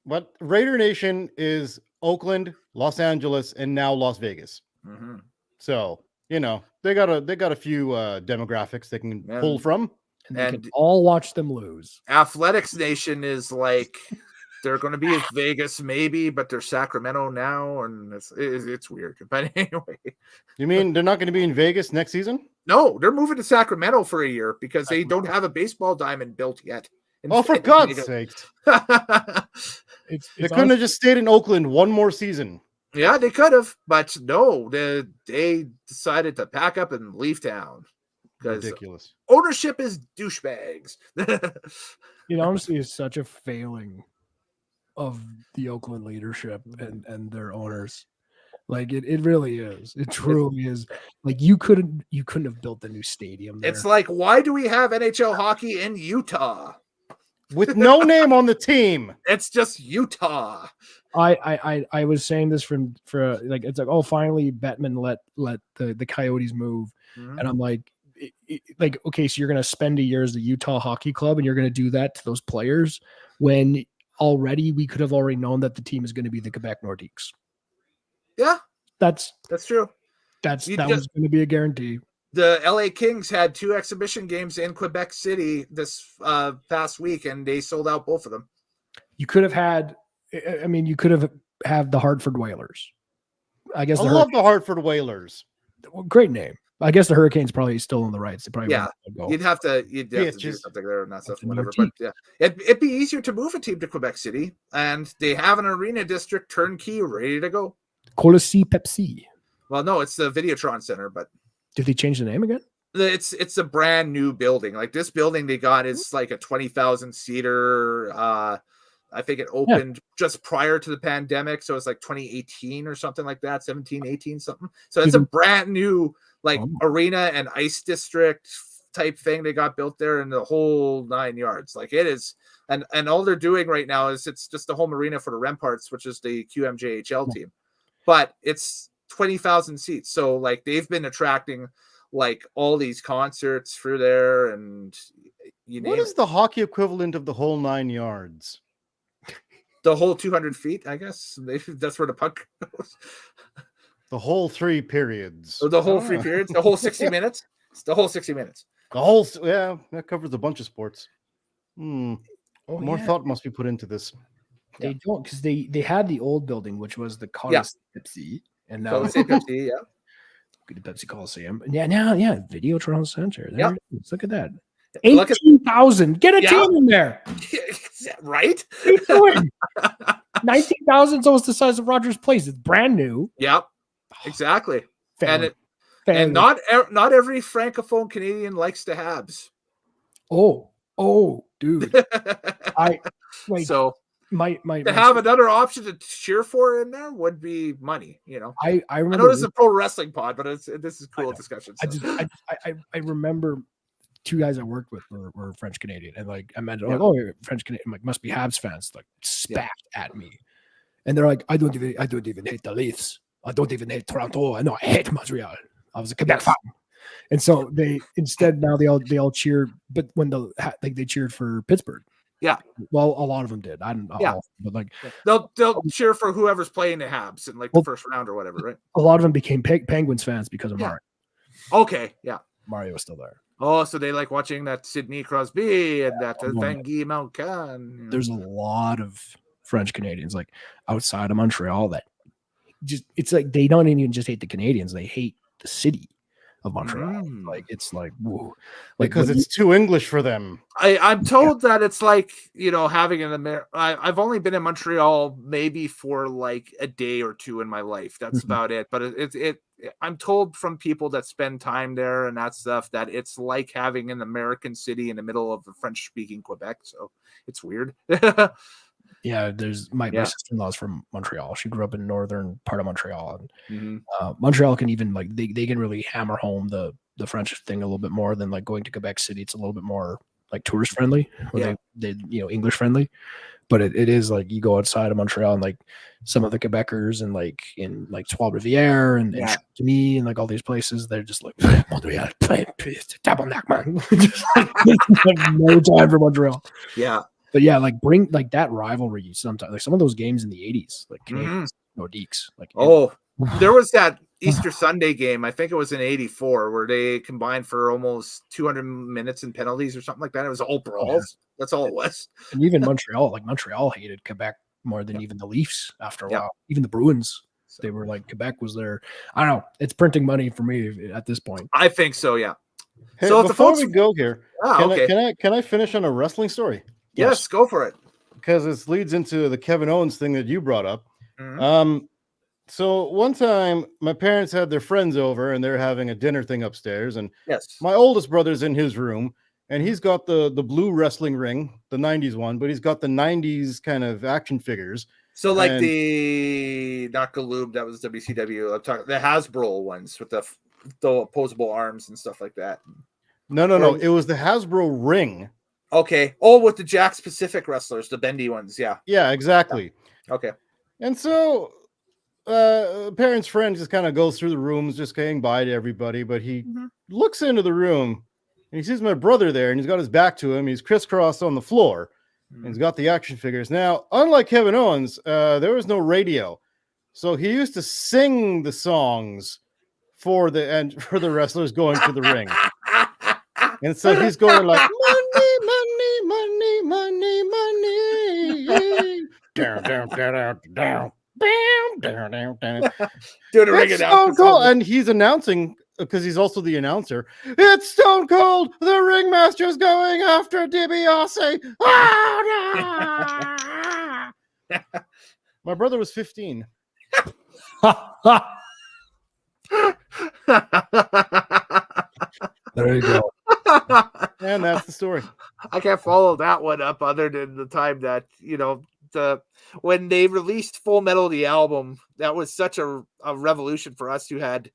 But Raider Nation is Oakland, Los Angeles, and now Las Vegas. Mm-hmm. So, you know, they got a few demographics they can pull from. And they can all watch them lose. Athletics Nation is like they're going to be in Vegas maybe, but they're Sacramento now, and it's weird. But anyway, You mean they're not going to be in Vegas next season? no, they're moving to Sacramento for a year because they don't have a baseball diamond built yet. For God's sakes. They couldn't have just stayed in Oakland one more season. Yeah, they could have, but no, they decided to pack up and leave town. Ridiculous. Ownership is douchebags. It honestly is such a failing of the Oakland leadership and their owners. Like it really is. It truly is. Like you couldn't have built the new stadium there. It's like, why do we have NHL hockey in Utah? With no name on the team. It's just Utah. I was saying this for it's like, oh, finally Bettman let the Coyotes move. Mm-hmm. And I'm like, okay, so you're going to spend a year as the Utah Hockey Club and you're going to do that to those players when already we could have already known that the team is going to be the Quebec Nordiques. Yeah, that's true. Was going to be a guarantee. The LA Kings had 2 exhibition games in Quebec City this past week, and they sold out both of them. You could have had, you could have had the Hartford Whalers. I guess I love the Hartford Whalers. Great name. I guess the Hurricanes probably still on the rights. They probably you'd have to do something there and that stuff, whatever. But yeah, it'd be easier to move a team to Quebec City, and they have an arena district turnkey ready to go. Colisée Pepsi. Well, no, it's the Videotron Center, but did they change the name again? It's a brand new building. Like this building they got is like a 20,000 seater. I think it opened just prior to the pandemic, so it's like 2018 or something like that, 17, 18 something. So it's a brand new arena and ice district type thing they got built there in the whole 9 yards. Like it is, and all they're doing right now is it's just the home arena for the Remparts, which is the QMJHL team, but it's 20,000 seats. So like they've been attracting like all these concerts through there, and what is the hockey equivalent of the whole 9 yards? The whole 200 feet, I guess. That's where the puck goes. The whole 3 periods. The whole 3 periods. The whole 60 minutes. It's the whole 60 minutes. That covers a bunch of sports. More thought must be put into this. They don't, because they had the old building, which was the Colisée Pepsi, and now the Pepsi, the Pepsi Coliseum. Yeah, now Videotron Center. There it is. Look at that. 18,000. Get a team in there. Right? 19,000 is almost the size of Rogers Place. It's brand new. Yep. Exactly. And not every francophone Canadian likes the Habs. Oh, dude. To have another option to cheer for in there would be money, you know. I remember. I know this is a pro wrestling pod, but this is cool discussion. So. I remember 2 guys I worked with were French Canadian, and like I mentioned, you're French Canadian, like must be Habs fans, like spat at me, and they're like, I don't even hate the Leafs, I don't even hate Toronto, I hate Montreal. I was a Quebec fan, and so they all cheer, but when they cheered for Pittsburgh. Yeah. Well, a lot of them did. I don't know. Yeah. But like they'll cheer for whoever's playing the Habs in the first round or whatever, right? A lot of them became Penguins fans because of Mario. Okay, yeah. Mario was still there. Oh, so they like watching that Sidney Crosby and that Tanguy Malkin. There's a lot of French Canadians like outside of Montreal that just it's like they don't even just hate the Canadians, they hate the city of Montreal. Like it's like woo, like because it's too English for them. I'm told that it's like, having an I've only been in Montreal maybe for like a day or two in my life. That's about it. But I'm told from people that spend time there and that stuff that it's like having an American city in the middle of the French speaking Quebec. So it's weird. Yeah, there's my sister-in-law's from Montreal. She grew up in northern part of Montreal, and Montreal can even like they can really hammer home the French thing a little bit more than like going to Quebec City. It's a little bit more like tourist friendly, or they English friendly. But it is like you go outside of Montreal and like some of the Quebecers and like in like Trois Rivières and Chicoutimi and like all these places, they're just like Montreal, tabernacle, man. Just like no time for Montreal. Yeah. But yeah, like bring like that rivalry sometimes, like some of those games in the 80s, like Canadians, Nordiques. Like there was that Easter Sunday game, I think it was in '84, where they combined for almost 200 minutes in penalties or something like that. It was all brawls. That's all it was. And even Montreal hated Quebec more than even the Leafs after a while. Even the Bruins, they were like Quebec was their. I don't know. It's printing money for me at this point. I think so. Yeah. Hey, so before we go here, can I finish on a wrestling story? Yes, go for it. Because this leads into the Kevin Owens thing that you brought up. So one time my parents had their friends over and they're having a dinner thing upstairs. And my oldest brother's in his room and he's got the blue wrestling ring, the 90s one, but he's got the 90s kind of action figures. So like the not Galoob, that was WCW. I'm talking the Hasbro ones with the opposable arms and stuff like that. No. It was the Hasbro ring. Okay. Oh, with the Jack Pacific wrestlers, the bendy ones. Yeah. Yeah, exactly. Yeah. Okay. And so parents' friend just kind of goes through the rooms, just saying bye to everybody. But he looks into the room and he sees my brother there and he's got his back to him. He's crisscrossed on the floor and he's got the action figures. Now, unlike Kevin Owens, there was no radio. So he used to sing the songs for the wrestlers going to the ring. And so he's going like, money, money, down. Doing a ring announce. So cool. And he's announcing because he's also the announcer. It's Stone Cold. The ringmaster's going after DiBiase. My brother was 15. There you go. And that's the story. I can't follow that one up other than the time that, when they released Full Metal, the album, that was such a revolution for us who had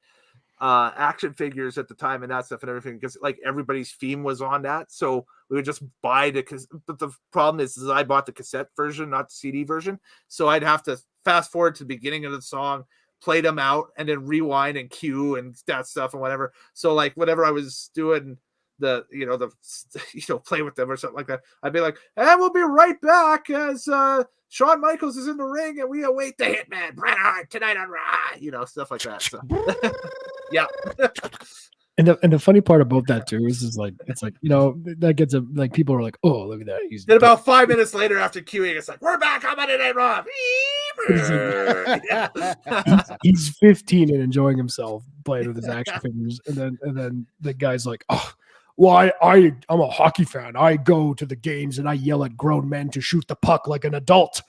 action figures at the time and that stuff and everything, because like everybody's theme was on that. So we would just buy but the problem is I bought the cassette version, not the CD version. So I'd have to fast forward to the beginning of the song, play them out, and then rewind and cue and that stuff and whatever. So like whatever I was doing, play with them or something like that, I'd be like, and we'll be right back as Shawn Michaels is in the ring and we await the Hitman Bret Hart tonight on Raw, stuff like that. So yeah. And the funny part about that too is like it's like that gets like people are like, oh, look at that. Then about 5 minutes later after queuing, it's like, we're back on Monday Night Raw. He's 15 and enjoying himself playing with his action figures, and then the guy's like, oh, well, I'm a hockey fan. I go to the games and I yell at grown men to shoot the puck like an adult.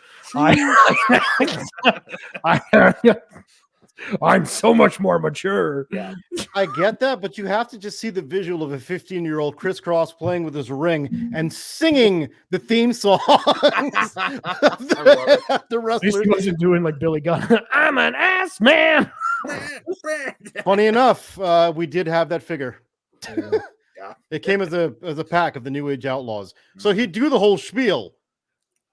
I'm so much more mature. Yeah, I get that, but you have to just see the visual of a 15-year-old crisscross playing with his ring and singing the theme song. The wrestler wasn't doing like Billy Gunn. I'm an ass man. Funny enough, we did have that figure. Yeah. It came as a pack of the New Age Outlaws. So he'd do the whole spiel.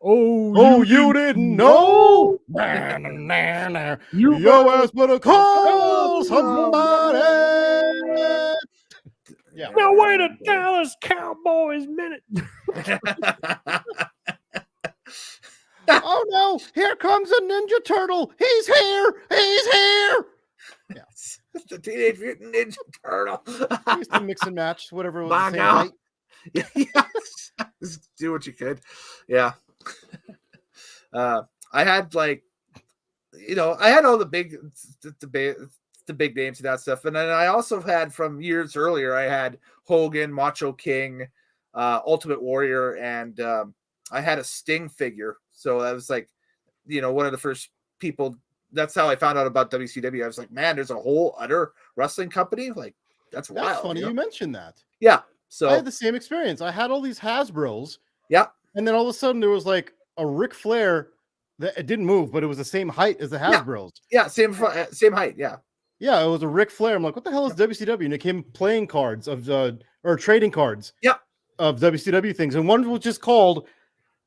Oh, you didn't know? Your ass better call somebody. Yeah. Now wait a Dallas Cowboys minute. Oh no, here comes a Ninja Turtle. He's here. Yes. The Teenage Mutant Ninja Turtle. I used to mix and match whatever was the same height. Yes. Do what you could. Yeah. I had I had all the big the big names and that stuff. And then I also had from years earlier, I had Hogan, Macho King, Ultimate Warrior, and I had a Sting figure. So I was like, one of the first people. That's how I found out about WCW. I was like, man, there's a whole other wrestling company. Like, that's wild. That's funny you mentioned that. Yeah. So I had the same experience. I had all these Hasbros. Yeah. And then all of a sudden there was like a Ric Flair that it didn't move, but it was the same height as the Hasbros. Yeah, same height. Yeah. Yeah, it was a Ric Flair. I'm like, what the hell is WCW? And it came playing cards of or trading cards. Yeah. Of WCW things. And one was just called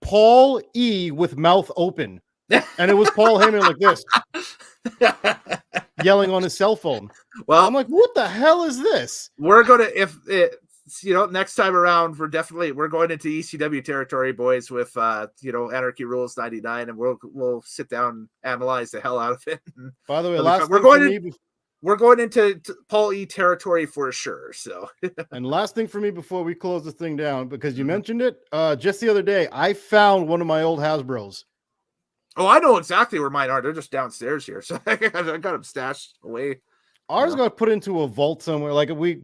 Paul E with mouth open. And it was Paul Heyman like this. Yelling on his cell phone. Well, I'm like, what the hell is this? We're gonna next time around, we're going into ECW territory, boys, with Anarchy Rules 99, and we'll sit down and analyze the hell out of it. By the way, we're going into Paul E territory for sure. So and last thing for me before we close this thing down, because you mentioned it just the other day, I found one of my old Hasbros. Oh, I know exactly where mine are. They're just downstairs here. So I got them stashed away. Ours got put into a vault somewhere. Like we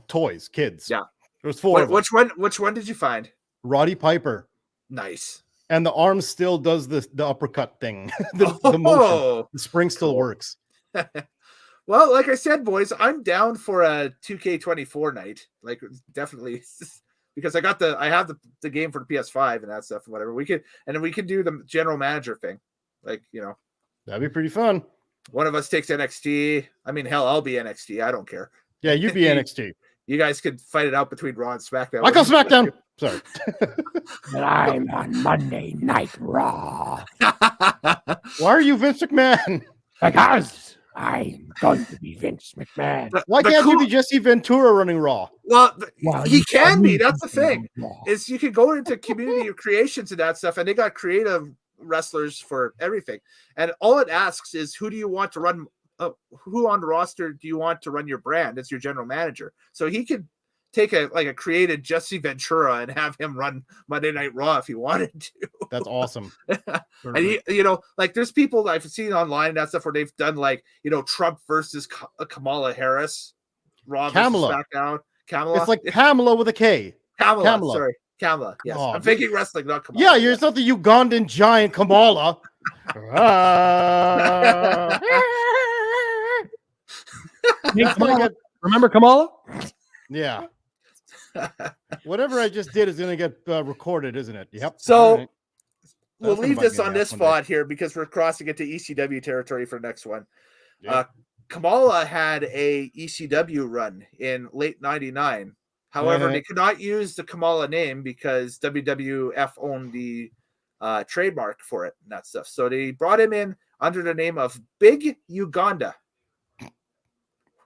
toys, kids. Yeah. There was four. Which one did you find? Roddy Piper. Nice. And the arm still does the uppercut thing. the motion. The spring still works. Well, like I said, boys, I'm down for a 2K24 night. Like, definitely. Because I have the game for the PS5 and that stuff and whatever. We can do the general manager thing. Like, that'd be pretty fun. One of us takes NXT. I mean, hell, I'll be NXT. I don't care. Yeah, you be NXT. You guys could fight it out between Raw and SmackDown. I go SmackDown. Sorry. And I'm on Monday Night Raw. Why are you Vince McMahon? Because I'm going to be Vince McMahon. Why can't you be Jesse Ventura running Raw? Well, he can be. That's the thing. Is you can go into community creations and that stuff, and they got creative wrestlers for everything. And all it asks is, who do you want to run? Who on the roster do you want to run your brand? It's your general manager. So he could take a created Jesse Ventura and have him run Monday Night Raw if he wanted to. That's awesome. And there's people I've seen online and that stuff where they've done Trump versus Kamala Harris, Raw versus SmackDown. Kamala. It's like Pamela with a K. Kamala. Sorry, Kamala. Yes, I'm thinking wrestling, not Kamala. Yeah, it's not the Ugandan giant Kamala. Remember Kamala? Yeah. Whatever I just did is going to get recorded, isn't it? Yep. So right. We'll leave this on this spot here because we're crossing into ECW territory for next one. Yeah. Kamala had a ECW run in late '99. However, they could not use the Kamala name because WWF owned the trademark for it and that stuff. So they brought him in under the name of Big Uganda.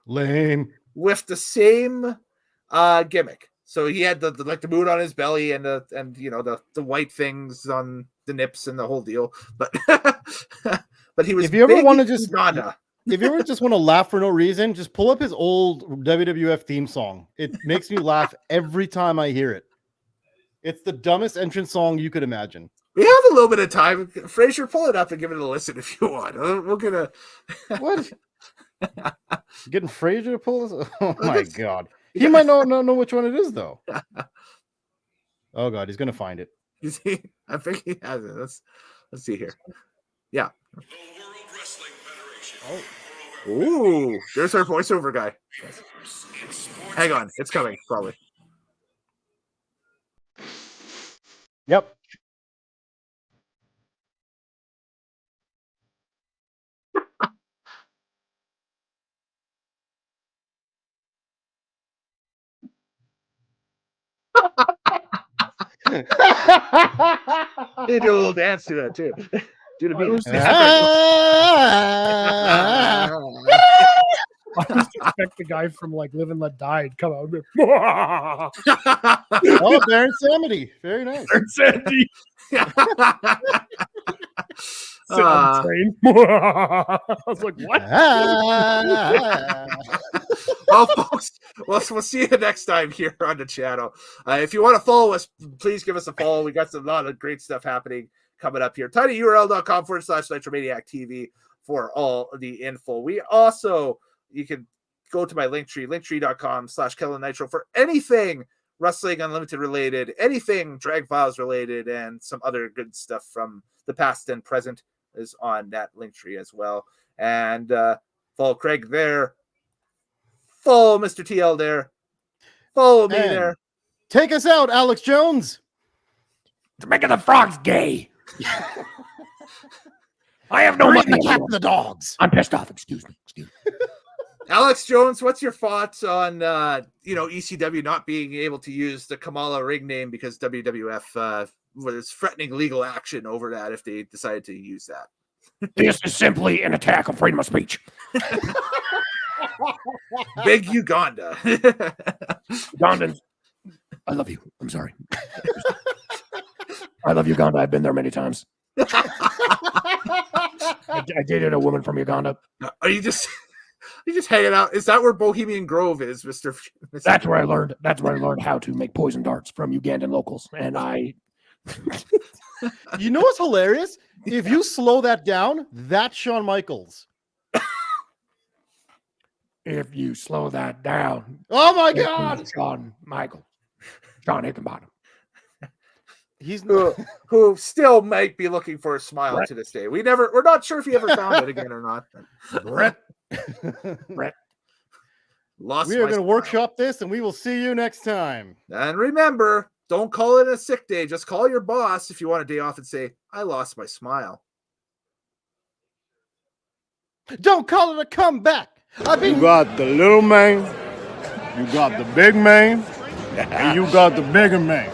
Lame. With the same gimmick. So he had the moon on his belly and the white things on the nips and the whole deal. But but he was. If you ever want to just Uganda. If you ever just want to laugh for no reason, just pull up his old WWF theme song. It makes me laugh every time I hear it. It's the dumbest entrance song you could imagine. We have a little bit of time. Fraser, pull it up and give it a listen if you want. We're gonna. What? Getting Fraser to pull this? Oh my god! He might not know which one it is though. Oh god, he's gonna find it. You see, I think he has it. Let's see here. Yeah. The World Wrestling Federation. Oh. Ooh, there's our voiceover guy. Hang on, it's coming probably. Yep. They do a little dance to that too. Do the beat. I just expect the guy from Live and Let Die to come out. Oh, Baron Samedi. Very nice. Baron Samedi. Sit on the train. I was like, what? Well, folks, we'll see you next time here on the channel. If you want to follow us, please give us a follow. We got a lot of great stuff happening coming up here. tinyurl.com/NitroManiac TV for all the info. You can go to my Linktree, linktree.com/Kellen Nitro for anything Wrestling Unlimited related, anything Drag Files related, and some other good stuff from the past and present is on that Linktree as well. And follow Craig there. Follow Mr. TL there. Follow me And there. take us out, Alex Jones. To making the frogs gay. I have no money. The cat and the dogs. I'm pissed off. Excuse me. Alex Jones, what's your thoughts on ECW not being able to use the Kamala ring name because WWF was threatening legal action over that if they decided to use that? This is simply an attack on freedom of speech. Big Uganda. Ugandans, I love you. I'm sorry. I love Uganda. I've been there many times. I dated a woman from Uganda. Are you just hanging out? Is that where Bohemian Grove is, Mr. That's where I learned. That's where I learned how to make poison darts from Ugandan locals. And I. You know what's hilarious? If you slow that down, that's Shawn Michaels. If you slow that down. Oh my God! Shawn Michaels. John Hickenbottom. He's who still might be looking for a smile to this day. We're not sure if he ever found it again or not. Brett. Lost. We are going to workshop this, and we will see you next time. And remember, don't call it a sick day. Just call your boss if you want a day off and say, "I lost my smile." Don't call it a comeback. You got the little man, you got the big man, and you got the bigger man.